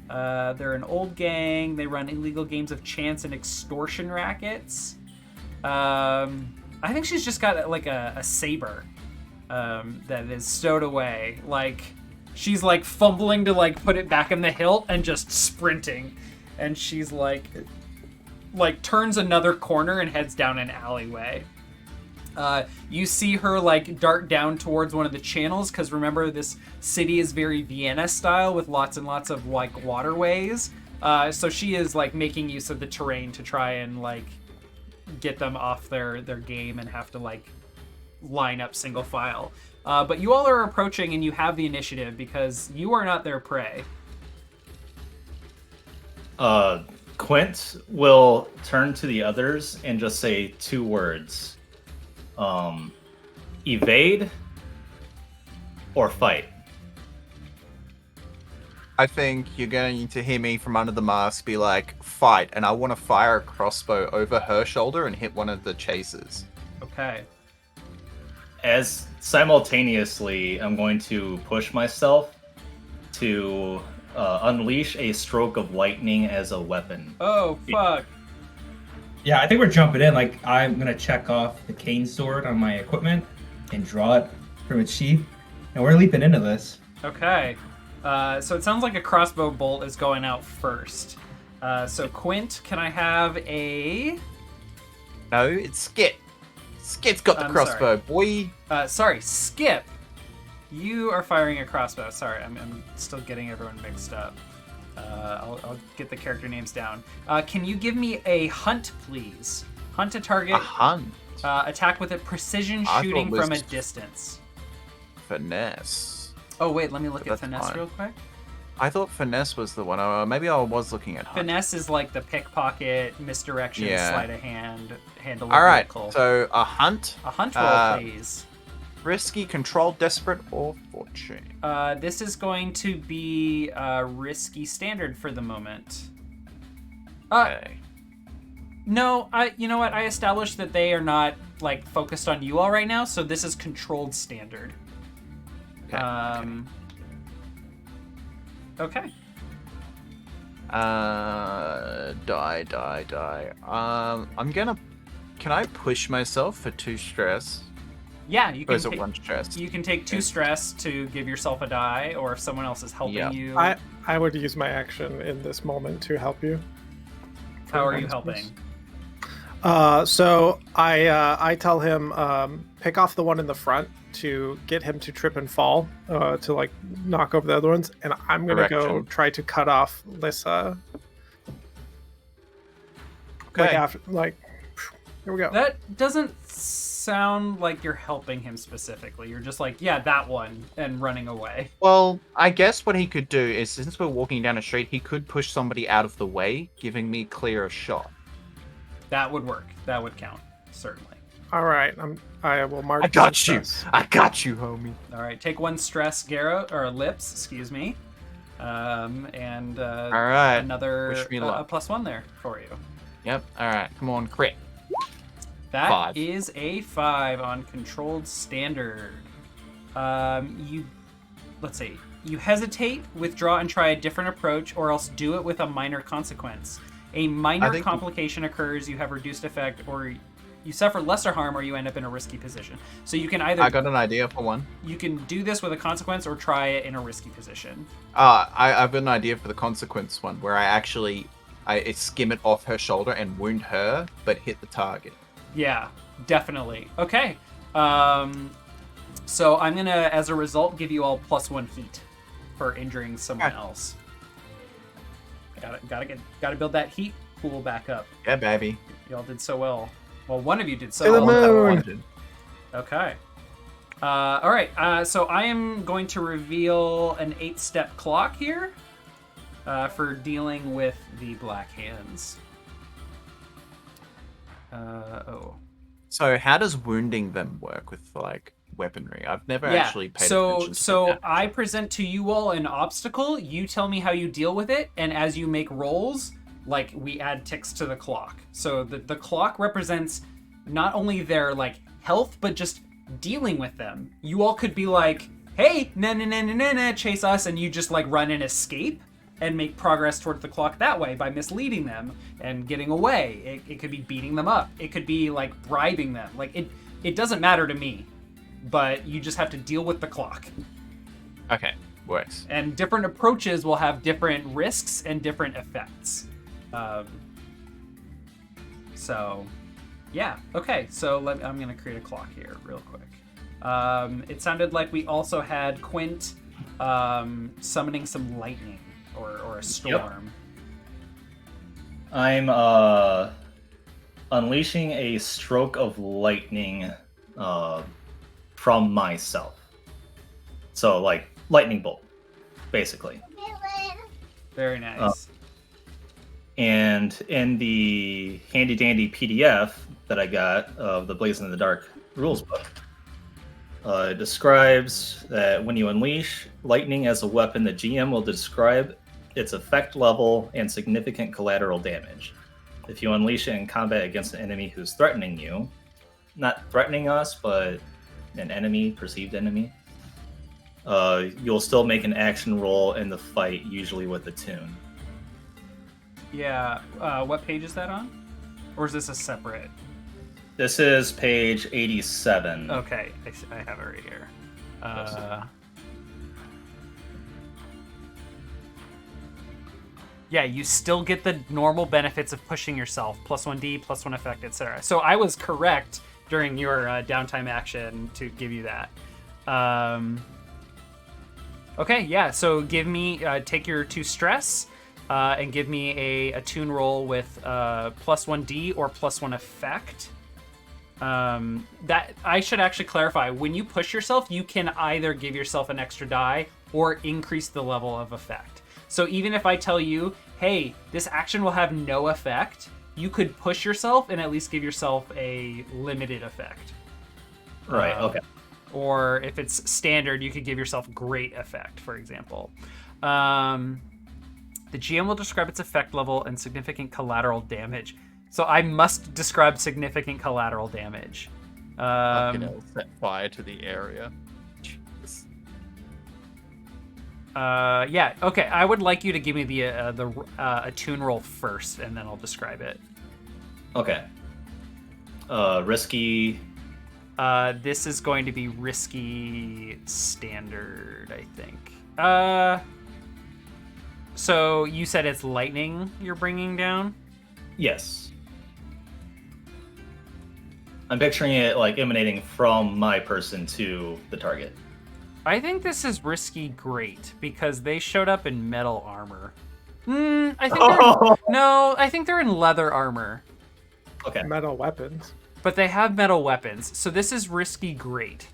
They're an old gang. They run illegal games of chance and extortion rackets. I think she's just got a saber. That is stowed away. She's fumbling to put it back in the hilt and just sprinting. And she's turns another corner and heads down an alleyway. You see her dart down towards one of the channels, because remember, this city is very Vienna style with lots and lots of waterways. So she is like making use of the terrain to try and like get them off their game and have to like line up single file. But you all are approaching and you have the initiative because you are not their prey. Quint will turn to the others and just say 2 words. Evade or fight. I think you're going to hear me from under the mask be like, fight, and I want to fire a crossbow over her shoulder and hit one of the chasers. Okay. As simultaneously, I'm going to push myself to unleash a stroke of lightning as a weapon. Oh, fuck. Yeah, I think we're jumping in. Like, I'm gonna check off the cane sword on my equipment and draw it from its sheath, and we're leaping into this. Okay. So it sounds like a crossbow bolt is going out first. So Quint, can I have a... No, it's Skip. Skip's got the I'm crossbow, boy. Sorry, Skip. You are firing a crossbow. Sorry, I'm still getting everyone mixed up. I'll get the character names down. Can you give me a hunt, please? Hunt a target. A hunt. Attack with a precision I shooting thought from a this- distance. Finesse. Oh, wait, let me look at That's finesse fine. real quick. I thought finesse was the one. Maybe I was looking at hunt. Finesse is like the pickpocket, misdirection, Yeah. sleight of hand, handle a All right, vehicle. so a hunt, A hunt roll, please. risky, control, desperate, or fortune. This is going to be risky standard for the moment. Okay. No, you know what? I established that they are not like focused on you all right now, so this is controlled standard. Okay. Okay. Die. I'm gonna. Can I push myself for 2 stress? Yeah, you Or is can. it 1 stress? You can take 2 stress to give yourself a die, or if someone else is helping Yeah. you. I would use my action in this moment to help you. How are you helping? So I tell him pick off the one in the front to get him to trip and fall to like knock over the other ones, and I'm gonna go Correction. try to cut off Lissa. Okay. Like after, like here we go. That doesn't sound like you're helping him specifically. You're just like, yeah, that one, and running away. Well, I guess what he could do is, since we're walking down a street, he could push somebody out of the way, giving me clear shot. That would work. That would count, certainly. All right, I will mark. I got some you. stress. I got you, homie. All right, take 1 stress, Garrow, or Lips, excuse me. And All right. another Wish me a luck. +1 there for you. Yep. All right. Come on, crit. That 5. is a 5 on controlled standard. Let's see. You hesitate, withdraw, and try a different approach, or else do it with a minor consequence. A minor think- complication occurs, you have reduced effect, or you suffer lesser harm, or you end up in a risky position. So you can either I got an idea for one. you can do this with a consequence or try it in a risky position. I've got an idea for the consequence one, where I skim it off her shoulder and wound her, but hit the target. Yeah, definitely. Okay. So I'm gonna, as a result, give you all +1 heat for injuring someone else. Gotta build that heat pool back up. Yeah, baby. Y'all did so well. Well, one of you did To so the well. moon. Okay. All right. So I am going to reveal an 8-step clock here for dealing with the Black Hands. So how does wounding them work with like weaponry? I've never actually paid attention to So that. I present to you all an obstacle. You tell me how you deal with it, and as you make rolls, like we add ticks to the clock. So the clock represents not only their like health, but just dealing with them. You all could be like, "Hey, na, chase us," and you just like run and escape and make progress towards the clock that way by misleading them and getting away. It could be beating them up. It could be like bribing them. Like it doesn't matter to me, but you just have to deal with the clock. Okay, works. And different approaches will have different risks and different effects. So, yeah. Okay, so I'm going to create a clock here real quick. It sounded like we also had Quint summoning some lightning or a storm. I'm unleashing a stroke of lightning from myself. So like lightning bolt, basically. Very nice. And in the handy dandy PDF that I got of the Blazing in the Dark rules book, it describes that when you unleash lightning as a weapon, the GM will describe its effect level and significant collateral damage. If you unleash it in combat against an enemy who's threatening you, not threatening us, but an enemy, perceived enemy, you'll still make an action roll in the fight, usually with a tune. Yeah. What page is that on? Or is this a separate? This is page 87. Okay, I have it right here. Yeah, you still get the normal benefits of pushing yourself, +1d, +1 effect, etc. So I was correct during your downtime action to give you that. Okay, yeah, so give me, take your 2 stress, and give me a attune roll with +1d or +1 effect. That I should actually clarify. When you push yourself, you can either give yourself an extra die or increase the level of effect. So even if I tell you, hey, this action will have no effect, you could push yourself and at least give yourself a limited effect. Right, okay. Or if it's standard, you could give yourself great effect, for example. The GM will describe its effect level and significant collateral damage. So I must describe significant collateral damage. Fucking set fire to the area. Jesus. Yeah, okay. I would like you to give me the attune roll first, and then I'll describe it. Okay. Risky. This is going to be risky standard, I think. So you said it's lightning you're bringing down? Yes. I'm picturing it like emanating from my person to the target. I think this is risky great because they showed up in metal armor. I think no, I think they're in leather armor. Okay. Metal weapons. But they have metal weapons, so this is risky great.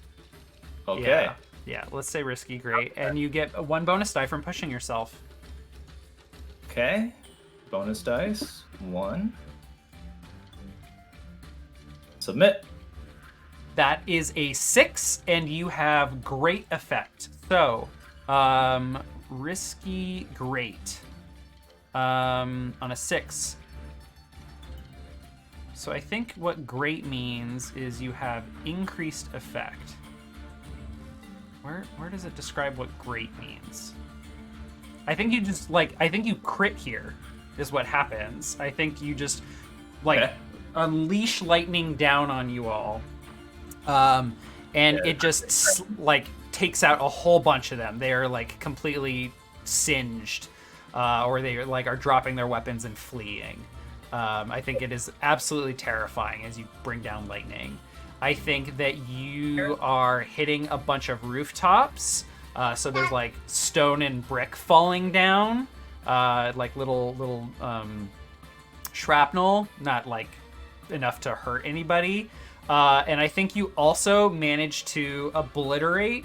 Okay. Yeah, let's say risky great, and you get 1 bonus die from pushing yourself. Okay. Bonus dice. 1. Submit. That is a 6, and you have great effect. So, risky great. On a 6. So I think what great means is you have increased effect. Where does it describe what great means? I think you just I think you crit here is what happens. I think you just unleash lightning down on you all. And it just takes out a whole bunch of them. They are completely singed, or they are dropping their weapons and fleeing. I think it is absolutely terrifying as you bring down lightning. I think that you are hitting a bunch of rooftops. So there's stone and brick falling down, little shrapnel, not enough to hurt anybody. And I think you also managed to obliterate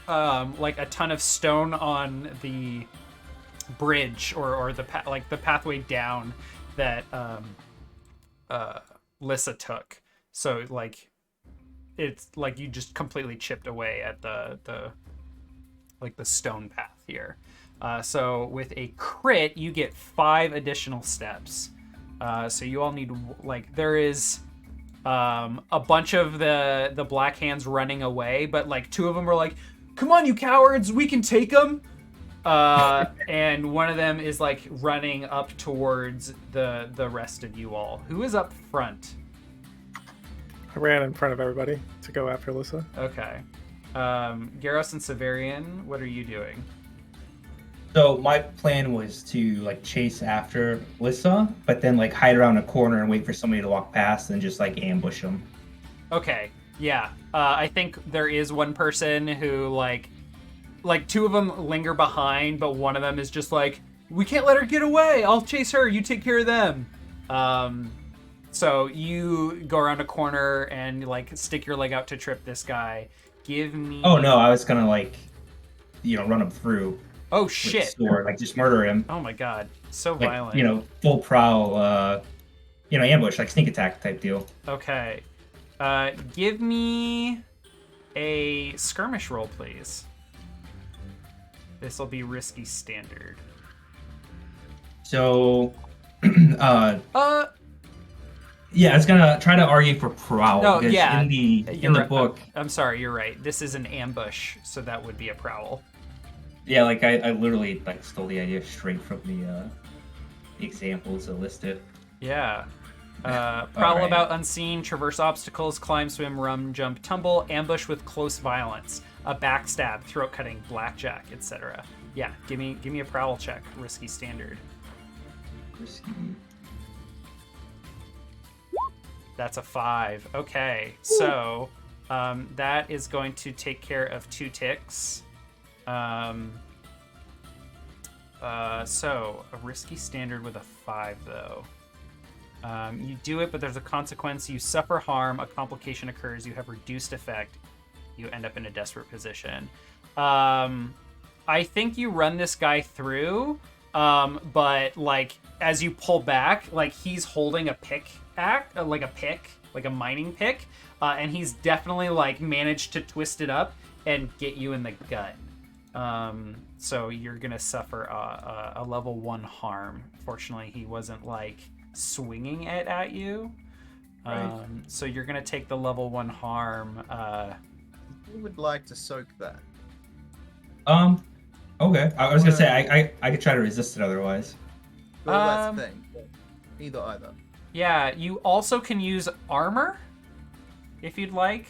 a ton of stone on the bridge or the pathway down that Lissa took. So it's you just completely chipped away at the stone path here. So with a crit, you get 5 additional steps. So you all need there is a bunch of the Black Hands running away, but 2 of them are come on, you cowards, we can take them. And one of them is running up towards the rest of you all. Who is up front? I ran in front of everybody to go after Lissa. Okay. Garros and Severian, what are you doing? So my plan was to chase after Lissa, but then hide around a corner and wait for somebody to walk past and just ambush them. Okay. Yeah. I think there is one person who 2 of them linger behind, but one of them is just We can't let her get away. I'll chase her. You take care of them. So you go around a corner and like stick your leg out to trip this guy. Give me. Oh no, I was gonna like, run him through. Oh With shit! the sword, like just murder him. Oh my god, so Like, violent. full prowl, ambush, like sneak attack type deal. Okay. Give me a skirmish roll, please. This will be risky standard. So, Uh, yeah, I was gonna try to argue for prowl No, because yeah, in the you're right. book, I'm sorry, you're right. This is an ambush, so that would be a prowl. yeah, like I literally like stole the idea straight from the examples listed. Yeah. Prowl Alright. about unseen, traverse obstacles, climb, swim, run, jump, tumble, ambush with close violence, a backstab, throat cutting, blackjack, etc. Yeah, give me a prowl check, risky standard. Risky. That's a 5. Okay, so that is going to take care of 2 ticks. So a risky standard with a 5, though. You do it, but there's a consequence. You suffer harm, a complication occurs, you have reduced effect, you end up in a desperate position. I think you run this guy through, but like as you pull back, like he's holding a pick, like a mining pick, and he's definitely like managed to twist it up and get you in the gut. So you're gonna suffer a level 1 harm. Fortunately, he wasn't like swinging it at you. Right. So you're gonna take the level 1 harm. Who would like to soak that? Okay. I was gonna say I could try to resist it otherwise. Well, that's the thing. Either. Yeah, you also can use armor if you'd like,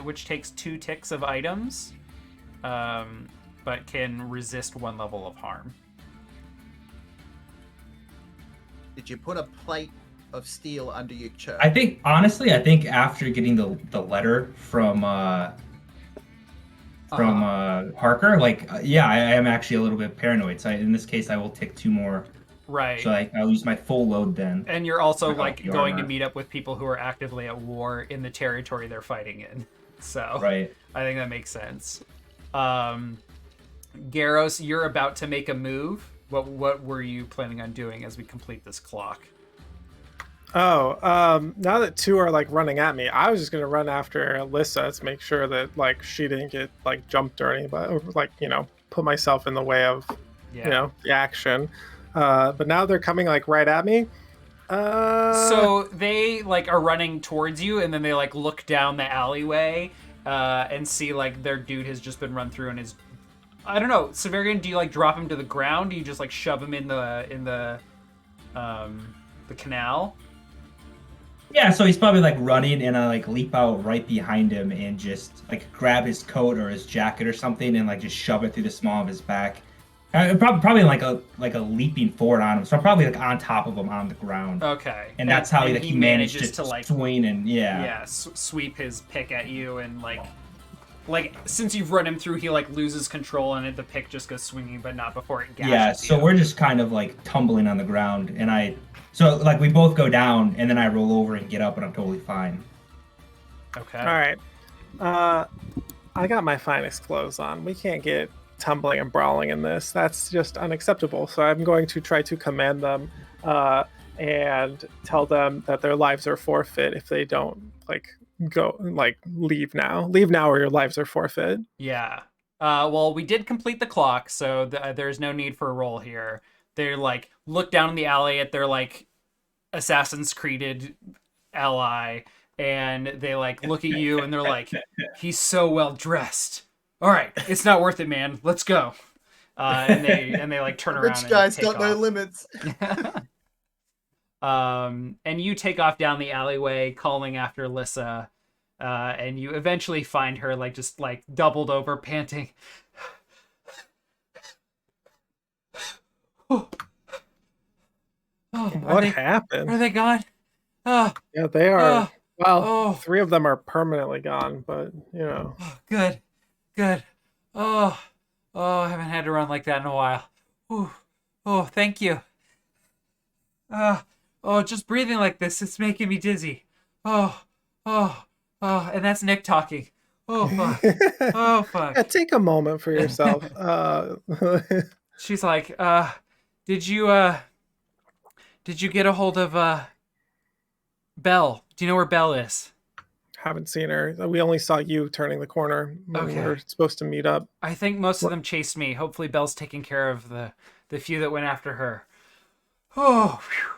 which takes 2 ticks of items, but can resist 1 level of harm. Did you put a plate of steel under your chair? I think honestly, after getting the letter from Harker, like yeah, I am actually a little bit paranoid. So in this case, I will take 2 more. Right. So I'll use my full load then. And you're also Without like the going to armor. meet up with people who are actively at war in the territory they're fighting in. So Right. I think that makes sense. Garros, you're about to make a move. What were you planning on doing as we complete this clock? Oh, now that 2 are like running at me, I was just gonna run after Alyssa to make sure that like she didn't get like jumped or anybody, or like put myself in the way of Yeah. the action. But now they're coming like right at me. So they like are running towards you, and then they like look down the alleyway and see like their dude has just been run through and is. I don't know, Severian. Do you like drop him to the ground? Do you just like shove him in the canal? Yeah, so he's probably like running, and I like leap out right behind him and just like grab his coat or his jacket or something, and like just shove it through the small of his back. Probably like a leaping forward on him, so I'm probably like on top of him on the ground. Okay. And that's how and he manages to like swing and sweep his pick at you, and like since you've run him through, he like loses control and the pick just goes swinging, but not before it gashes yeah. So you. we're just kind of like tumbling on the ground, and so like we both go down, and then I roll over and get up, and I'm totally fine. Okay. All right. I got my finest clothes on. We can't get tumbling and brawling in this. That's just unacceptable. So I'm going to try to command them and tell them that their lives are forfeit if they don't leave now or your lives are forfeit. Yeah. Well, we did complete the clock, so there's no need for a roll here. They like look down in the alley at their like Assassin's Creed ally, and they like look at you and they're like, he's so well dressed. All right, it's not worth it, man. Let's go. And they like turn around. Rich and guy's take got no off. limits. And you take off down the alleyway, calling after Alyssa, and you eventually find her like just like doubled over, panting. What happened? Are they gone? Oh, Yeah, they are. Well, oh. 3 of them are permanently gone, but good. Oh, I haven't had to run like that in a while. Whew. Oh, thank you. Oh, just breathing like this, it's making me dizzy. Oh, oh, and that's Nick talking. Oh, fuck. Oh, fuck. Yeah, take a moment for yourself. She's like, did you, did you get a hold of, Belle? Do you know where Belle is? Haven't seen her. We only saw you turning the corner when we Okay. were supposed to meet up. I think most of them chased me. Hopefully Belle's taking care of the few that went after her. Oh, phew.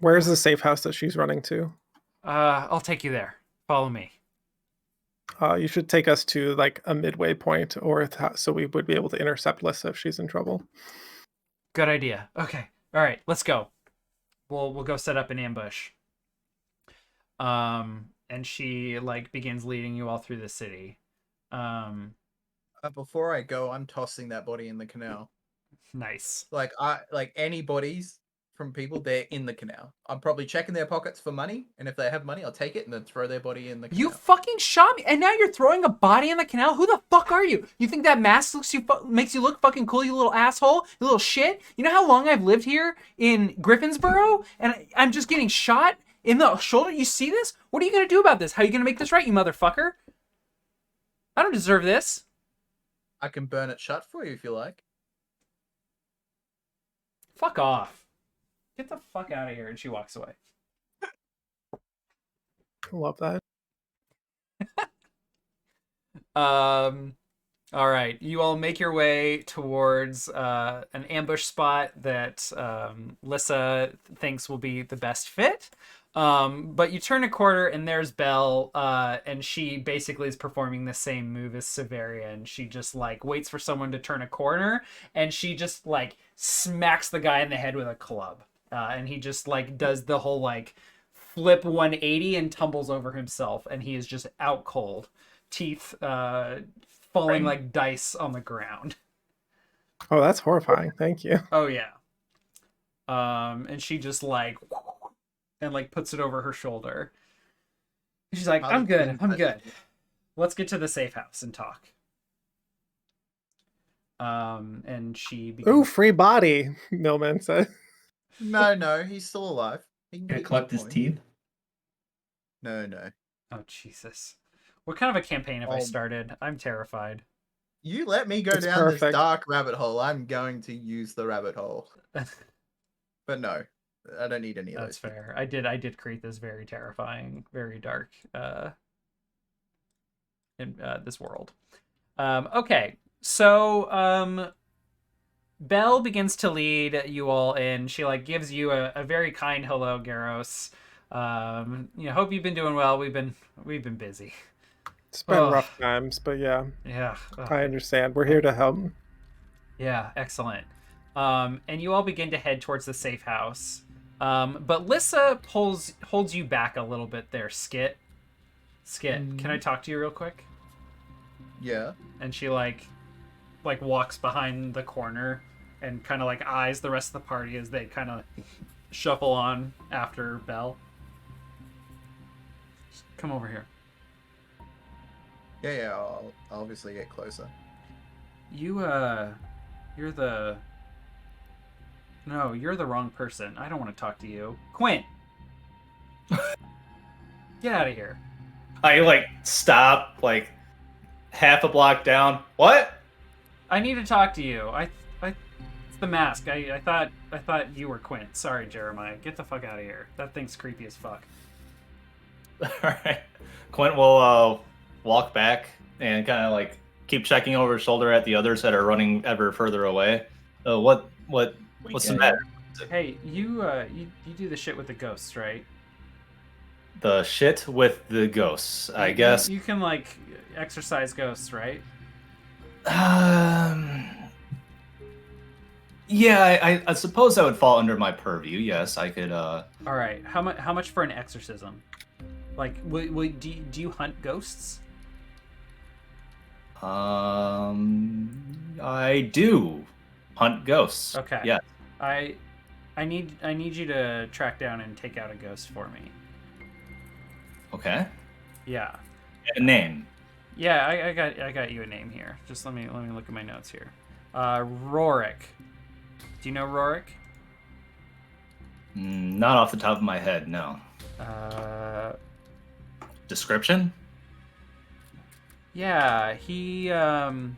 Where's the safe house that she's running to? I'll take you there. Follow me. You should take us to like a midway point, or so we would be able to intercept Lissa if she's in trouble. Good idea. Okay. All right, let's go. We'll go set up an ambush. And she like begins leading you all through the city. Before I go, I'm tossing that body in the canal. Nice. Like any bodies from people, they're in the canal. I'm probably checking their pockets for money, and if they have money, I'll take it and then throw their body in the canal. You fucking shot me, and now you're throwing a body in the canal? Who the fuck are you? You think that mask makes you look fucking cool, you little asshole? You little shit? You know how long I've lived here in Griffins-Boro, and I'm just getting shot in the shoulder? You see this? What are you gonna do about this? How are you gonna make this right, you motherfucker? I don't deserve this. I can burn it shut for you if you like. Fuck off. Get the fuck out of here. And she walks away. Love that. All right. You all make your way towards an ambush spot that Lissa thinks will be the best fit. But you turn a corner and there's Belle, and she basically is performing the same move as Severian. She just like waits for someone to turn a corner, and she just like smacks the guy in the head with a club. And he just like does the whole like flip 180 and tumbles over himself, and he is just out cold, teeth falling like dice on the ground. Oh, that's horrifying. Thank you. Oh yeah. And she just like and like puts it over her shoulder. She's like, I'm good. Let's get to the safe house and talk. And she begins... Ooh, free body, Millman said. No, he's still alive. He can Gonna keep collect his going. teeth. No. Oh Jesus! What kind of a campaign have I started? I'm terrified. You let me go It's down perfect. this dark rabbit hole. I'm going to use the rabbit hole. But no, I don't need any of That's those. fair. I did create this very terrifying, very dark in this world. Okay, so Belle begins to lead you all in. She like gives you a very kind hello, Garros. Hope you've been doing well. We've been busy. It's been rough times, but yeah. Yeah. I understand. We're here to help. Yeah, excellent. And you all begin to head towards the safe house. But Lissa holds you back a little bit there, Skit. Can I talk to you real quick? Yeah. And she like walks behind the corner and kind of like eyes the rest of the party as they kind of shuffle on after Belle. Just come over here. Yeah, I'll obviously get closer. You're the wrong person. I don't want to talk to you. Quint! Get out of here. I like stop like half a block down. What? I need to talk to you. It's the mask. I thought you were Quint. Sorry, Jeremiah. Get the fuck out of here. That thing's creepy as fuck. All right. Quint will walk back and kind of like keep checking over his shoulder at the others that are running ever further away. What's the matter? Hey, you do the shit with the ghosts, right? The shit with the ghosts, I guess. You can like exorcise ghosts, right? Yeah, I suppose that would fall under my purview. Yes, I could. All right. How much for an exorcism? Like, do you hunt ghosts? I do hunt ghosts. Okay. Yeah. I need you to track down and take out a ghost for me. Okay. Yeah. A name. Yeah, I got you a name here. Just let me look at my notes here. Rorik. Do you know Rorik? Not off the top of my head, no. Description? Yeah, he when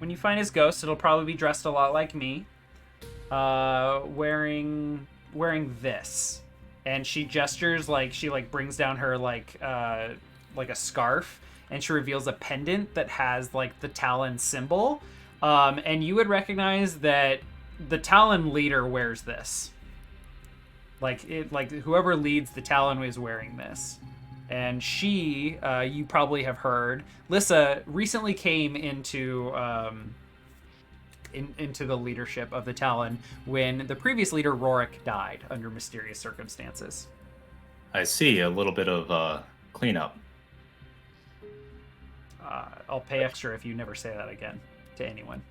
you find his ghost, it'll probably be dressed a lot like me, wearing this, and she gestures like she brings down her like a scarf, and she reveals a pendant that has like the Talon symbol, and you would recognize that the Talon leader wears this. Like whoever leads the Talon is wearing this. And she, you probably have heard, Lissa recently came into the leadership of the Talon when the previous leader, Rorik, died under mysterious circumstances. I see, a little bit of cleanup. I'll pay extra if you never say that again to anyone.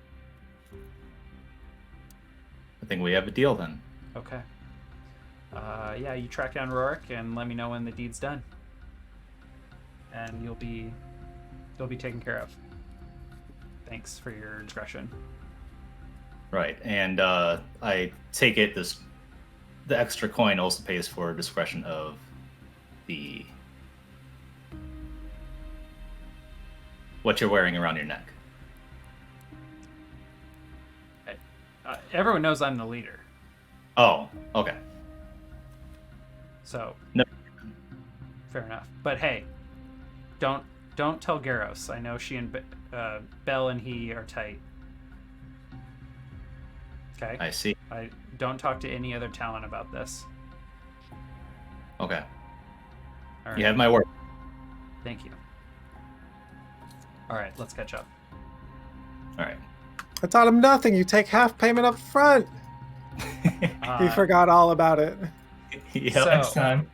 I think we have a deal then. Okay. Yeah, you track down Rorik and let me know when the deed's done. And you'll be taken care of. Thanks for your discretion. Right, and I take it the extra coin also pays for discretion of what you're wearing around your neck. Everyone knows I'm the leader. Oh, okay. So No. Fair enough. But hey, don't tell Garros. I know she and Belle and he are tight. Okay. I see. I don't talk to any other Talon about this. Okay. All right. You have my word. Thank you. All right, let's catch up. All right. I taught him nothing. You take half payment up front. He forgot all about it. Yep. So- Next time.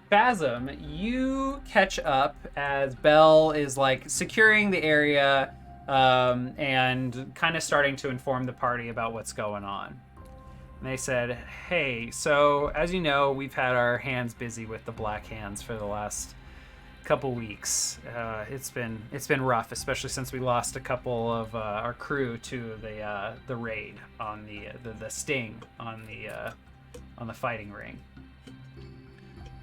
Phasm, you catch up as Belle is like securing the area and kind of starting to inform the party about what's going on. And they said, hey, so as you know, we've had our hands busy with the Black Hands for the last couple weeks. It's been rough, especially since we lost a couple of our crew to the raid on the sting on the fighting ring.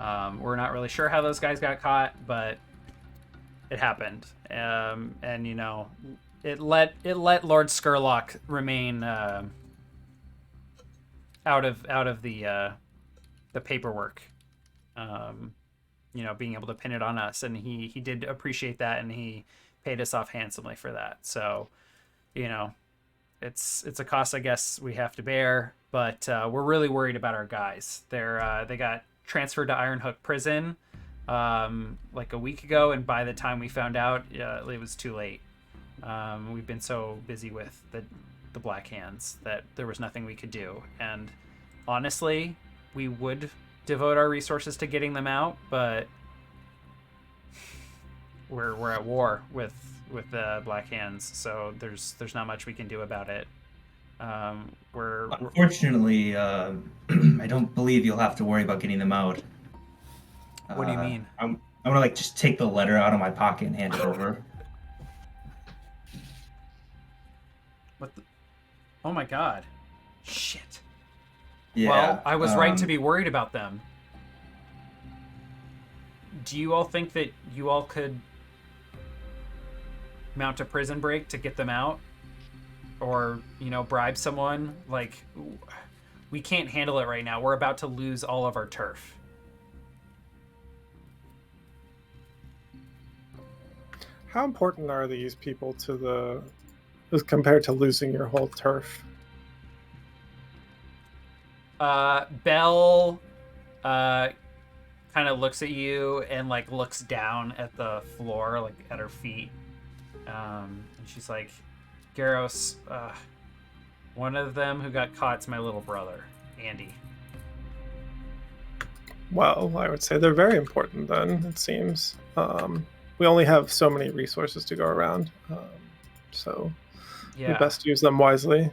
We're not really sure how those guys got caught, but it happened. And you know, it let Lord Skurlock remain out of the paperwork. You know, being able to pin it on us, and he did appreciate that, and he paid us off handsomely for that. So, you know, it's a cost I guess we have to bear, but we're really worried about our guys. They got transferred to Iron Hook Prison like a week ago, and by the time we found out, it was too late. We've been so busy with the Black Hands that there was nothing we could do, and honestly, we would devote our resources to getting them out, but we're at war with the Black Hands, so there's not much we can do about it. Unfortunately, I don't believe you'll have to worry about getting them out. What do you mean? I'm gonna like just take the letter out of my pocket and hand it over. What the? Oh my god. Shit. Yeah. Well, I was right to be worried about them. Do you all think that you all could mount a prison break to get them out? Or, you know, bribe someone? Like, we can't handle it right now. We're about to lose all of our turf. How important are these people to compared to losing your whole turf? Belle kind of looks at you and like looks down at the floor, like at her feet, and she's like, Garros, one of them who got caught's my little brother, Andy. Well, I would say they're very important then, it seems. We only have so many resources to go around, so we best use them wisely.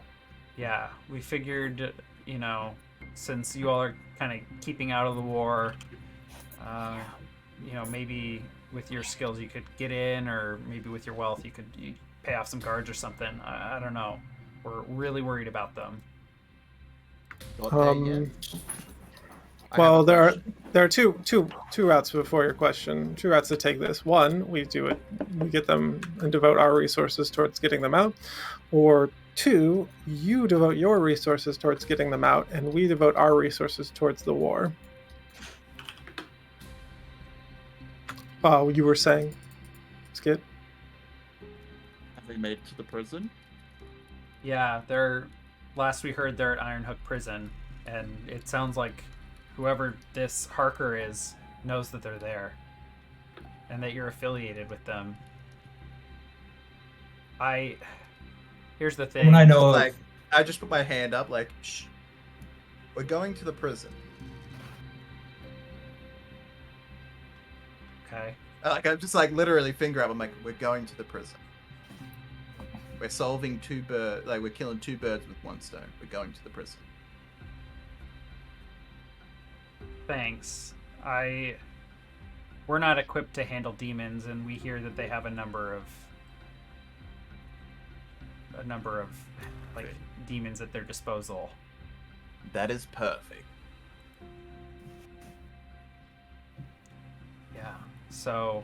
Yeah, we figured, you know, since you all are kind of keeping out of the war, you know, maybe with your skills you could get in, or maybe with your wealth you could pay off some guards or something. I don't know. We're really worried about them. Got there yet? I have Well, a there question. are two routes before your question. Two routes to take this. One, we get them and devote our resources towards getting them out, or two, you devote your resources towards getting them out, and we devote our resources towards the war. You were saying, Skid? Have they made it to the prison? Yeah, last we heard, they're at Ironhook Prison, and it sounds like whoever this Harker is knows that they're there, and that you're affiliated with them. Here's the thing. When I know, Like, I just put my hand up, like, shh. We're going to the prison. Okay. Like, I'm just like literally finger up. I'm like, we're going to the prison. We're solving we're killing two birds with one stone. We're going to the prison. Thanks. We're not equipped to handle demons, and we hear that they have a number of like demons at their disposal. That is perfect. Yeah. So,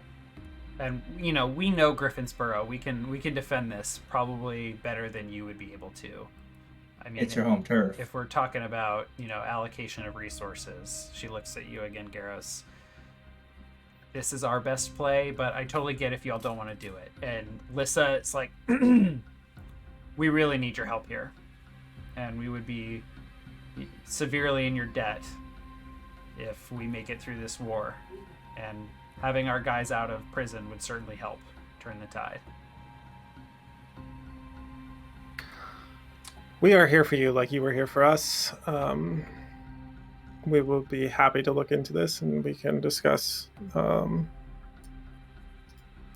and we know Griffinsboro. We can defend this probably better than you would be able to. I mean, it's your home turf. If we're talking about, allocation of resources, she looks at you again, Garros. This is our best play, but I totally get if y'all don't want to do it. And Lissa, it's like, we really need your help here. And we would be severely in your debt if we make it through this war. And having our guys out of prison would certainly help turn the tide. We are here for you like you were here for us. We will be happy to look into this, and we can discuss the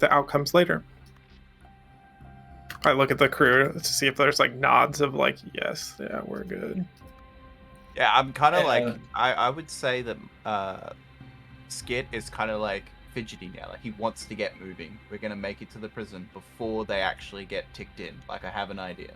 outcomes later. I look at the crew to see if there's like nods of like, yes, yeah, we're good. Yeah, I'm kind of like, I would say that Skit is kind of like fidgety now. Like, he wants to get moving. We're going to make it to the prison before they actually get ticked in. Like, I have an idea.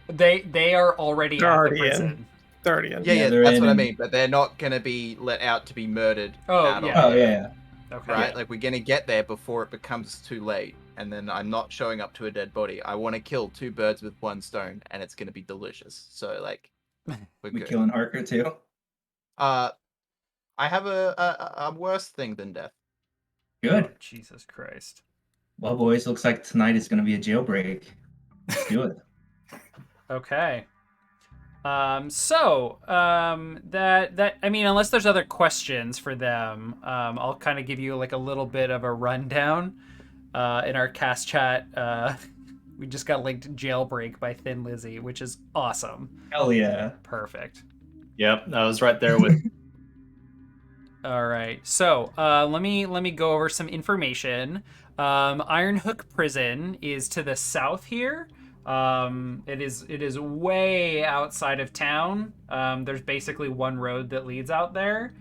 They are already They're at already the prison. They're already in. Yeah, they're that's what I in. mean. But they're not going to be let out to be murdered. Oh, out yeah. on Oh yeah. Okay. Right? Like, we're going to get there before it becomes too late. And then I'm not showing up to a dead body. I want to kill two birds with one stone, and it's going to be delicious. So, like, we're We good. killing Harker too. I have a worse thing than death. Good. Oh, Jesus Christ. Well, boys, looks like tonight is going to be a jailbreak. Let's do it. Okay. That I mean, unless there's other questions for them, I'll kind of give you like a little bit of a rundown. In our cast chat, we just got linked Jailbreak by Thin Lizzy, which is awesome. Hell yeah. Perfect. Yep, I was right there with. All right, so let me go over some information. Ironhook Prison is to the south here. It is way outside of town. There's basically one road that leads out there.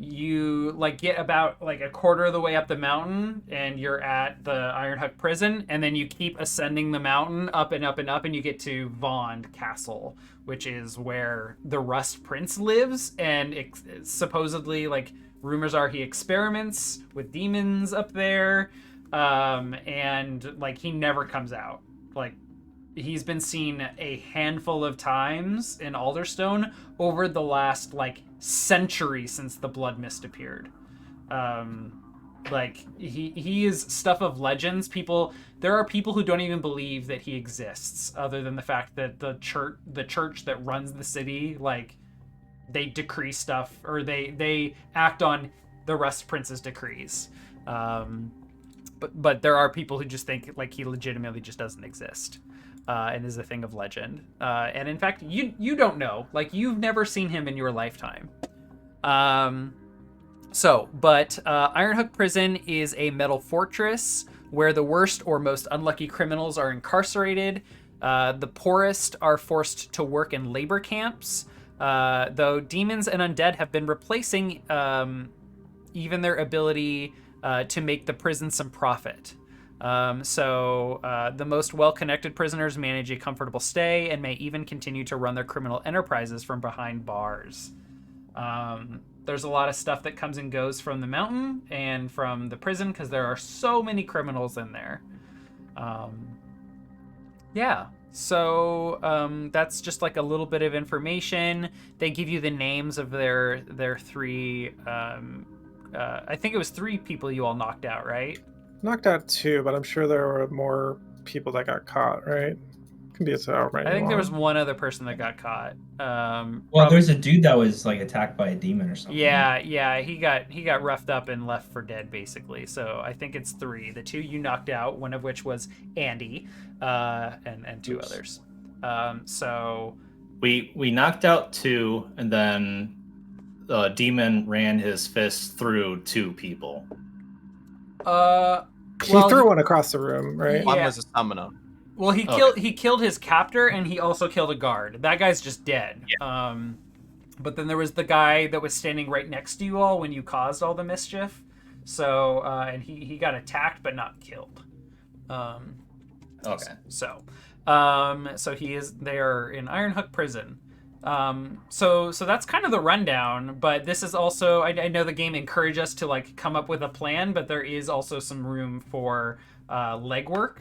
You like get about like a quarter of the way up the mountain and you're at the Ironhook Prison, and then you keep ascending the mountain up and up and up, and you get to Vond Castle, which is where the Rust Prince lives, and supposedly, like, rumors are he experiments with demons up there, and like he never comes out. Like, he's been seen a handful of times in Alderstone over the last like century since the Blood Mist appeared. Like, he is stuff of legends. There are people who don't even believe that he exists, other than the fact that the church that runs the city, like, they decree stuff, or they act on the Rust Prince's decrees. But there are people who just think like he legitimately just doesn't exist. And is a thing of legend. And in fact, you don't know. Like, you've never seen him in your lifetime. Ironhook Prison is a metal fortress where the worst or most unlucky criminals are incarcerated. The poorest are forced to work in labor camps. Though demons and undead have been replacing even their ability to make the prison some profit. The most well-connected prisoners manage a comfortable stay and may even continue to run their criminal enterprises from behind bars. There's a lot of stuff that comes and goes from the mountain and from the prison because there are so many criminals in there. That's just like a little bit of information. They give you the names of their three. I think it was 3 people you all knocked out, right? Knocked out 2, but I'm sure there were more people that got caught, right? Can be so right. I think there was one other person that got caught. Well, there's a dude that was like attacked by a demon or something. Yeah, he got roughed up and left for dead, basically. So I think it's 3. The 2 you knocked out, one of which was Andy, and 2 others. We knocked out 2, and then the demon ran his fist through 2 people. He threw one across the room, right? One was a summoner. Well, he killed his captor, and he also killed a guard. That guy's just dead. Yeah. But then there was the guy that was standing right next to you all when you caused all the mischief. So and he got attacked but not killed. Okay. So they are in Ironhook Prison. So that's kind of the rundown, but this is also, I know the game encouraged us to like come up with a plan, but there is also some room for legwork,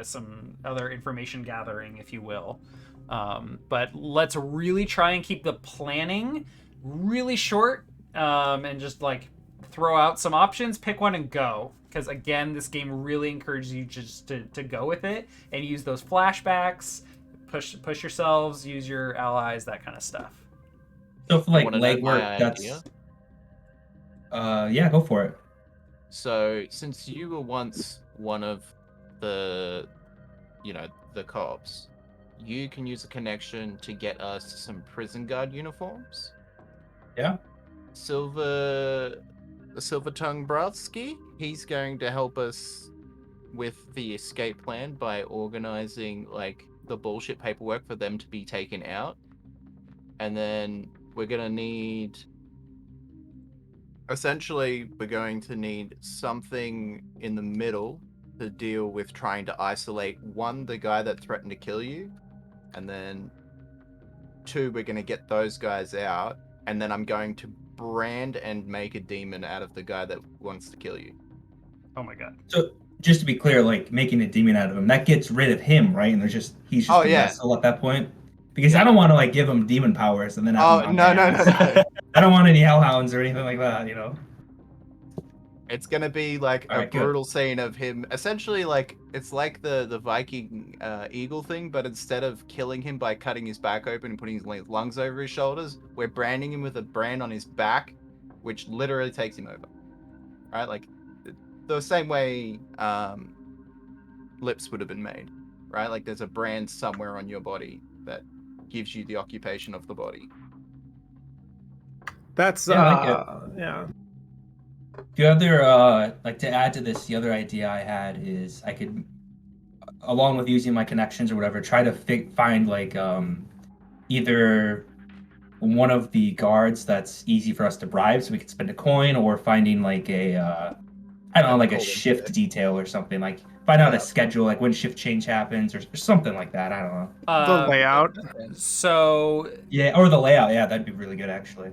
some other information gathering, if you will. But let's really try and keep the planning really short, and just like throw out some options, pick one and go. Because again, this game really encourages you just to go with it and use those flashbacks, push yourselves, use your allies, that kind of stuff. So for like legwork, that's yeah, go for it. So since you were once one of the cops, you can use a connection to get us some prison guard uniforms. Yeah. Silver Tongue Brodsky, he's going to help us with the escape plan by organizing like the bullshit paperwork for them to be taken out. And then we're going to need something in the middle to deal with trying to isolate, 1, the guy that threatened to kill you, and then 2, we're going to get those guys out, and then I'm going to brand and make a demon out of the guy that wants to kill you. Oh my god. So just to be clear, like making a demon out of him, that gets rid of him, right? And he's just a vessel at that point. Because I don't want to like give him demon powers and then have him no. I don't want any hellhounds or anything like that, It's gonna be like a brutal scene of him. Essentially, like it's like the Viking eagle thing, but instead of killing him by cutting his back open and putting his lungs over his shoulders, we're branding him with a brand on his back, which literally takes him over. Right, like the same way lips would have been made. Right, like there's a brand somewhere on your body that gives you the occupation of the body. That's yeah. The other, like to add to this, the other idea I had is I could, along with using my connections or whatever, try to find like either one of the guards that's easy for us to bribe, so we could spend a coin, or finding like a like a shift detail or something, like find out a schedule, like when shift change happens or something like that. I don't know. The layout. So yeah, or the layout. Yeah, that'd be really good actually.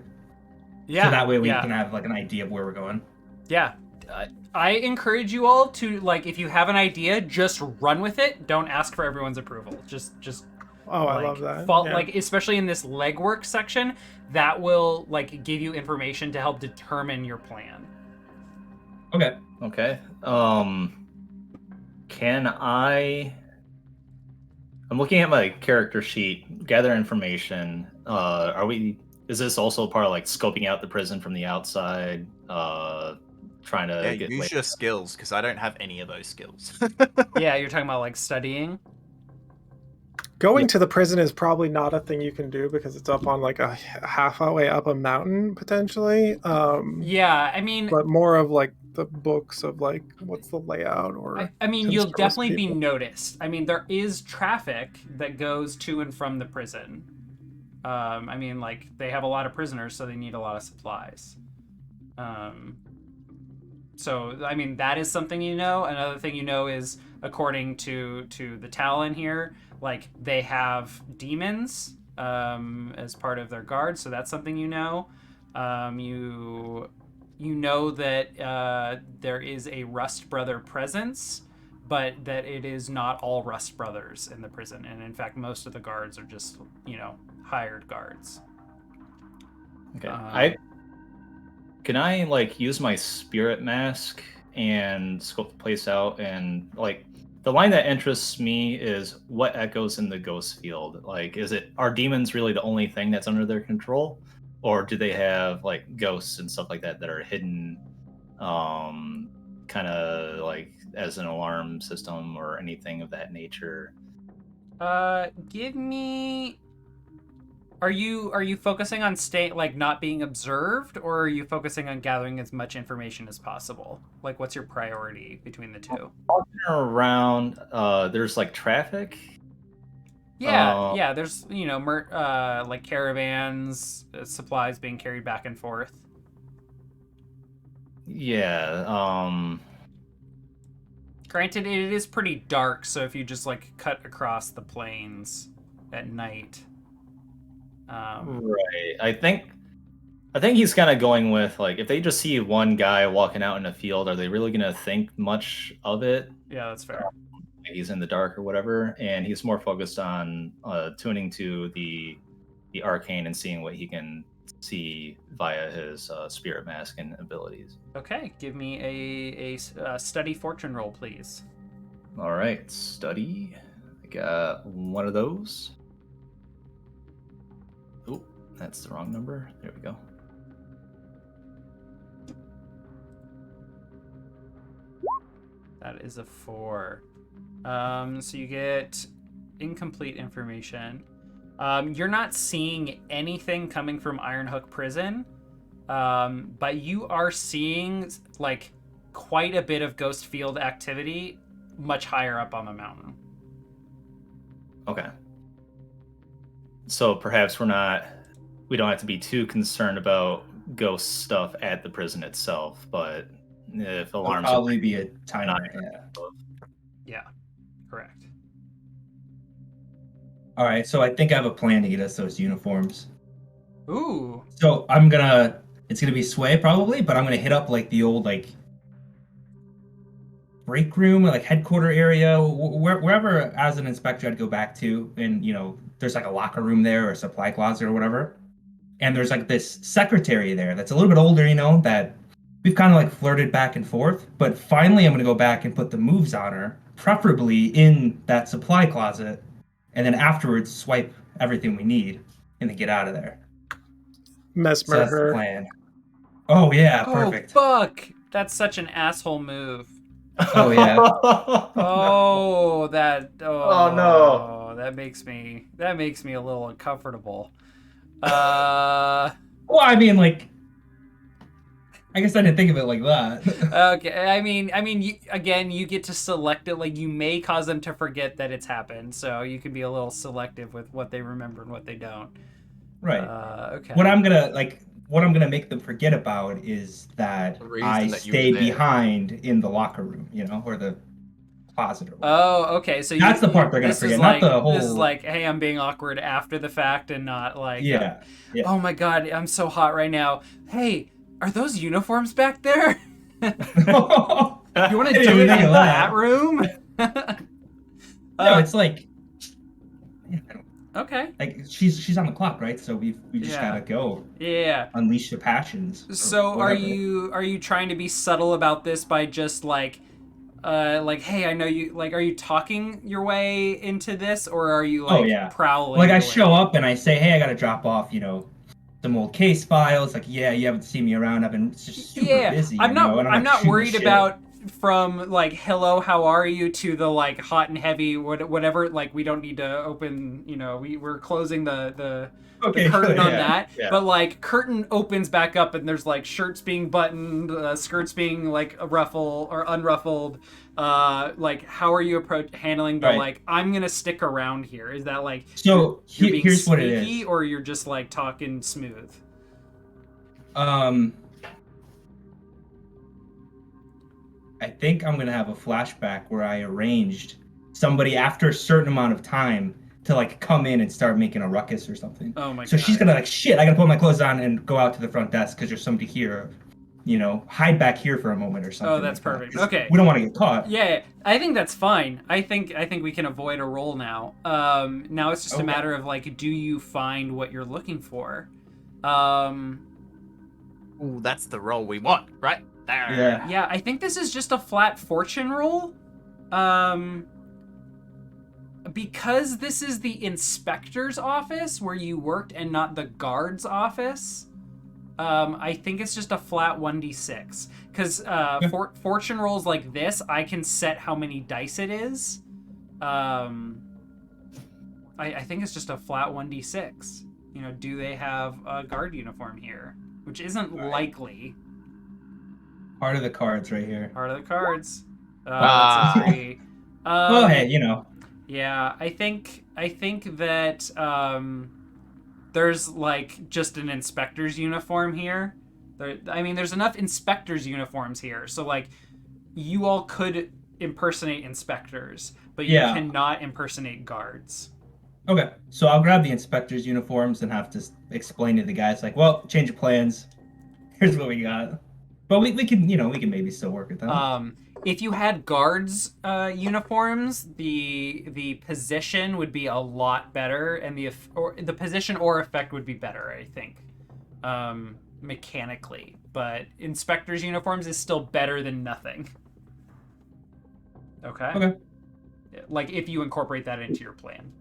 Yeah. So that way we can have like an idea of where we're going. Yeah. I encourage you all to, like, if you have an idea, just run with it. Don't ask for everyone's approval. Just I love that. Like, especially in this legwork section, that will like give you information to help determine your plan. Okay. I'm looking at my character sheet, gather information. Is this also part of like scoping out the prison from the outside? Trying to use your skills, because I don't have any of those skills. Yeah, you're talking about like studying. Going to the prison is probably not a thing you can do because it's up on like a halfway up a mountain potentially. Yeah, I mean, but more of like the books of like what's the layout, or I mean, you'll definitely be noticed. I mean, there is traffic that goes to and from the prison. I mean, like they have a lot of prisoners, so they need a lot of supplies. So I mean, that is something you know. Another thing you know is, according to the Talon here, like they have demons as part of their guard. So that's something you know. You know that there is a Rust Brother presence, but that it is not all Rust Brothers in the prison, and in fact, most of the guards are just hired guards. Okay. Can I like use my spirit mask and scope the place out, and like the line that interests me is what echoes in the ghost field. Like, are demons really the only thing that's under their control, or do they have like ghosts and stuff like that that are hidden, kind of like as an alarm system or anything of that nature? Give me. Are you focusing on not being observed, or are you focusing on gathering as much information as possible? Like, what's your priority between the two? Walking around, there's like traffic. Yeah. There's like caravans, supplies being carried back and forth. Yeah. Granted, it is pretty dark, so if you just like cut across the plains at night. Right. I think he's kind of going with like, if they just see one guy walking out in a field, are they really going to think much of it? Yeah, that's fair. He's in the dark or whatever, and he's more focused on tuning to the arcane and seeing what he can see via his spirit mask and abilities. Okay, give me a study fortune roll, please. All right, study. I got one of those. Oh, that's the wrong number. There we go. That is a 4. So you get incomplete information. You're not seeing anything coming from Ironhook Prison, but you are seeing like quite a bit of ghost field activity much higher up on the mountain. Okay. So perhaps we don't have to be too concerned about ghost stuff at the prison itself, but if alarms will probably be a timer. Yeah, correct. All right, so I think I have a plan to get us those uniforms. Ooh. So it's gonna be Sway probably, but I'm gonna hit up like the old like break room or like headquarter area, wherever as an inspector I'd go back to, and there's like a locker room there or a supply closet or whatever, and there's like this secretary there that's a little bit older, that we've kind of like flirted back and forth, but finally I'm gonna go back and put the moves on her, preferably in that supply closet, and then afterwards swipe everything we need and then get out of there. Mesmer So that's her. the plan. Oh yeah, perfect. Oh fuck! That's such an asshole move. Oh yeah. Oh, that. Oh, no. That makes me a little uncomfortable. Well, I mean, like, I guess I didn't think of it like that. Okay. I mean, you get to select it. Like, you may cause them to forget that it's happened, so you can be a little selective with what they remember and what they don't. Right. Okay. What I'm gonna make them forget about is that I stayed behind in the locker room, or the closet or whatever. Oh, okay. So that's the part they're gonna forget, not the whole. This is like, hey, I'm being awkward after the fact, and not like, yeah. Oh my god, I'm so hot right now. Hey, are those uniforms back there? You want to do it in that room? No, it's like. Yeah, I don't. Okay. Like she's on the clock, right? So we just gotta go. Yeah. Unleash the passions. So are you trying to be subtle about this by just like hey, I know you, like, are you talking your way into this, or are you like prowling? Like I show up and I say, hey, I gotta drop off, some old case files. Like, yeah, you haven't seen me around. I've been just super busy. I'm not worried about from like, hello, how are you, to the like hot and heavy, whatever. Like, we don't need to open, we're closing the curtain on that. Yeah. But like, curtain opens back up and there's like shirts being buttoned, skirts being like ruffled or unruffled. Like, how are you handling the like, I'm gonna stick around here? Is that like, so you're being here's sneaky, what it is, or you're just like talking smooth? I think I'm gonna have a flashback where I arranged somebody after a certain amount of time to like come in and start making a ruckus or something. Oh my So god. she's gonna like, shit, I gotta put my clothes on and go out to the front desk because there's somebody here. Hide back here for a moment or something. Oh, that's like that, perfect. 'cause Okay. we don't want to get caught. Yeah, I think that's fine. I think we can avoid a roll now. Now it's just a Okay. matter of like, do you find what you're looking for? Um, Ooh, that's the roll we want, right there. Yeah. yeah, I think this is just a flat fortune roll. Because this is the inspector's office where you worked and not the guard's office. I think it's just a flat 1d6. Because fortune rolls like this, I can set how many dice it is. I think it's just a flat 1d6. Do they have a guard uniform here? Which isn't likely. Part of the cards right here. Part of the cards. Ah. That's a 3. Well, hey, Yeah, I think that there's like just an inspector's uniform here. There's enough inspector's uniforms here, so like you all could impersonate inspectors, but you Yeah. cannot impersonate guards. Okay, so I'll grab the inspector's uniforms and have to explain to the guys like, well, change of plans. Here's what we got. But we can maybe still work with that. If you had guards uniforms, the position would be a lot better, and the position or effect would be better, I think, mechanically. But inspector's uniforms is still better than nothing. Okay. Okay. Like if you incorporate that into your plan,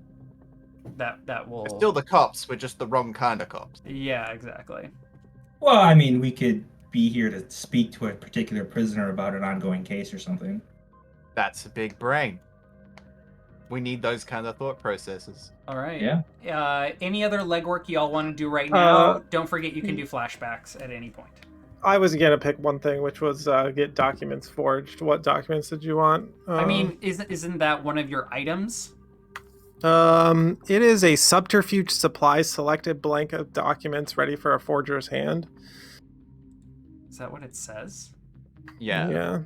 that will. We're still the cops. We're just the wrong kind of cops. Yeah, exactly. Well, I mean, we could be here to speak to a particular prisoner about an ongoing case or something. That's a big brain. We need those kind of thought processes. All right. Yeah. Any other legwork y'all want to do right now? Don't forget you can do flashbacks at any point. I was gonna pick one thing, which was get documents forged. What documents did you want? Isn't that one of your items? It is a subterfuge supply selected blank of documents ready for a forger's hand. Is that what it says? Yeah. Yeah.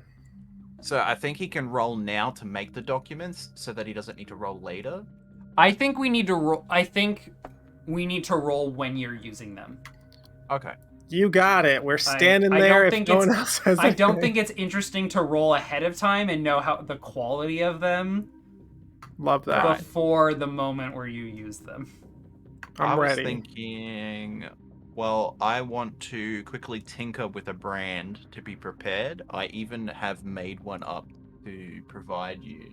So I think he can roll now to make the documents so that he doesn't need to roll later. I think we need to roll. I think we need to roll when you're using them. Okay. You got it. We're standing I there. don't If think no one it's- else has I don't anything. think it's interesting to roll ahead of time and know how the quality of them Love that. before the moment where you use them. I'm ready. I was thinking, well, I want to quickly tinker with a brand to be prepared. I even have made one up to provide you.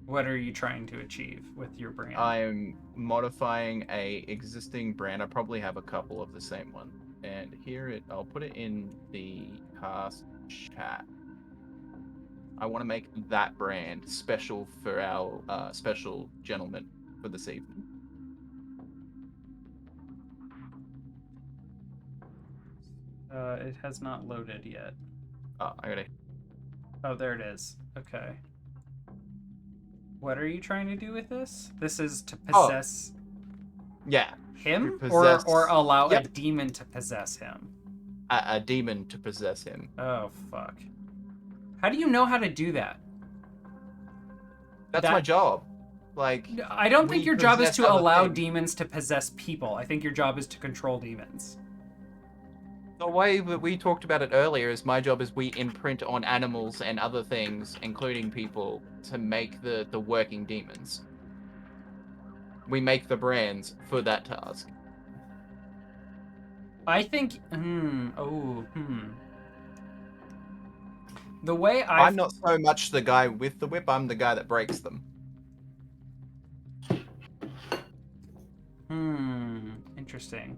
What are you trying to achieve with your brand? I'm modifying a existing brand. I probably have a couple of the same one. And I'll put it in the cast chat. I want to make that brand special for our special gentleman for this evening. It has not loaded yet. Oh, I gotta. Oh, there it is. Okay. What are you trying to do with this? This is to possess Yeah, him, to possess- or allow Yep. a demon to possess him. a demon to possess him. Oh fuck! How do you know how to do that? That's my job. Like, I don't think we your job is possess to other allow things. demons to possess people. I think your job is to control demons. the way that we talked about it earlier is my job is we imprint on animals and other things, including people, to make the working demons. We make the brands for that task. I think. The way I'm not so much the guy with the whip, I'm the guy that breaks them. Interesting.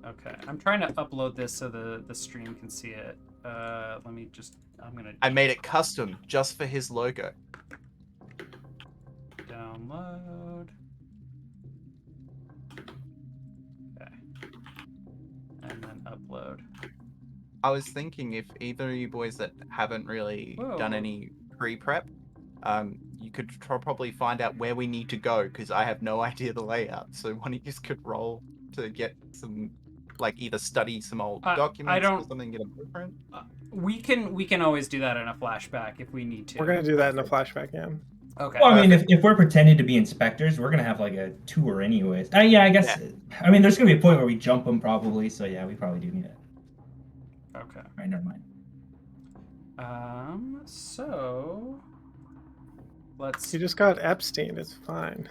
Okay, I'm trying to upload this so the stream can see it. Let me just. I made it custom just for his logo. Download. Okay. And then upload. I was thinking if either of you boys that haven't really done Whoa. any pre-prep, you could probably find out where we need to go, because I have no idea the layout. So one of you could roll to get some like either study some old I documents or don't. something, get a blueprint? We can always do that in a flashback if we need to. We're gonna do that in a flashback, yeah. Okay. Well, I mean, if we're pretending to be inspectors, we're gonna have like a tour anyways. Yeah, I guess. Yeah. I mean, there's gonna be a point where we jump them probably. So yeah, we probably do need it. Okay. All right, never mind. So let's. You just got Epstein. It's fine.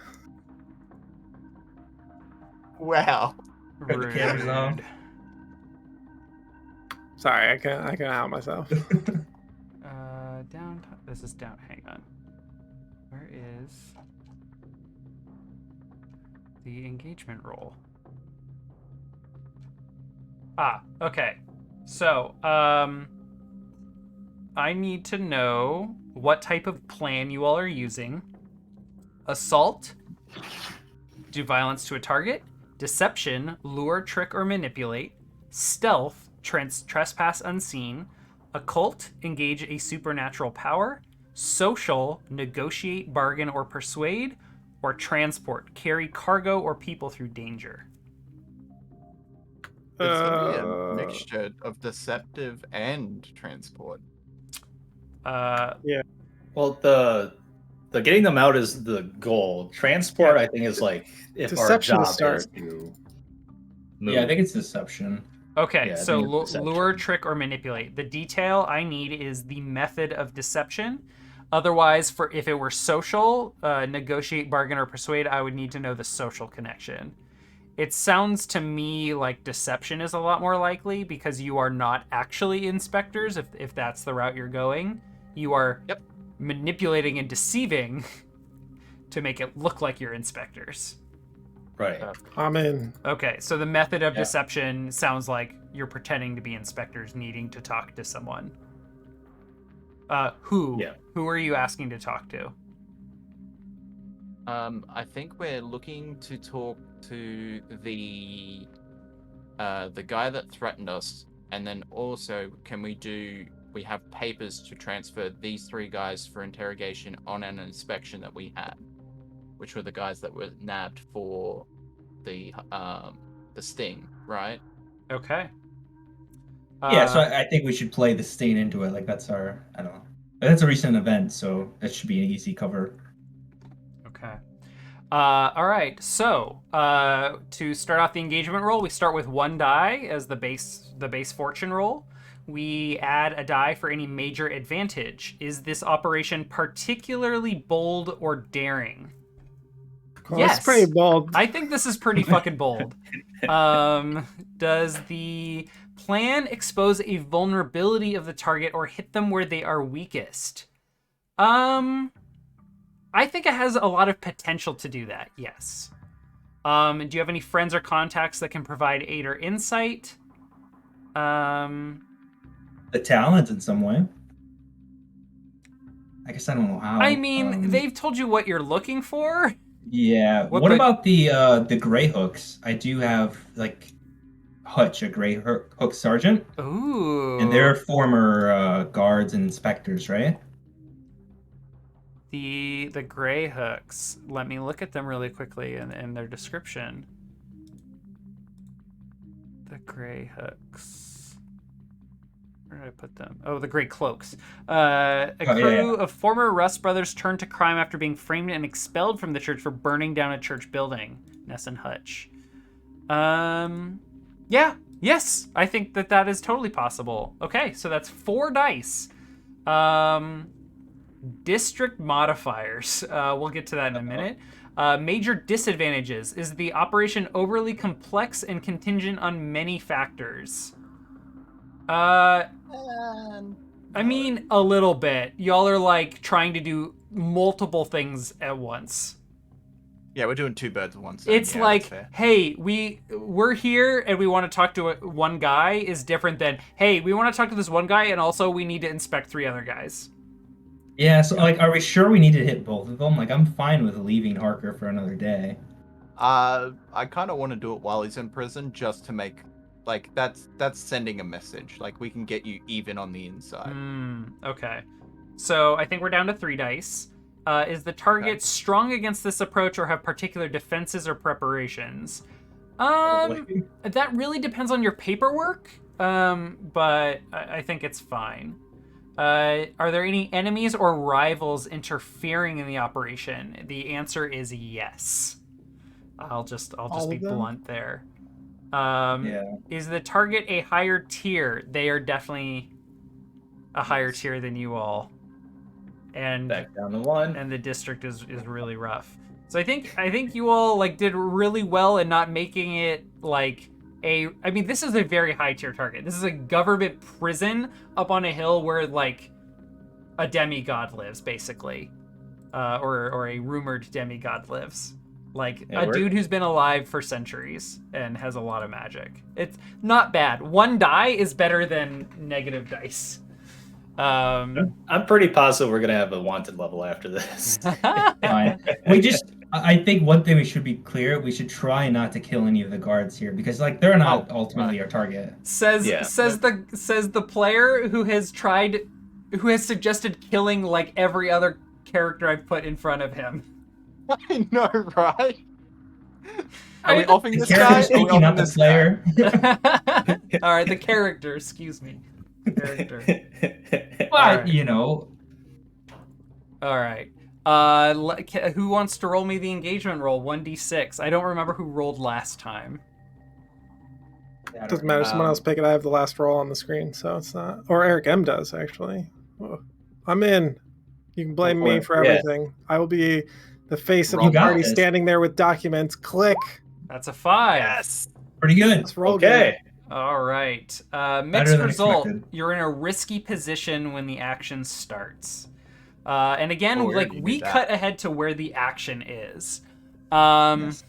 Wow. Cut the cameras off. Rude. Sorry, I can out myself. Down. This is down. Hang on. Where is the engagement role? Okay. So, I need to know what type of plan you all are using. Assault, do violence to a target. Deception, lure, trick, or manipulate. Stealth, trespass unseen. Occult, engage a supernatural power. Social, negotiate, bargain, or persuade. Or transport, carry cargo or people through danger. It's gonna be a mixture of deceptive and transport. Well, the getting them out is the goal. Transport, I think, is like if Deception our to job start. is to move. Yeah, I think it's deception. Okay, Yeah, I so think it's deception. lure, trick, or manipulate. The detail I need is the method of deception. Otherwise, if it were social, negotiate, bargain, or persuade, I would need to know the social connection. It sounds to me like deception is a lot more likely because you are not actually inspectors, if that's the route you're going. You are manipulating and deceiving to make it look like you're inspectors. Right. I'm in. Okay, so the method of deception sounds like you're pretending to be inspectors needing to talk to someone. Who? Yeah. Who are you asking to talk to? I think we're looking to talk to the guy that threatened us, and then also we have papers to transfer these 3 guys for interrogation on an inspection that we had, which were the guys that were nabbed for the sting, right? Okay. Yeah, so I think we should play the stain into it. Like that's I don't know. That's a recent event, so that should be an easy cover. Okay. All right. So to start off the engagement roll, we start with 1 die as the base fortune roll. We add a die for any major advantage. Is this operation particularly bold or daring? Well, Yes. It's pretty bold. I think this is pretty fucking bold. Does the plan expose a vulnerability of the target or hit them where they are weakest? I think it has a lot of potential to do that, yes. Do you have any friends or contacts that can provide aid or insight? The talent in some way. I guess I don't know how. I mean, they've told you what you're looking for. Yeah. What about the Grey Hooks? I do have like Hutch, a Grey Hook sergeant. Ooh. And they're former guards and inspectors, right? The Grey Hooks. Let me look at them really quickly in their description. The Grey Hooks. Where did I put them? Oh, the Grey Cloaks. A crew of former Rust brothers turned to crime after being framed and expelled from the church for burning down a church building. Ness and Hutch. Yeah. Yes. I think that is totally possible. Okay, so that's 4 dice. District modifiers. We'll get to that in a minute. Major disadvantages. Is the operation overly complex and contingent on many factors? I mean, a little bit. Y'all are like trying to do multiple things at once. Yeah, we're doing 2 birds with one stone. It's like, hey, we're here and we want to talk to one guy is different than, hey, we want to talk to this one guy and also we need to inspect 3 other guys. Yeah, so like, are we sure we need to hit both of them? Like, I'm fine with leaving Harker for another day. I kind of want to do it while he's in prison, just to make, like, that's sending a message. Like, we can get you even on the inside. Okay. So I think we're down to 3 dice. Is the target strong against this approach or have particular defenses or preparations? That really depends on your paperwork. But I think it's fine. Are there any enemies or rivals interfering in the operation? The answer is yes. I'll just be blunt there. Is the target a higher tier? They are definitely a higher tier than you all. And Back down to 1. And the district is really rough. So I think you all like did really well in not making it like I mean, this is a very high tier target. This is a government prison up on a hill where like a demigod lives, basically, or a rumored demigod lives. Like a dude who's been alive for centuries and has a lot of magic. It's not bad. 1 die is better than negative dice. I'm pretty positive we're gonna have a wanted level after this. Fine. I think one thing we should be clear: we should try not to kill any of the guards here because, like, they're not ultimately our target. Says the player who has suggested killing like every other character I've put in front of him. I know, right? Are we offing this guy? Speaking not the player. All right, the character. Excuse me. Character. But right. You know. All right. Who wants to roll me the engagement roll? 1d6. I don't remember who rolled last time. Doesn't matter. Someone else pick it. I have the last roll on the screen, so it's not. Or Eric M does actually. Oh, I'm in. You can blame me for everything. I will be the face of the party, standing there with documents. Click. That's a 5. Yes. Pretty good. Let's roll. Okay. All right. Mixed result. You're in a risky position when the action starts. And again, we cut ahead to where the action is. Yes.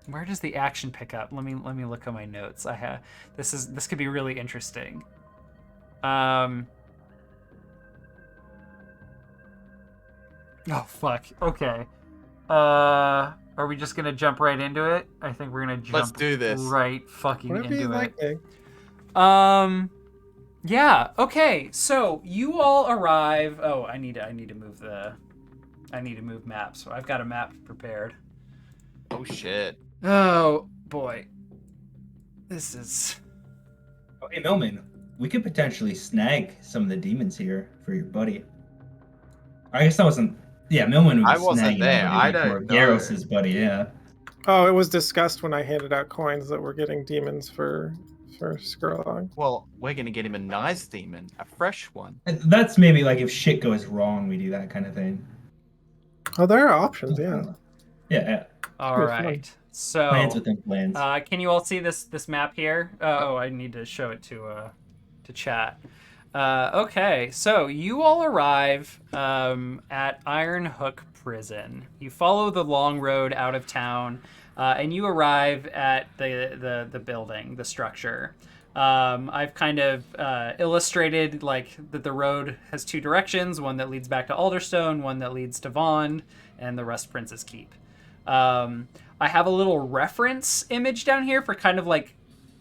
Where does the action pick up? Let me look at my notes. This could be really interesting. Oh fuck. Okay. Are we just gonna jump right into it? I think we're gonna jump. Let's do this. Right fucking into it. Like Yeah. Okay. So you all arrive. Oh, I need to move maps. So I've got a map prepared. Oh shit. Oh boy. This is. Oh, hey Millman, we could potentially snag some of the demons here for your buddy. I guess that wasn't. Yeah, Millman was I wasn't there. I don't know. Garros's buddy, yeah. Oh, it was discussed when I handed out coins that we're getting demons for Skurlog. Well, we're gonna get him a nice demon, a fresh one. That's maybe like if shit goes wrong, we do that kind of thing. Oh, there are options, yeah. Yeah. All right. So plans within plans. Can you all see this map here? I need to show it to chat. Okay, so you all arrive at Iron Hook Prison. You follow the long road out of town, and you arrive at the building, the structure. I've kind of illustrated like that the road has 2 directions, one that leads back to Alderstone, one that leads to Vaughn, and the rest Prince's Keep. I have a little reference image down here for kind of like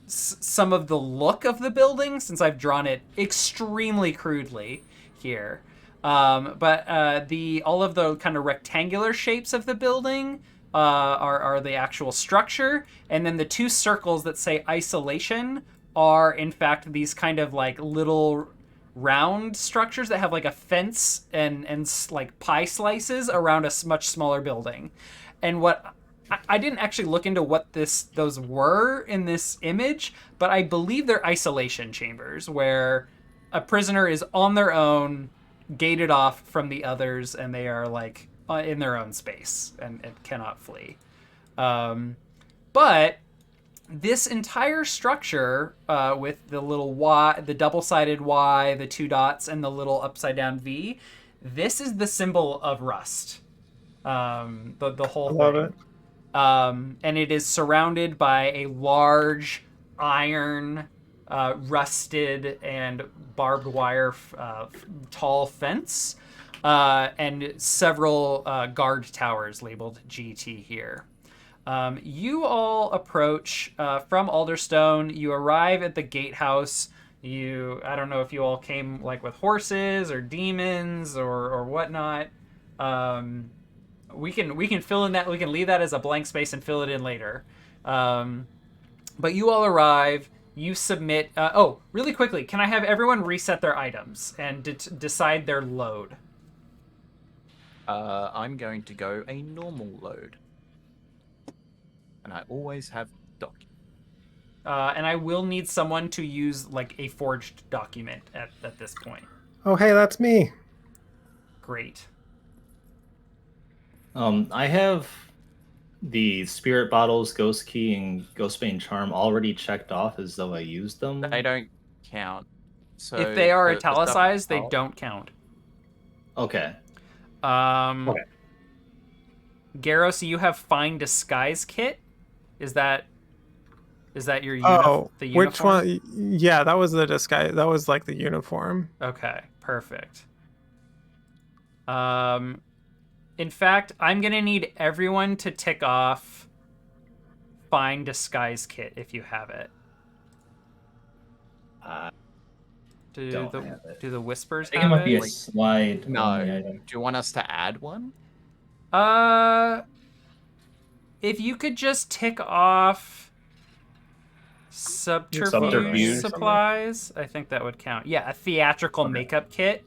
some of the look of the building, since I've drawn it extremely crudely here. But all of the kind of rectangular shapes of the building are the actual structure, and then the 2 circles that say isolation are in fact these kind of like little round structures that have like a fence and like pie slices around a much smaller building. And what I didn't actually look into what those were in this image, but I believe they're isolation chambers where a prisoner is on their own, gated off from the others, and they are like in their own space and cannot flee. But this entire structure with the little Y, the double-sided Y, the 2 dots, and the little upside-down V, this is the symbol of rust. The whole thing. I love it. And it is surrounded by a large iron, rusted and barbed wire tall fence, and several guard towers labeled GT here. You all approach from Alderstone. You arrive at the gatehouse I don't know if you all came like with horses or demons or whatnot. We can fill in that. We can leave that as a blank space and fill it in later. But you all arrive. You submit. Really quickly, can I have everyone reset their items and decide their load? I'm going to go a normal load. And I always have document. And I will need someone to use like a forged document at this point. Oh, hey, that's me. Great. I have the spirit bottles, ghost key, and ghostbane charm already checked off as though I used them. They don't count. So if they are the stuff italicized, they out- don't count. Okay. Okay. Garros, you have fine disguise kit. Is that your the uniform? Which one? Yeah, that was the disguise. That was like the uniform. Okay, perfect. In fact, I'm gonna need everyone to tick off fine disguise kit if you have it. Do the whispers I think it have might be a it? slide. No. only item. Do you want us to add one? If you could just tick off subterfuge supplies, I think that would count. Yeah, a theatrical makeup kit.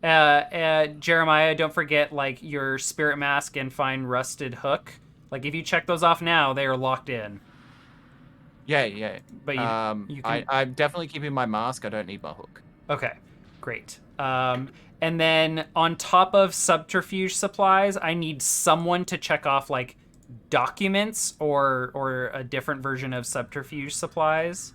Jeremiah, don't forget like your spirit mask and fine rusted hook. Like if you check those off now, they are locked in. Yeah. But you can... I'm definitely keeping my mask. I don't need my hook. Okay, great. And then on top of subterfuge supplies, I need someone to check off like documents or a different version of subterfuge supplies.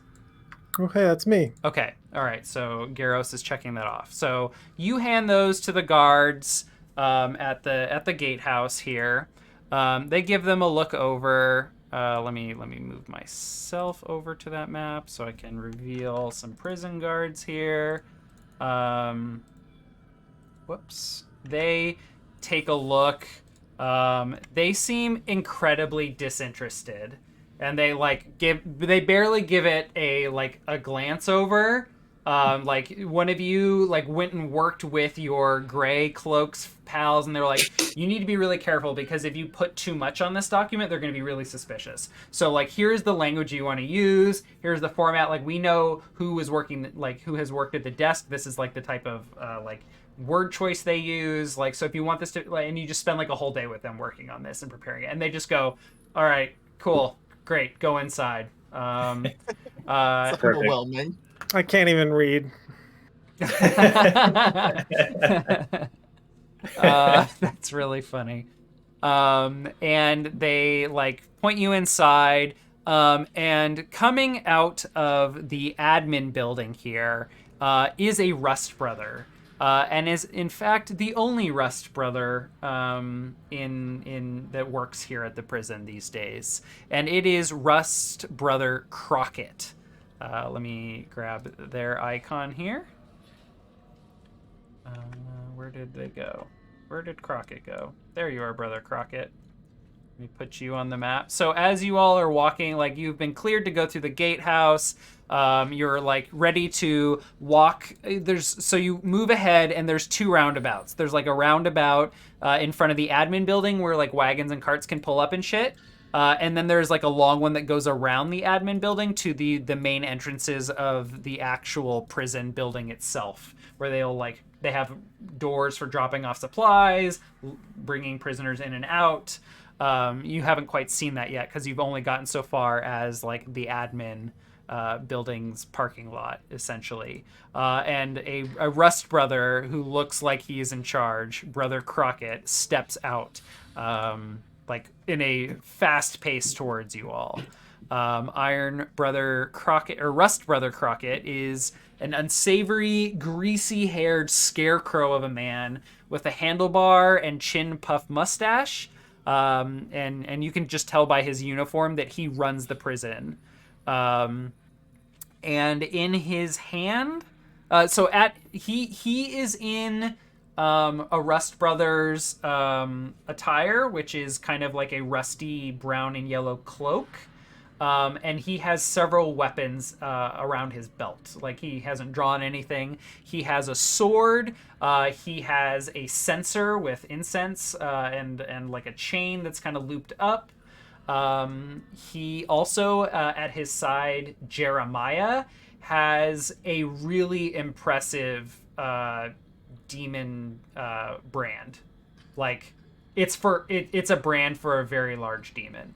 Okay, that's me. Okay, all right. So Garros is checking that off. So you hand those to the guards at the gatehouse here. They give them a look over. Let me move myself over to that map so I can reveal some prison guards here. Whoops. They take a look. They seem incredibly disinterested. And they they barely give it a glance over. Like one of you went and worked with your gray cloaks pals, and they were like, you need to be really careful because if you put too much on this document, they're going to be really suspicious. So here's the language you want to use. Here's the format. We know who is working, who has worked at the desk. This is the type of word choice they use. So if you want this to, and you just spend a whole day with them working on this and preparing it, and they just go, all right, cool. Great, go inside. It's overwhelming. I can't even read. That's really funny. And they point you inside. And coming out of the admin building here is a Rust brother. And is in fact the only Rust brother in that works here at the prison these days, and it is Rust brother Crockett. Let me grab their icon here. Where did they go? Where did Crockett go? There you are, brother Crockett. Let me put you on the map. So as you all are walking, you've been cleared to go through the gatehouse. You're ready to walk. So you move ahead, and there's two roundabouts. There's a roundabout in front of the admin building where wagons and carts can pull up and shit. And then there's a long one that goes around the admin building to the main entrances of the actual prison building itself, where they have doors for dropping off supplies, bringing prisoners in and out. You haven't quite seen that yet because you've only gotten so far as the admin building's parking lot, essentially. And a Rust brother who looks like he's in charge, Brother Crockett, steps out in a fast pace towards you all. Iron Brother Crockett, or Rust Brother Crockett, is an unsavory, greasy-haired scarecrow of a man with a handlebar and chin puff mustache. And you can just tell by his uniform that he runs the prison. And in his hand, he is in a Rust Brothers attire, which is kind of like a rusty brown and yellow cloak. And he has several weapons around his belt. Like, he hasn't drawn anything. He has a sword. He has a censer with incense and like a chain that's kind of looped up. He also, at his side, Jeremiah, has a really impressive demon brand. Like, it's a brand for a very large demon.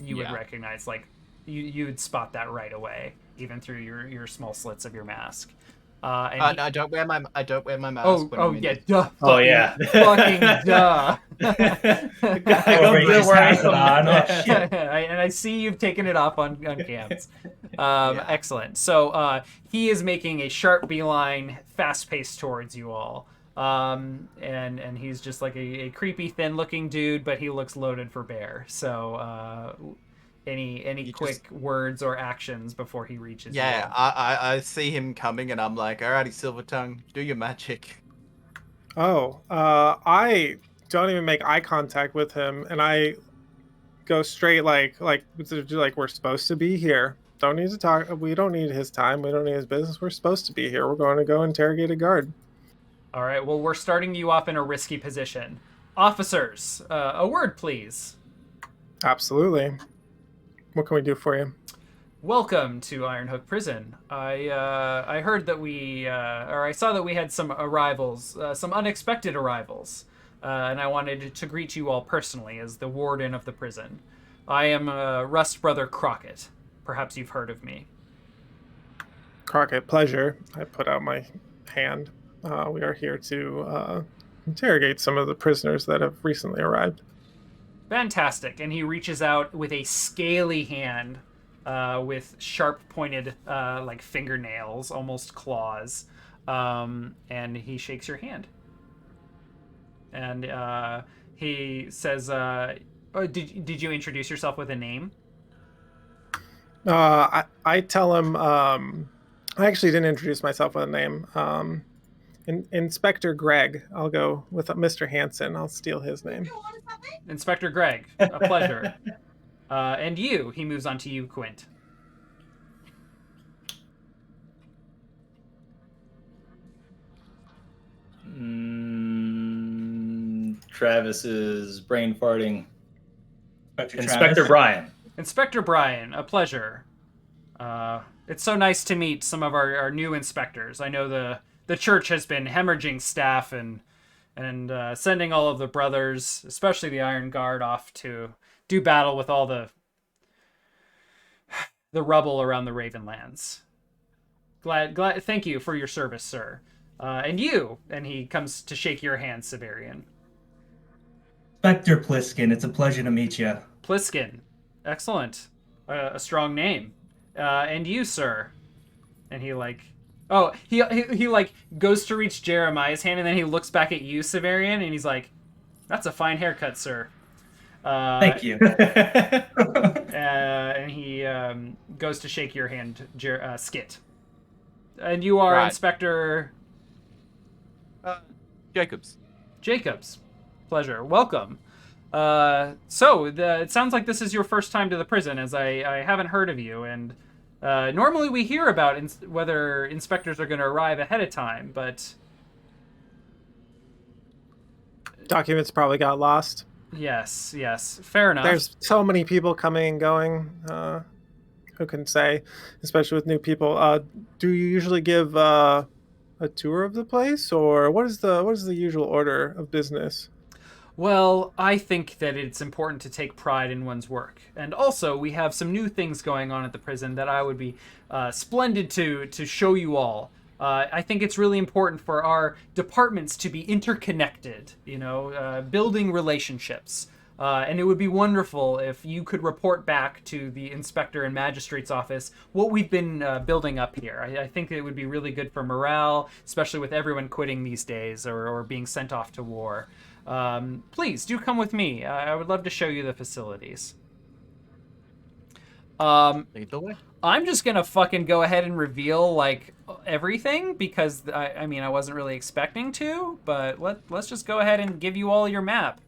You would recognize, like, you'd spot that right away, even through your small slits of your mask. And I don't wear my mask. duh. Oh, yeah. Fucking duh. And I see you've taken it off on cams. Excellent. So he is making a sharp beeline, fast-paced towards you all. And he's just like a creepy, thin-looking dude, but he looks loaded for bear. So any quick words or actions before he reaches you? I see him coming, and I'm like, alrighty, Silvertongue, do your magic. I don't even make eye contact with him, and I go straight like we're supposed to be here. Don't need to talk. We don't need his time. We don't need his business. We're supposed to be here. We're going to go interrogate a guard. All right, well, we're starting you off in a risky position. Officers, a word, please. Absolutely. What can we do for you? Welcome to Ironhook Prison. I heard that I saw that we had some arrivals, some unexpected arrivals, and I wanted to greet you all personally as the warden of the prison. I am Rust Brother Crockett. Perhaps you've heard of me. Crockett, pleasure. I put out my hand. We are here to interrogate some of the prisoners that have recently arrived. Fantastic. And he reaches out with a scaly hand with sharp-pointed like fingernails, almost claws, and he shakes your hand. And he says, did you introduce yourself with a name? I tell him, I actually didn't introduce myself with a name. Inspector Greg. I'll go with Mr. Hansen. I'll steal his name. Inspector Greg. A pleasure. And you. He moves on to you, Quint. Travis is brain farting. Inspector Inspector Brian. Inspector Brian. A pleasure. It's so nice to meet some of our new inspectors. I know the church has been hemorrhaging staff and sending all of the brothers, especially the Iron Guard, off to do battle with all the rubble around the Ravenlands. Glad. Thank you for your service, sir. And you. And he comes to shake your hand, Severian. Inspector Pliskin, it's a pleasure to meet you. Pliskin. Excellent. A strong name. And you, sir. And he like... Oh, he like goes to reach Jeremiah's hand, and then he looks back at you, Severian, and he's like, "That's a fine haircut, sir." Thank you. And he goes to shake your hand, Skit. And you are Inspector Jacobs. Jacobs. Pleasure. Welcome. It sounds like this is your first time to the prison, as I haven't heard of you, and normally we hear about whether inspectors are going to arrive ahead of time, but... Documents probably got lost. Yes. Fair enough. There's so many people coming and going. Who can say? Especially with new people. Do you usually give a tour of the place, or what is the usual order of business? Well, I think that it's important to take pride in one's work. And also, we have some new things going on at the prison that I would be splendid to show you all. I think it's really important for our departments to be interconnected, building relationships. And it would be wonderful if you could report back to the inspector and magistrate's office what we've been building up here. I think it would be really good for morale, especially with everyone quitting these days or being sent off to war. Please do come with me. I would love to show you the facilities. Lead the way. I'm just gonna fucking go ahead and reveal like everything because I wasn't really expecting to, but let's just go ahead and give you all your map.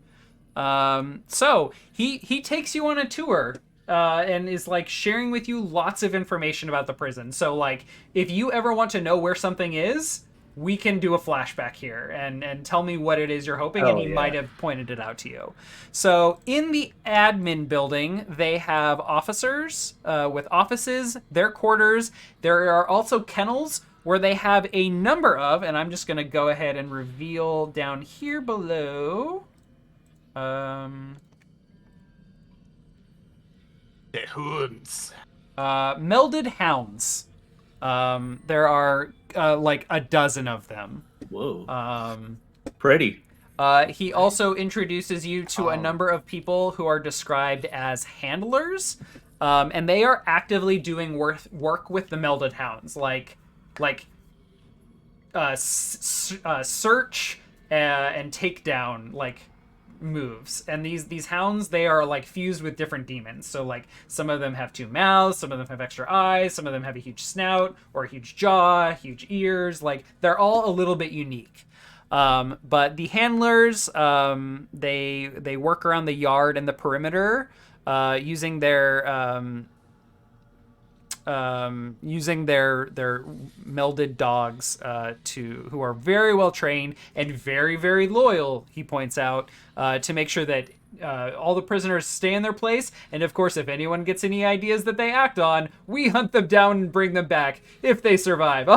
So he takes you on a tour and is like sharing with you lots of information about the prison. So like, if you ever want to know where something is, we can do a flashback here and tell me what it is you're hoping, and he might have pointed it out to you. So in the admin building, they have officers with offices, their quarters. There are also kennels where they have a number of, and I'm just going to go ahead and reveal down here below. The hounds. Melded hounds. There are like a dozen of them. Whoa. Pretty. He also introduces you to a number of people who are described as handlers, and they are actively doing work with the melded hounds, like search and takedown like moves. And these hounds, they are like fused with different demons. So like some of them have two mouths, some of them have extra eyes, some of them have a huge snout or a huge jaw, huge ears. Like they're all a little bit unique. But the handlers, they work around the yard and the perimeter, using their melded dogs, who are very well trained and very, very loyal, he points out, to make sure that all the prisoners stay in their place. And of course, if anyone gets any ideas that they act on, we hunt them down and bring them back if they survive.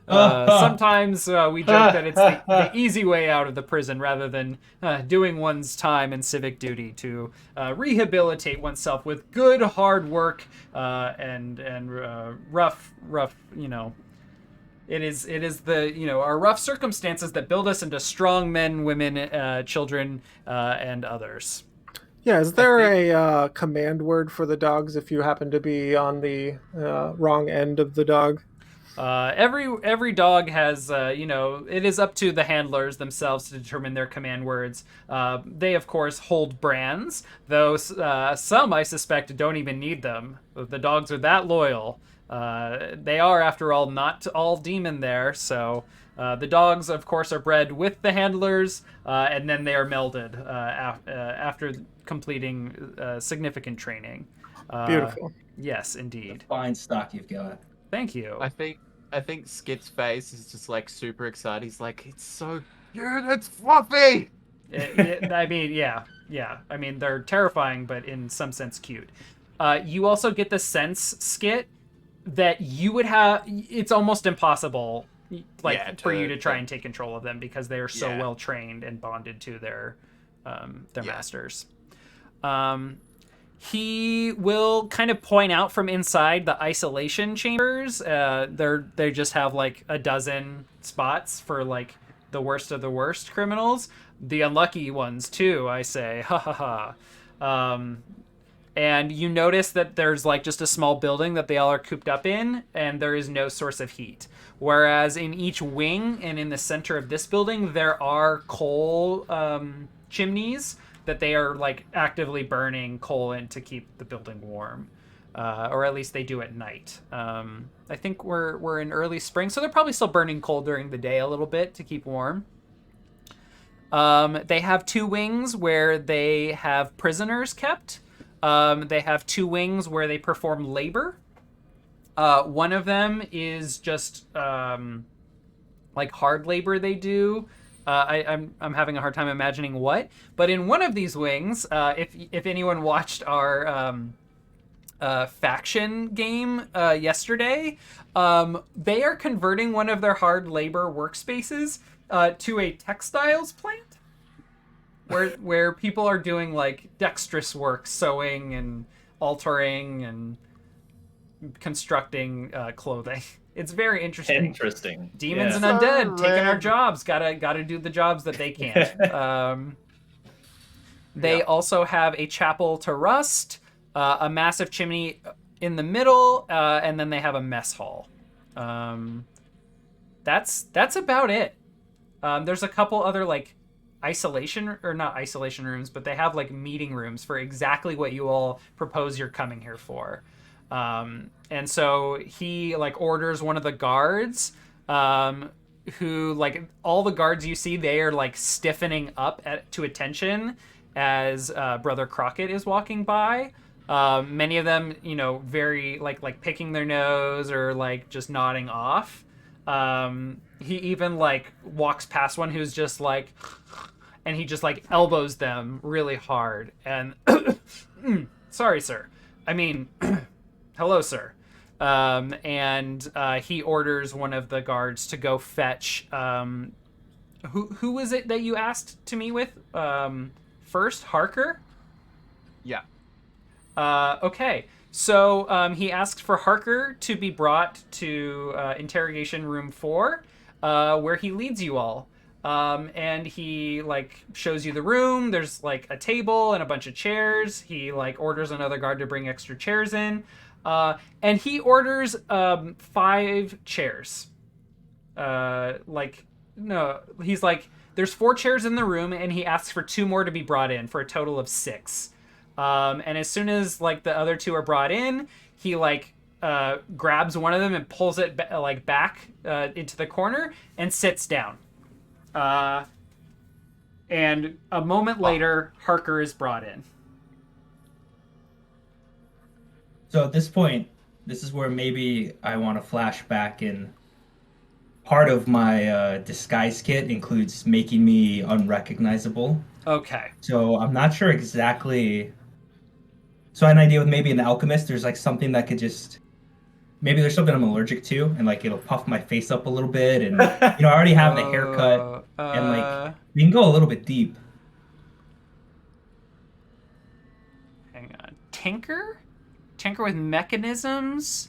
Sometimes we joke that it's the easy way out of the prison rather than doing one's time and civic duty to rehabilitate oneself with good hard work and rough, it is the our rough circumstances that build us into strong men, women, children, and others. Yeah, is there a command word for the dogs if you happen to be on the wrong end of the dog? Every dog has, it is up to the handlers themselves to determine their command words. They, of course, hold brands, though some, I suspect, don't even need them. The dogs are that loyal. They are, after all, not all demon there, so the dogs, of course, are bred with the handlers, and then they are melded after completing significant training. Beautiful. Yes, indeed. Fine stock you've got. Thank you. I think Skit's face is just like super excited. He's like, it's so good, it's fluffy. I mean, yeah. I mean, they're terrifying, but in some sense cute. You also get the sense, Skit, that you would have. It's almost impossible, for you to try and take control of them because they are so well trained and bonded to their masters. He will kind of point out from inside the isolation chambers. They just have like a dozen spots for like the worst of the worst criminals, the unlucky ones too, I say. Ha ha ha. And you notice that there's like just a small building that they all are cooped up in, and there is no source of heat. Whereas in each wing and in the center of this building, there are coal chimneys that they are like actively burning coal in to keep the building warm, or at least they do at night. I think we're in early spring, so they're probably still burning coal during the day a little bit to keep warm. They have two wings where they have prisoners kept. They have two wings where they perform labor. One of them is just like hard labor they do. I'm having a hard time imagining what, but in one of these wings, if anyone watched our faction game yesterday, they are converting one of their hard labor workspaces to a textiles plant, where people are doing like dexterous work, sewing and altering and constructing clothing. It's very interesting. Interesting. Demons and undead taking our jobs. Gotta do the jobs that they can't. They also have a chapel to rust, a massive chimney in the middle, and then they have a mess hall. That's about it. There's a couple other like not isolation rooms, but they have like meeting rooms for exactly what you all propose you're coming here for. And so he like orders one of the guards, who like all the guards you see, they are like stiffening up to attention, as Brother Crockett is walking by. Many of them, very like picking their nose or like just nodding off. He even like walks past one who's just like, and he just like elbows them really hard. And sorry, sir. I mean, hello, sir. And he orders one of the guards to go fetch. Who was it that you asked to meet with first? Harker? Yeah. Okay. So he asks for Harker to be brought to interrogation room 4, where he leads you all. And he like shows you the room. There's like a table and a bunch of chairs. He like orders another guard to bring extra chairs in. And he orders 5 chairs. No, he's like, there's 4 chairs in the room, and he asks for 2 more to be brought in for a total of 6. And as soon as like the other 2 are brought in, he like grabs one of them and pulls it back into the corner and sits down. And a moment later, Harker is brought in. So at this point, this is where maybe I want to flash back, and part of my disguise kit includes making me unrecognizable. Okay. So I'm not sure exactly. So I had an idea with maybe an alchemist. There's like something that could just, maybe there's something I'm allergic to, and like it'll puff my face up a little bit, and I already have the haircut, and like we can go a little bit deep. Hang on. Tinker with mechanisms.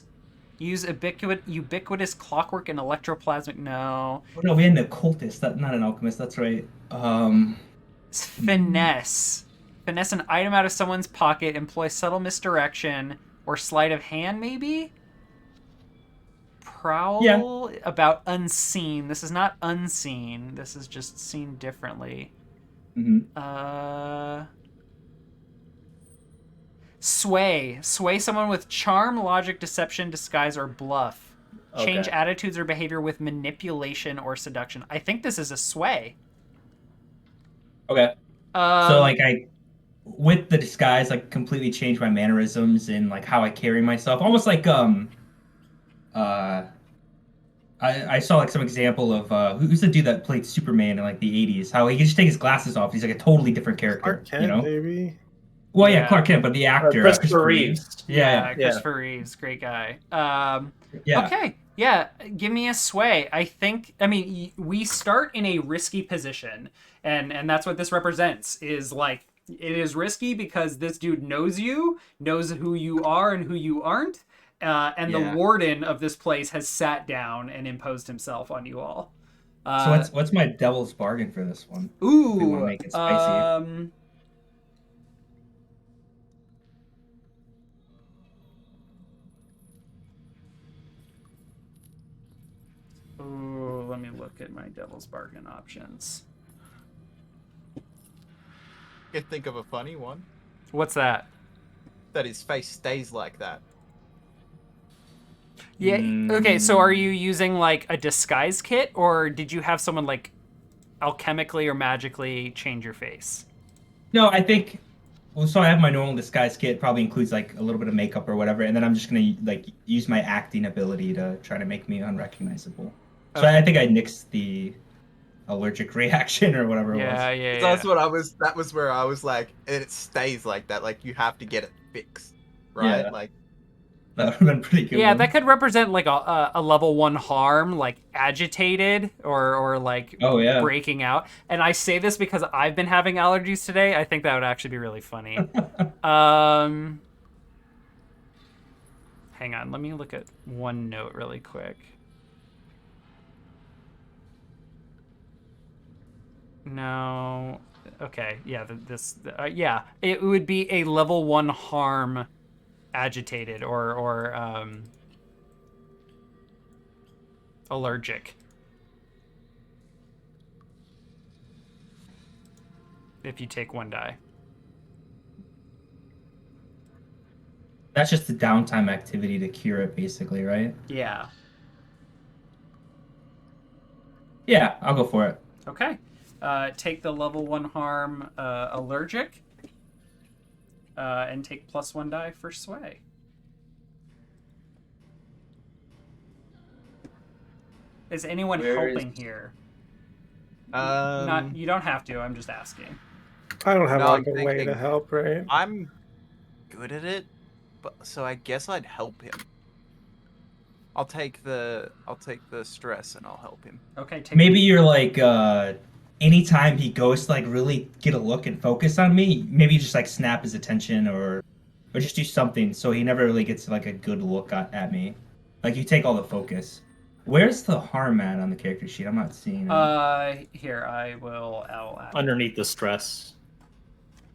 Use ubiquitous clockwork and electroplasmic. No. Oh, no, we had an occultist. Not an alchemist. That's right. Finesse. Finesse an item out of someone's pocket. Employ subtle misdirection or sleight of hand, maybe. Prowl about unseen. This is not unseen. This is just seen differently. Mm-hmm. Sway someone with charm, logic, deception, disguise, or bluff. Change attitudes or behavior with manipulation or seduction. I think this is a sway. Okay. So like with the disguise, like completely change my mannerisms and like how I carry myself. Almost like I saw like some example of who's the dude that played Superman in like the 80s? How he could just take his glasses off. He's like a totally different character. Clark Kent, maybe. Well, yeah, Clark Kent, but the actor Christopher Reeves. Yeah, Christopher Reeves, great guy. Okay, yeah, give me a sway. I mean, we start in a risky position, and that's what this represents. Is like it is risky because this dude knows you, knows who you are and who you aren't, and the warden of this place has sat down and imposed himself on you all. So what's my devil's bargain for this one? Ooh, we want to make it spicy. Ooh, let me look at my devil's bargain options. I can think of a funny one. What's that? That his face stays like that. Yeah. Okay. So, are you using like a disguise kit, or did you have someone like alchemically or magically change your face? No, I think. Well, so I have my normal disguise kit. Probably includes like a little bit of makeup or whatever, and then I'm just gonna like use my acting ability to try to make me unrecognizable. So I think I nixed the allergic reaction or whatever it was. Yeah. That's what I was. That was where I was like, and it stays like that. Like you have to get it fixed, right? Yeah. Like That would have been pretty good. Yeah, that could represent like a level 1 harm, like agitated or like breaking out. And I say this because I've been having allergies today. I think that would actually be really funny. Hang on, let me look at one note really quick. No. Okay. Yeah. It would be a level 1 harm, agitated or allergic. If you take 1 die. That's just the downtime activity to cure it, basically, right? Yeah. Yeah, I'll go for it. Okay. take the level 1 harm allergic, and take +1 die for sway. Is anyone helping here? Not, you don't have to. I'm just asking. I don't have No, like I'm a way to thinking- help, right? I'm good at it, but so I guess I'd help him. I'll take the stress and I'll help him. Okay, take Maybe you're like, anytime he goes to like really get a look and focus on me, maybe you just like snap his attention or just do something so he never really gets like a good look at me. Like you take all the focus. Where's the harm at on the character sheet? I'm not seeing it. Here, I'll add it. Underneath the stress.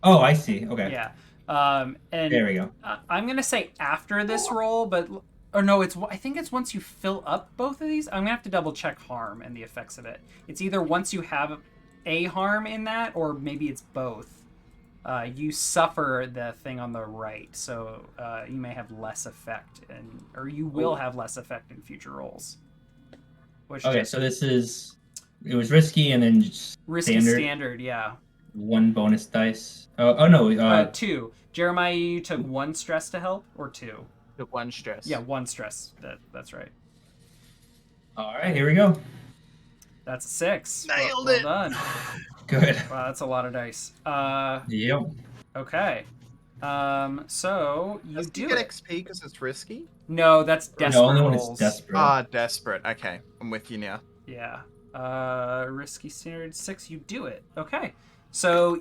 Oh, I see. Okay. Yeah. And There we go. I'm gonna say after this roll, but or no, I think it's once you fill up both of these. I'm gonna have to double check harm and the effects of it. It's either once you have a harm in that, or maybe it's both. You suffer the thing on the right, so you may have less effect, or you will have less effect in future rolls. Okay, so it was risky and then just risky standard, yeah. 1 bonus dice. Oh no, 2. Jeremiah, you took 1 stress to help, or 2? Took 1 stress. Yeah, 1 stress. That's right. All right, here we go. That's a 6. Nailed well it. Done. Good. Wow, that's a lot of dice. Yep. Okay. So you Does do he get it. XP because it's risky? No, that's desperate No, only when rolls. it's desperate. Ah, desperate. Okay, I'm with you now. Yeah. Risky standard 6. You do it. Okay. So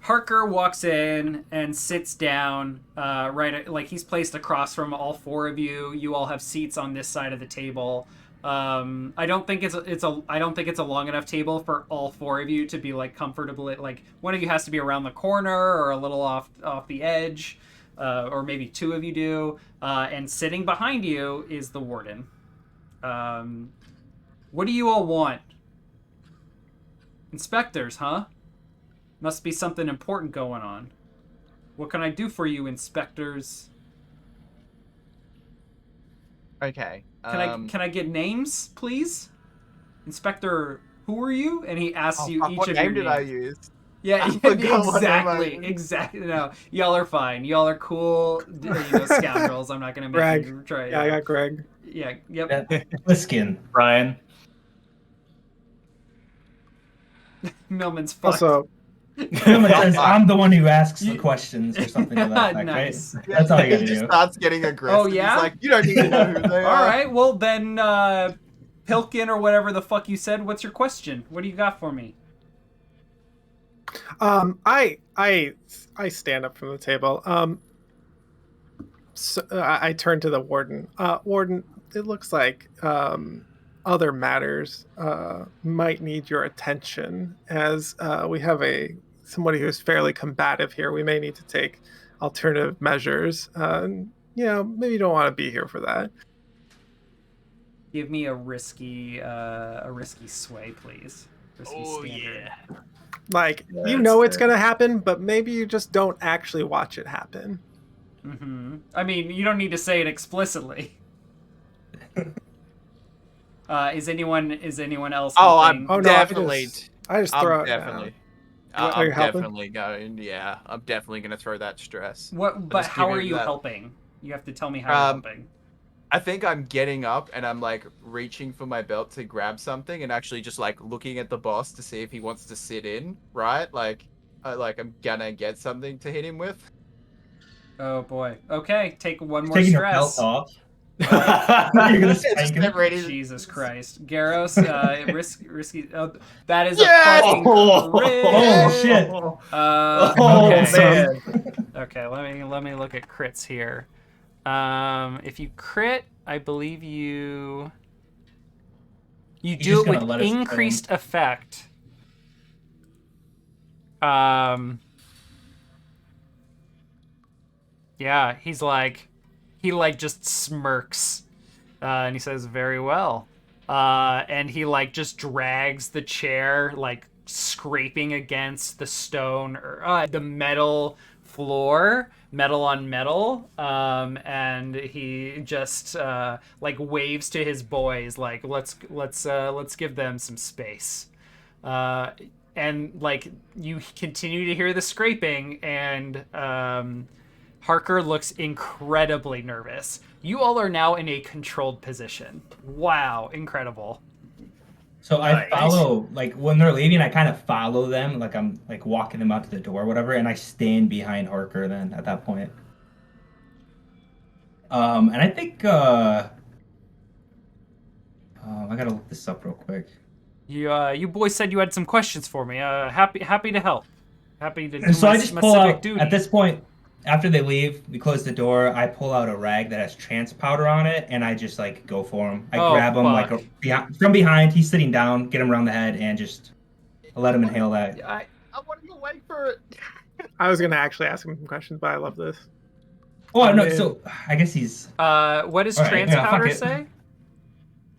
Harker walks in and sits down. Like he's placed across from all 4 of you. You all have seats on this side of the table. I don't think it's a long enough table for all 4 of you to be like comfortably. Like one of you has to be around the corner or a little off the edge, or maybe 2 of you do. And sitting behind you is the warden. What do you all want? Inspectors, huh? Must be something important going on. What can I do for you, inspectors? Okay. Can I get names, please? Inspector, who are you? And he asks you each what of name your did names. I use? Yeah, I forgot what name I exactly, used. exactly. No, y'all are fine. Y'all are cool, scoundrels. I'm not gonna make Greg. you try. Yeah, I got Greg. Yeah, yep. Pliskin. Brian. Millman's fucked. Also, Millman says, I'm the one who asks the questions or something to that effect, Nice. right? That's all you He gotta just do. starts getting aggressive. Oh, yeah? He's like, you don't need to know who they are. All right, well then, Pilkin or whatever the fuck you said. What's your question? What do you got for me? I stand up from the table. So I turn to the warden. Warden, it looks like other matters might need your attention, as we have somebody who's fairly combative here. We may need to take alternative measures. Maybe you don't want to be here for that. Give me a risky sway, please. Risky standard. Like, Yeah, you know that's it's going to happen, but maybe you just don't actually watch it happen. Mm-hmm. I mean, you don't need to say it explicitly. Is anyone else? Oh, helping? Oh, no, definitely. I just throw it definitely. Are I'm you helping? definitely going. Yeah, I'm definitely gonna throw that stress. What? But just how give are him you that. helping? You have to tell me how you're helping. I think I'm getting up and I'm like reaching for my belt to grab something and actually just like looking at the boss to see if he wants to sit in, right? Like I'm gonna get something to hit him with. Oh boy. Okay, take one more Taking your stress. belt off. You're You're gonna Just spank get him. ready. Jesus Christ, Garros, risky. Oh, that is Yes! a fucking crit. Oh shit. Oh, Okay. man. Okay, let me look at crits here. If you crit, I believe you do just it with gonna let us increased effect. Yeah, he just smirks, and he says, "Very well." And he just drags the chair, scraping against the stone or the metal floor, metal on metal, and he just waves to his boys, let's give them some space. And like you continue to hear the scraping, and Harker looks incredibly nervous. You all are now in a controlled position. Wow, incredible. So I Nice. follow, like when they're leaving, I kind of follow them, like I'm like walking them out to the door or whatever, and I stand behind Harker then at that point. And I think I gotta look this up real quick. You boys said you had some questions for me. Happy to help. Happy to do And so my, I just my pull civic out duty. at this point, after they leave, we close the door. I pull out a rag that has trance powder on it, and I just like go for him. I Oh, grab him like fuck. from behind. He's sitting down, get him around the head, and just let him inhale that. I want to wait for it. I was gonna actually ask him some questions, but I love this. Oh no! Man. So I guess he's what does All right, trance yeah, powder fuck it. say?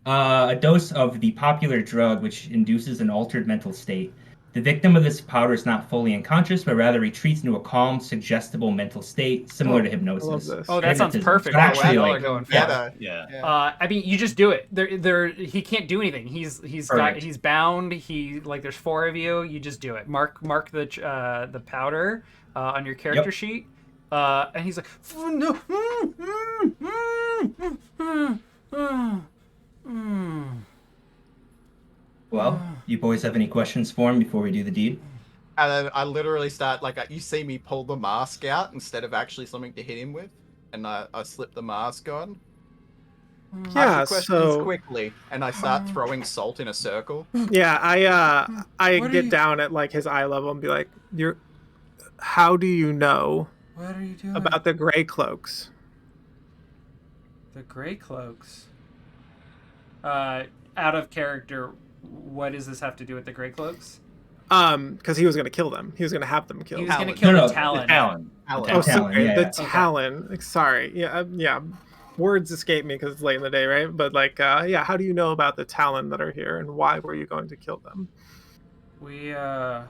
a dose of the popular drug which induces an altered mental state. The victim of this powder is not fully unconscious, but rather retreats into a calm, suggestible mental state similar to hypnosis. I love this. Oh, that sounds Hypnotism. perfect. But for actually, what y'all like, are going for. Better. Yeah. I mean, you just do it. He can't do anything. He's Perfect. he's bound. There's 4 of you. You just do it. Mark the powder on your character Yep. sheet. And he's like, no. Well, you boys have any questions for him before we do the deed? And then I literally start, like, you see me pull the mask out instead of actually something to hit him with. And I slip the mask on. Yeah, Ask the questions so quickly. And I start throwing salt in a circle. yeah, I What are get you- down at like his eye level and be like, how do you know What are you doing? about the gray cloaks? The Grey Cloaks. Out of character, what does this have to do with the Grey Cloaks? Because he was gonna kill them. He was gonna have them killed. He was going to Talon. kill No, the no, Talon. Talon. Talon. Oh, Talon, sorry, yeah, the yeah. Talon. Sorry, yeah. Words escape me because it's late in the day, right? But like, yeah. How do you know about the Talon that are here, and why were you going to kill them? We, the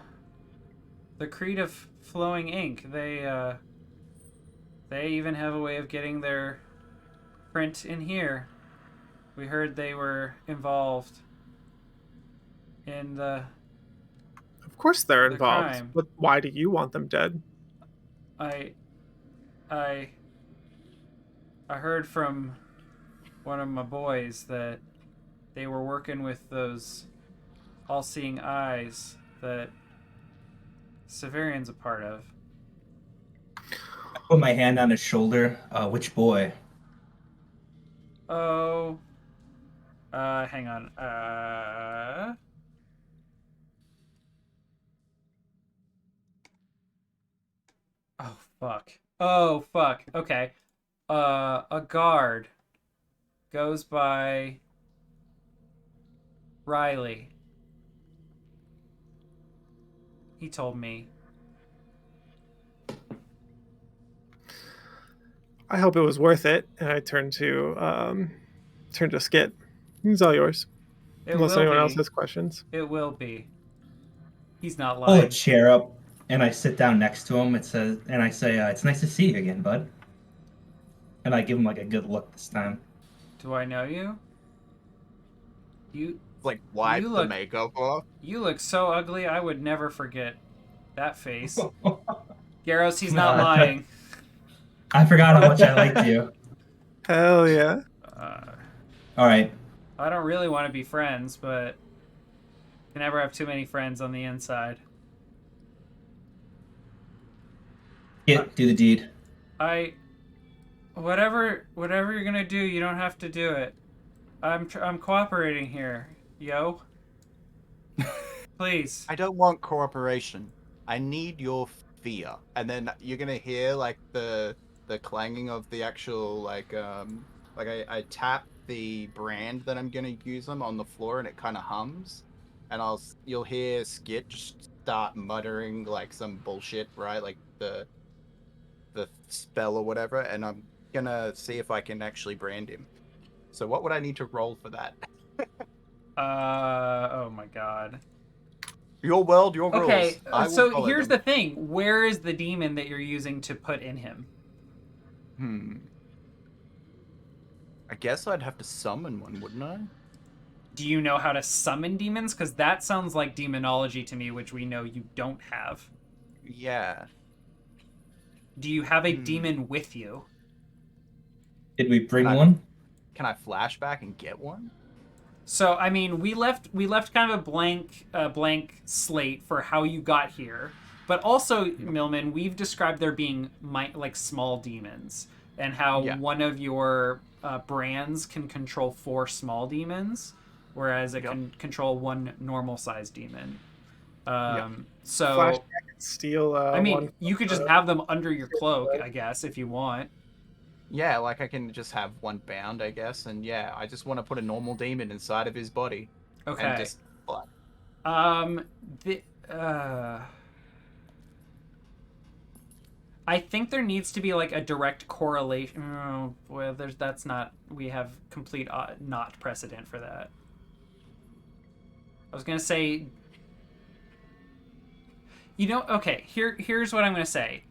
Creed of Flowing Ink, they even have a way of getting their print in here. We heard they were involved in the... Of course they're The involved. crime. But why do you want them dead? I heard from one of my boys that they were working with those all-seeing eyes that Severian's a part of. I put my hand on his shoulder. Which boy? Oh, hang on. Oh fuck. Okay. A guard goes by Riley. He told me. I hope it was worth it. And I turn to Skit. It's all yours. It Unless will anyone be. else has questions. It will be. He's not Pull a lying. chair up, and I sit down next to him. It says, and I say, "It's nice to see you again, bud." And I give him like a good look this time. Do I know you? You Like, wipe You the look- makeup off. you look so ugly. I would never forget that face. Garros, he's not No, lying. I forgot how much I liked you. Hell yeah. All right, I don't really want to be friends, but you can never have too many friends on the inside. do the deed. Whatever you're gonna do, you don't have to do it. I'm cooperating here, yo. Please. I don't want cooperation. I need your fear. And then you're gonna hear like the clanging of the actual like I tap the brand that I'm gonna use them on the floor and it kind of hums, and you'll hear Skit just start muttering like some bullshit, right? Like the spell or whatever, and I'm gonna see if I can actually brand him. So what would I need to roll for that? Oh my god. Your world, your rules. Okay, I will so follow here's them. the thing. Where is the demon that you're using to put in him? I guess I'd have to summon one, wouldn't I? Do you know how to summon demons? Because that sounds like demonology to me, which we know you don't have. Yeah. Do you have a demon with you? Did we bring Can I- one? Can I flashback and get one? So I mean, we left kind of a blank slate for how you got here, but also Millman, we've described there being like small demons, and how one of your brands can control 4 small demons, whereas it can control 1 normal sized demon. So Flashback and steal. I mean, one you could just have them under your cloak, I guess, if you want. Yeah, like I can just have one bound, I guess, and yeah, I just want to put a normal demon inside of his body. Okay. And just what? I think there needs to be like a direct correlation. Oh, well, that's not. We have complete not precedent for that. I was gonna say. Okay. Here's what I'm gonna say.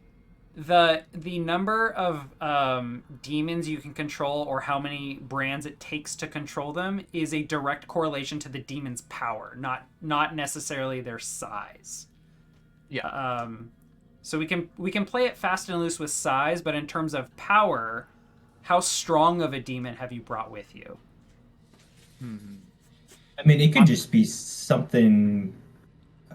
The number of demons you can control, or how many brands it takes to control them, is a direct correlation to the demon's power, not necessarily their size. Yeah. So we can play it fast and loose with size, but in terms of power, how strong of a demon have you brought with you? I mean, it could just be something.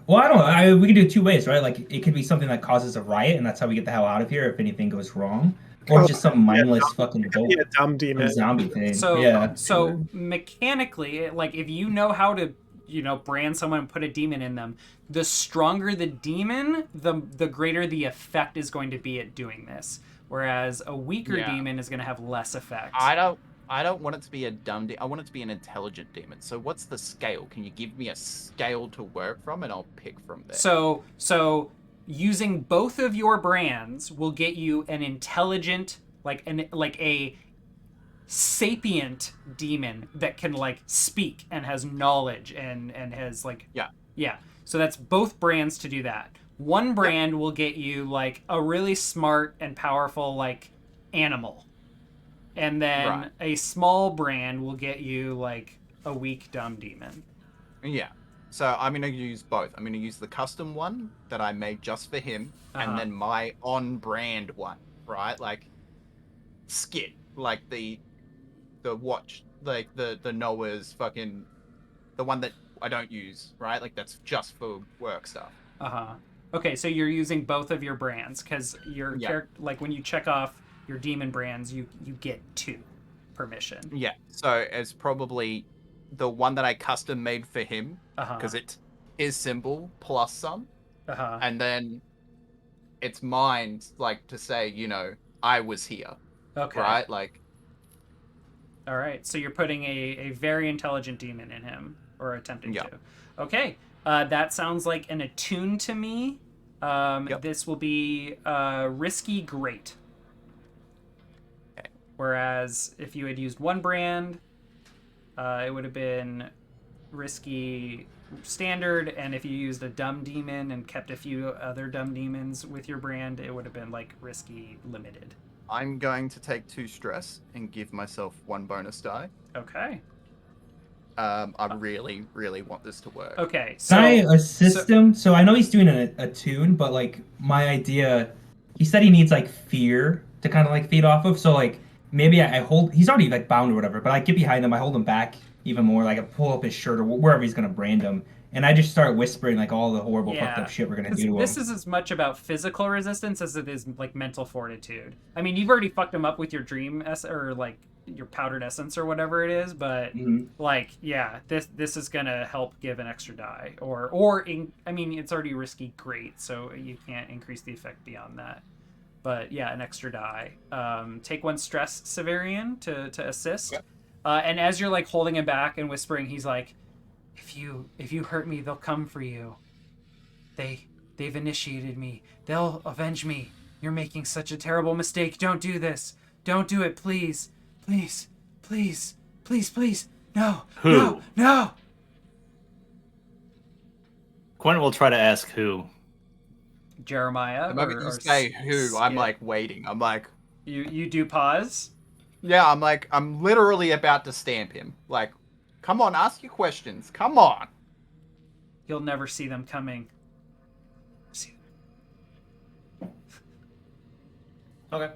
Well, I don't know. We could do it 2 ways, right? Like, it could be something that causes a riot, and that's how we get the hell out of here if anything goes wrong. Or just some mindless fucking dope, a dumb demon. zombie thing. So mechanically, like, if you know how to, brand someone and put a demon in them, the stronger the demon, the greater the effect is going to be at doing this. Whereas a weaker demon is going to have less effect. I don't want it to be a dumb demon. I want it to be an intelligent demon. So what's the scale? Can you give me a scale to work from, and I'll pick from there? So using both of your brands will get you an intelligent, like a sapient demon that can like speak and has knowledge and has like yeah. So that's both brands to do that. One brand will get you like a really smart and powerful like animal. And then a small brand will get you like a weak dumb demon. Yeah. So I'm going to use both. I'm going to use the custom one that I made just for him, and then my on-brand one, right? Like Skit, like the watch, like the Noah's fucking, the one that I don't use, right? Like that's just for work stuff. Okay, so you're using both of your brands because your character, like when you check off your demon brands, you get 2 permission. Yeah, so it's probably the one that I custom made for him because it is simple plus some, and then it's mine, like to say, I was here. Okay. Right, like. All right, so you're putting a very intelligent demon in him, or attempting to. Okay, that sounds like an attune to me. This will be risky great. Whereas if you had used one brand, it would have been risky standard, and if you used a dumb demon and kept a few other dumb demons with your brand, it would have been like risky limited. I'm going to take 2 stress and give myself 1 bonus die. Okay. I really, really want this to work. Okay. So can I assist him? So I know he's doing a tune, but like my idea, he said he needs like fear to kind of like feed off of. So like maybe I hold. He's already like bound or whatever, but I get behind him. I hold him back even more. Like I pull up his shirt or wherever he's gonna brand him, and I just start whispering like all the horrible fucked up shit we're gonna do to him. This is as much about physical resistance as it is like mental fortitude. I mean, you've already fucked him up with your dream or like your powdered essence or whatever it is, but like this is gonna help give an extra die I mean, it's already risky great, so you can't increase the effect beyond that. But yeah, an extra die. Take 1 stress, Severian, to assist. Yep. And as you're like holding him back and whispering, he's like, if you hurt me, they'll come for you. They've initiated me. They'll avenge me. You're making such a terrible mistake. Don't do this. Don't do it, please. Please. Please. Please, please. No. Who? No. Quentin will try to ask who. Jeremiah. The moment you say who, I'm like waiting. I'm like. You do pause? Yeah, I'm literally about to stamp him. Like, Come on, ask your questions. Come on. You'll never see them coming. Okay.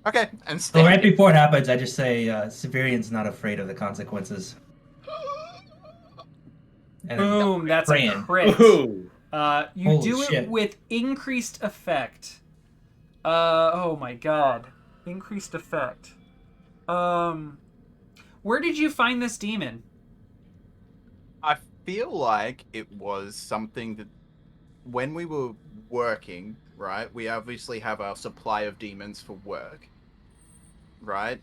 Okay, and So right stand. before it happens, I just say, Severian's not afraid of the consequences. And then Boom, that's a praying. crit. Ooh. You Holy do shit. it with increased effect. Oh my god. Increased effect. Where did you find this demon? I feel like it was something that when we were working, right? We obviously have our supply of demons for work, right?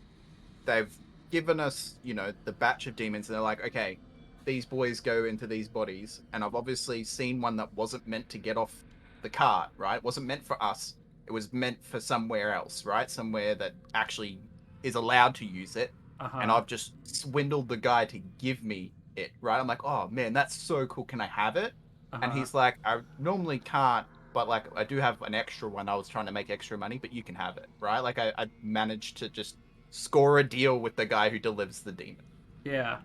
They've given us, the batch of demons, and they're like, okay, these boys go into these bodies, and I've obviously seen one that wasn't meant to get off the cart, right? It wasn't meant for us. It was meant for somewhere else, right? Somewhere that actually is allowed to use it. Uh-huh. And I've just swindled the guy to give me it, right? I'm like, oh man, that's so cool. Can I have it? And Uh-huh. he's like, I normally can't, but like I do have an extra one. I was trying to make extra money, but you can have it, right? Like I managed to just score a deal with the guy who delivers the demon. Yeah.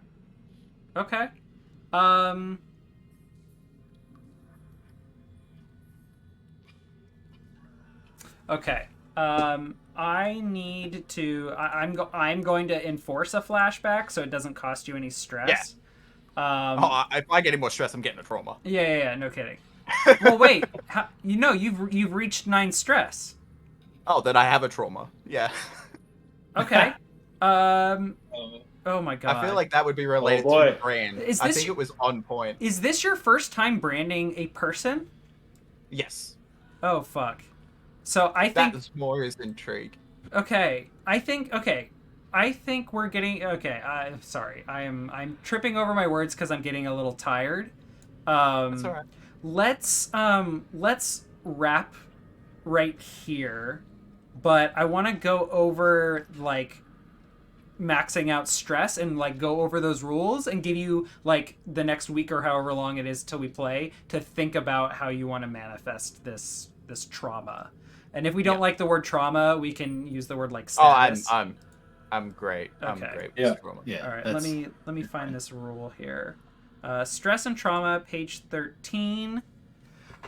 Okay. Okay. I need to. I'm going to enforce a flashback so it doesn't cost you any stress. If I get any more stress, I'm getting a trauma. Yeah. No kidding. Well, wait. You've reached 9 stress. Oh, then I have a trauma. Yeah. Okay. Oh my god. I feel like that would be related to boy. the brand. Is I this- think it was on point. Is this your first time branding a person? Yes. Oh fuck. So I That think is more his intrigue. okay. I think we're getting okay. Sorry. I'm tripping over my words because I'm getting a little tired. That's alright. Let's wrap right here, but I want to go over like maxing out stress and like go over those rules and give you like the next week or however long it is till we play to think about how you want to manifest this trauma. And if we don't like the word trauma, we can use the word like status. I'm great. I'm Okay. great with Yeah. trauma. Yeah. All right, that's- let me find this rule here. Stress and trauma, page 13.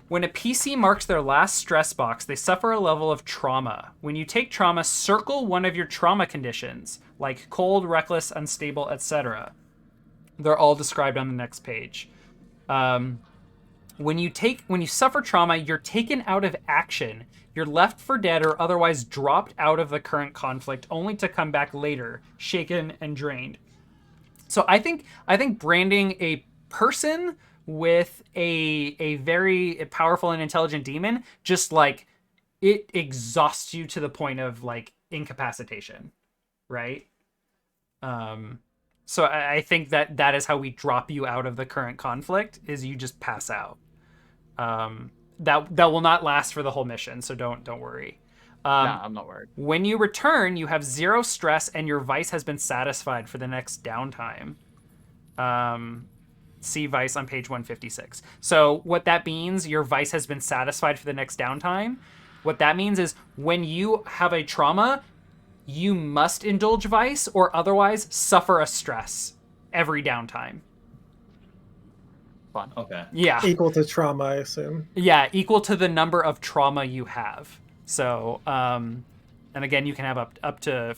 When a PC marks their last stress box, they suffer a level of trauma. When you take trauma, circle one of your trauma conditions, like cold, reckless, unstable, etc. They're all described on the next page. When you suffer trauma, you're taken out of action. You're left for dead or otherwise dropped out of the current conflict, only to come back later, shaken and drained. So I think branding a person with a very powerful and intelligent demon just like it exhausts you to the point of like incapacitation, right? So I think that is how we drop you out of the current conflict is you just pass out. That will not last for the whole mission, so don't worry. Nah, I'm not worried. When you return, you have 0 stress and your vice has been satisfied for the next downtime. See vice on page 156. So what that means, your vice has been satisfied for the next downtime. What that means is when you have a trauma, you must indulge vice or otherwise suffer a stress every downtime. Fun. Okay. Yeah. Equal to trauma, I assume. Yeah, equal to the number of trauma you have. So, and again, you can have up to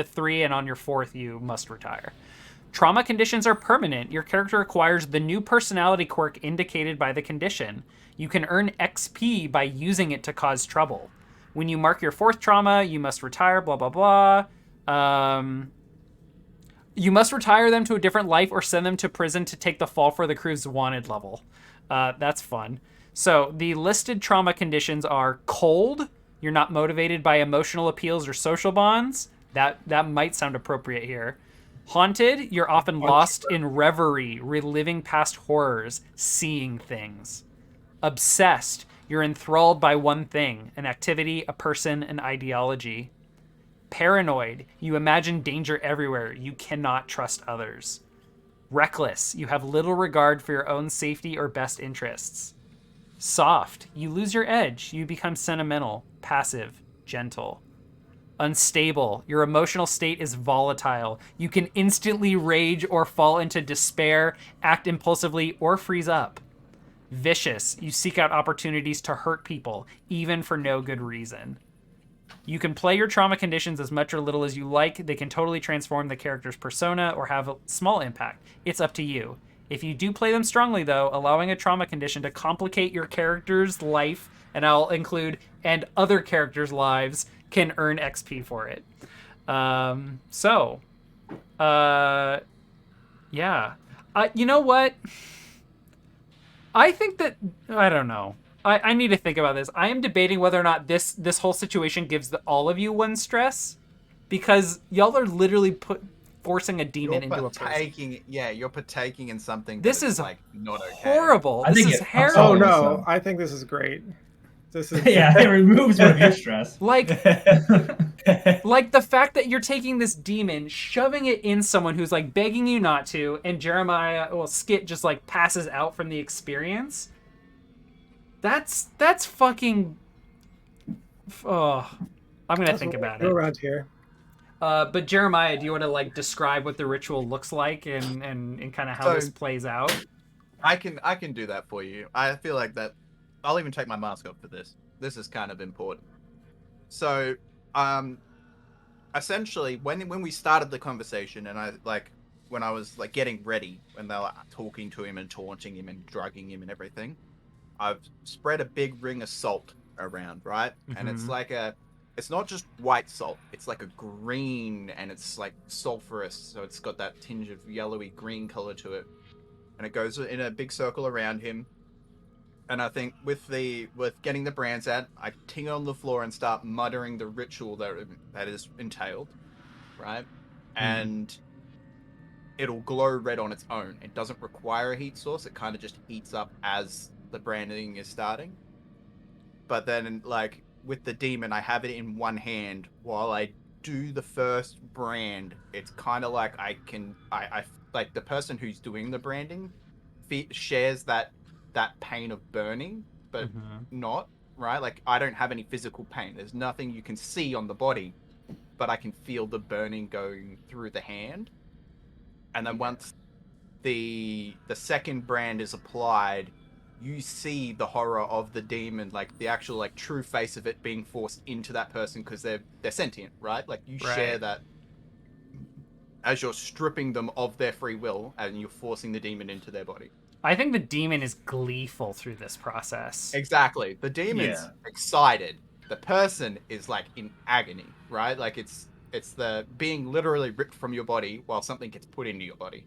3, and on your 4th, you must retire. Trauma conditions are permanent. Your character acquires the new personality quirk indicated by the condition. You can earn XP by using it to cause trouble. When you mark your 4th trauma, you must retire, blah, blah, blah. You must retire them to a different life or send them to prison to take the fall for the crew's wanted level. That's fun. So the listed trauma conditions are cold. You're not motivated by emotional appeals or social bonds. That might sound appropriate here. Haunted, you're often lost in reverie, reliving past horrors, seeing things. Obsessed, you're enthralled by one thing, an activity, a person, an ideology. Paranoid, you imagine danger everywhere. You cannot trust others. Reckless, you have little regard for your own safety or best interests. Soft, you lose your edge. You become sentimental, passive, gentle. Unstable. Your emotional state is volatile. You can instantly rage or fall into despair, act impulsively, or freeze up. Vicious. You seek out opportunities to hurt people, even for no good reason. You can play your trauma conditions as much or little as you like. They can totally transform the character's persona or have a small impact. It's up to you. If you do play them strongly, though, allowing a trauma condition to complicate your character's life, and I'll include, and other characters' lives, can earn XP for it. Yeah. You know what? I think that, I don't know. I need to think about this. I am debating whether or not this whole situation gives all of you one stress, because y'all are literally forcing a demon into a person. Yeah, you're partaking in something. This is like not okay. horrible. I This think is it- terrible. Oh So- no, I think this is great. This is Yeah, it removes one of your stress. Like the fact that you're taking this demon, shoving it in someone who's like begging you not to, and Skit just like passes out from the experience. That's fucking. Oh, I'm gonna think about Go it. around here. But Jeremiah, do you want to like describe what the ritual looks like and kind of how this plays out? I can do that for you. I feel like that. I'll even take my mask off for this. This is kind of important. So, essentially, when we started the conversation, and when I was like getting ready, when they were talking to him and taunting him and drugging him and everything, I've spread a big ring of salt around, right? And it's like it's not just white salt. It's like a green, and it's like sulfurous, so it's got that tinge of yellowy green color to it, and it goes in a big circle around him. And I think with getting the brands out, I ting it on the floor and start muttering the ritual that is entailed, right? And it'll glow red on its own. It doesn't require a heat source. It kind of just heats up as the branding is starting. But then, like, with the demon, I have it in one hand while I do the first brand. It's kind of like I like the person who's doing the branding shares that pain of burning, but not, right? Like, I don't have any physical pain. There's nothing you can see on the body, but I can feel the burning going through the hand. And then once the second brand is applied, you see the horror of the demon, like the actual like true face of it being forced into that person, because they're sentient, right? Like you share that as you're stripping them of their free will and you're forcing the demon into their body. I think the demon is gleeful through this process. Exactly. The demon's excited. The person is like in agony, right? Like it's the being literally ripped from your body while something gets put into your body.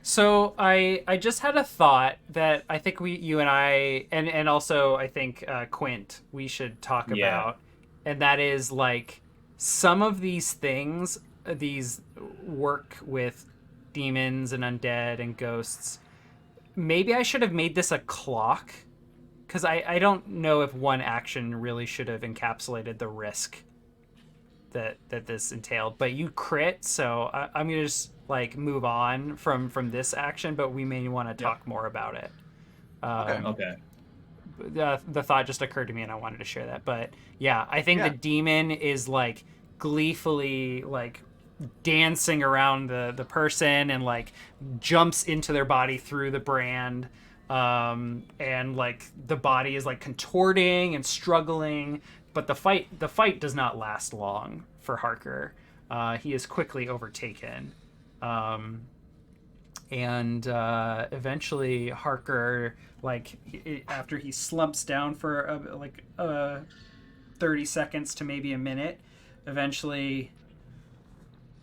So I just had a thought that I think you and I, and also I think Quint, we should talk about, and that is like some of these things, these work with demons and undead and ghosts. Maybe I should have made this a clock, because I don't know if one action really should have encapsulated the risk that this entailed. But you crit, so I'm gonna just like move on from this action, but we may want to talk more about it. Okay. The thought just occurred to me and I wanted to share that. But yeah, I think the demon is like gleefully like dancing around the person and like jumps into their body through the brand, and like the body is like contorting and struggling, but the fight does not last long for Harker. He is quickly overtaken, and eventually Harker, like after he slumps down for 30 seconds to maybe a minute, eventually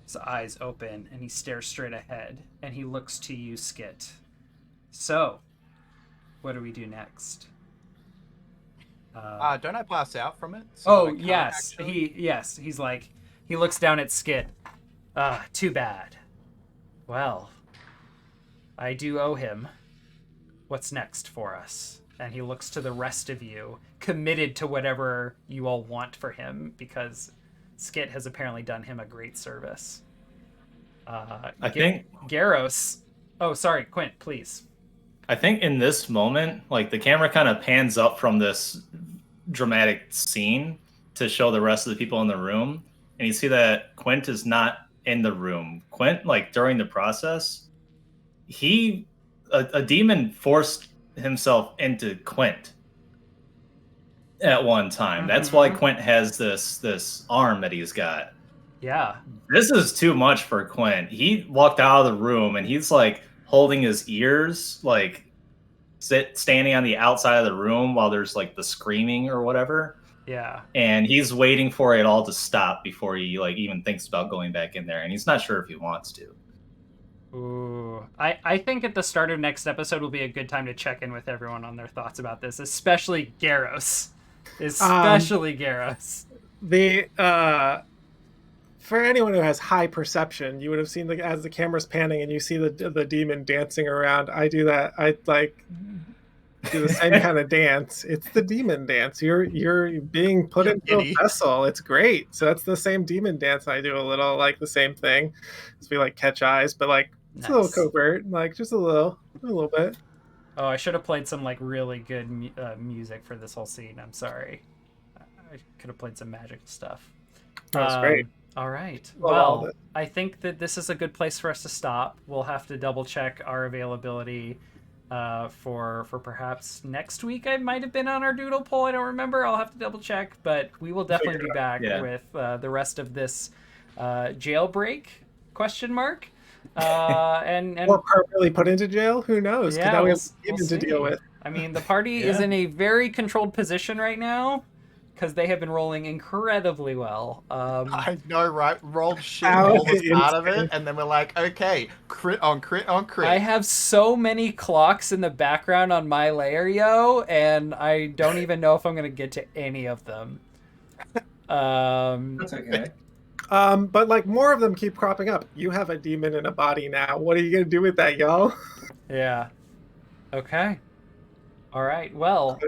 his eyes open and he stares straight ahead and he looks to you, Skit. So, what do we do next? Don't I pass out from it? So yes. He's like, he looks down at Skit. Too bad. Well, I do owe him. What's next for us? And he looks to the rest of you, committed to whatever you all want for him, because Skit has apparently done him a great service. I think Garros. Oh, sorry, Quint, please. I think in this moment, like the camera kind of pans up from this dramatic scene to show the rest of the people in the room, and you see that Quint is not in the room. Quint, like during the process, a demon forced himself into Quint at one time. That's why Quint has this arm that he's got. Yeah. This is too much for Quint. He walked out of the room and he's like holding his ears, like standing on the outside of the room while there's like the screaming or whatever. Yeah. And he's waiting for it all to stop before he like even thinks about going back in there. And he's not sure if he wants to. Ooh. I think at the start of next episode will be a good time to check in with everyone on their thoughts about this, especially Garros. Especially Garros. For anyone who has high perception, you would have seen as the camera's panning and you see the demon dancing around. I do that. I like do the same kind of dance. It's the demon dance. You're being put into a vessel. It's great. So that's the same demon dance. I do a little like the same thing. As we like catch eyes, but like it's a little covert, like just a little bit. Oh, I should have played some like really good music for this whole scene. I'm sorry. I could have played some magical stuff. That was great. All right. Well, I think that this is a good place for us to stop. We'll have to double check our availability for perhaps next week. I might have been on our doodle poll. I don't remember. I'll have to double check, but we will definitely be back with the rest of this jailbreak ? And or permanently put into jail. Who knows? Yeah, now we have we'll to deal with. I mean, the party is in a very controlled position right now because they have been rolling incredibly well. I know, right? Rolled shit all this out of it, and then we're like, okay, crit on crit on crit. I have so many clocks in the background on my layer, and I don't even know if I'm going to get to any of them. That's okay. But like more of them keep cropping up. You have a demon in a body now. What are you gonna do with that, y'all? Yeah. Okay. All right. Well,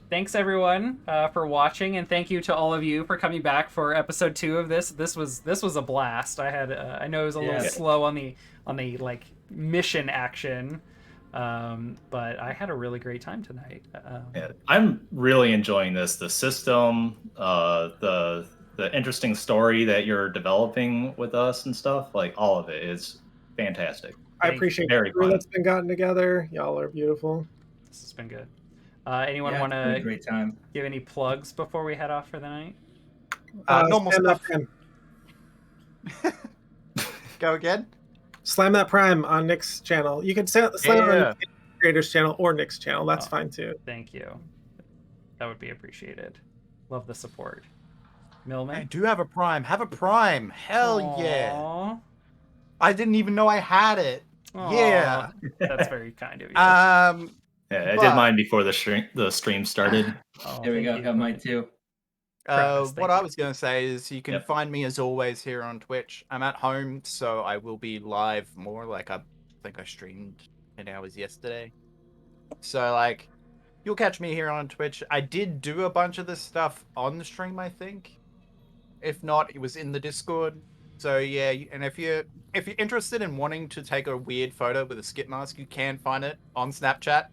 thanks everyone for watching, and thank you to all of you for coming back for episode 2 of this. This was a blast. I know it was a little slow on the like mission action, but I had a really great time tonight. I'm really enjoying this. The system, the interesting story that you're developing with us and stuff, like all of it is fantastic. I appreciate the crew that's been gotten together. Y'all are beautiful. This has been good. Anyone want to great time. Give any plugs before we head off for the night? Normal stuff. Go again. Slam That Prime on Nick's channel. You can slam it on Creator's channel or Nick's channel. That's fine too. Thank you. That would be appreciated. Love the support. Millman? I do have a Prime. Have a Prime. Hell yeah. I didn't even know I had it. Aww. Yeah. That's very kind of you. I did mine before the stream started. There we go. Got mine too. What I was going to say is you can find me as always here on Twitch. I'm at home, so I will be live more. Like I think I streamed 10 hours yesterday. So like you'll catch me here on Twitch. I did do a bunch of this stuff on the stream, I think. If not, it was in the Discord. So yeah, and if you're interested in wanting to take a weird photo with a skip mask, you can find it on Snapchat.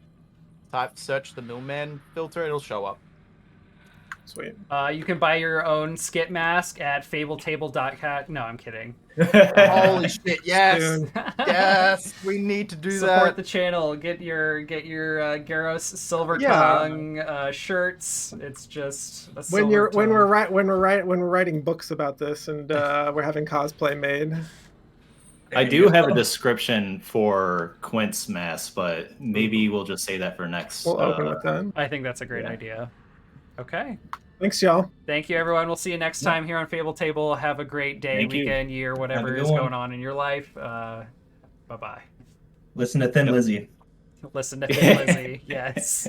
Search the Millman filter, it'll show up. Sweet. You can buy your own skit mask at fabletable.cat. No, I'm kidding. Holy shit! Yes, yes, we need to do that. Support the channel. Get your Garros Silver Tongue shirts. It's just a when we're writing books about this and we're having cosplay made. I do have a description for Quint's mask, but maybe we'll just say that for next. We'll open with that. I think that's a great idea. Okay. Thanks, y'all. Thank you, everyone. We'll see you next time here on Fable Table. Have a great day, weekend, year, whatever is going on in your life. Bye-bye. Listen to Thin Lizzy. Listen to Thin Lizzy. Yes.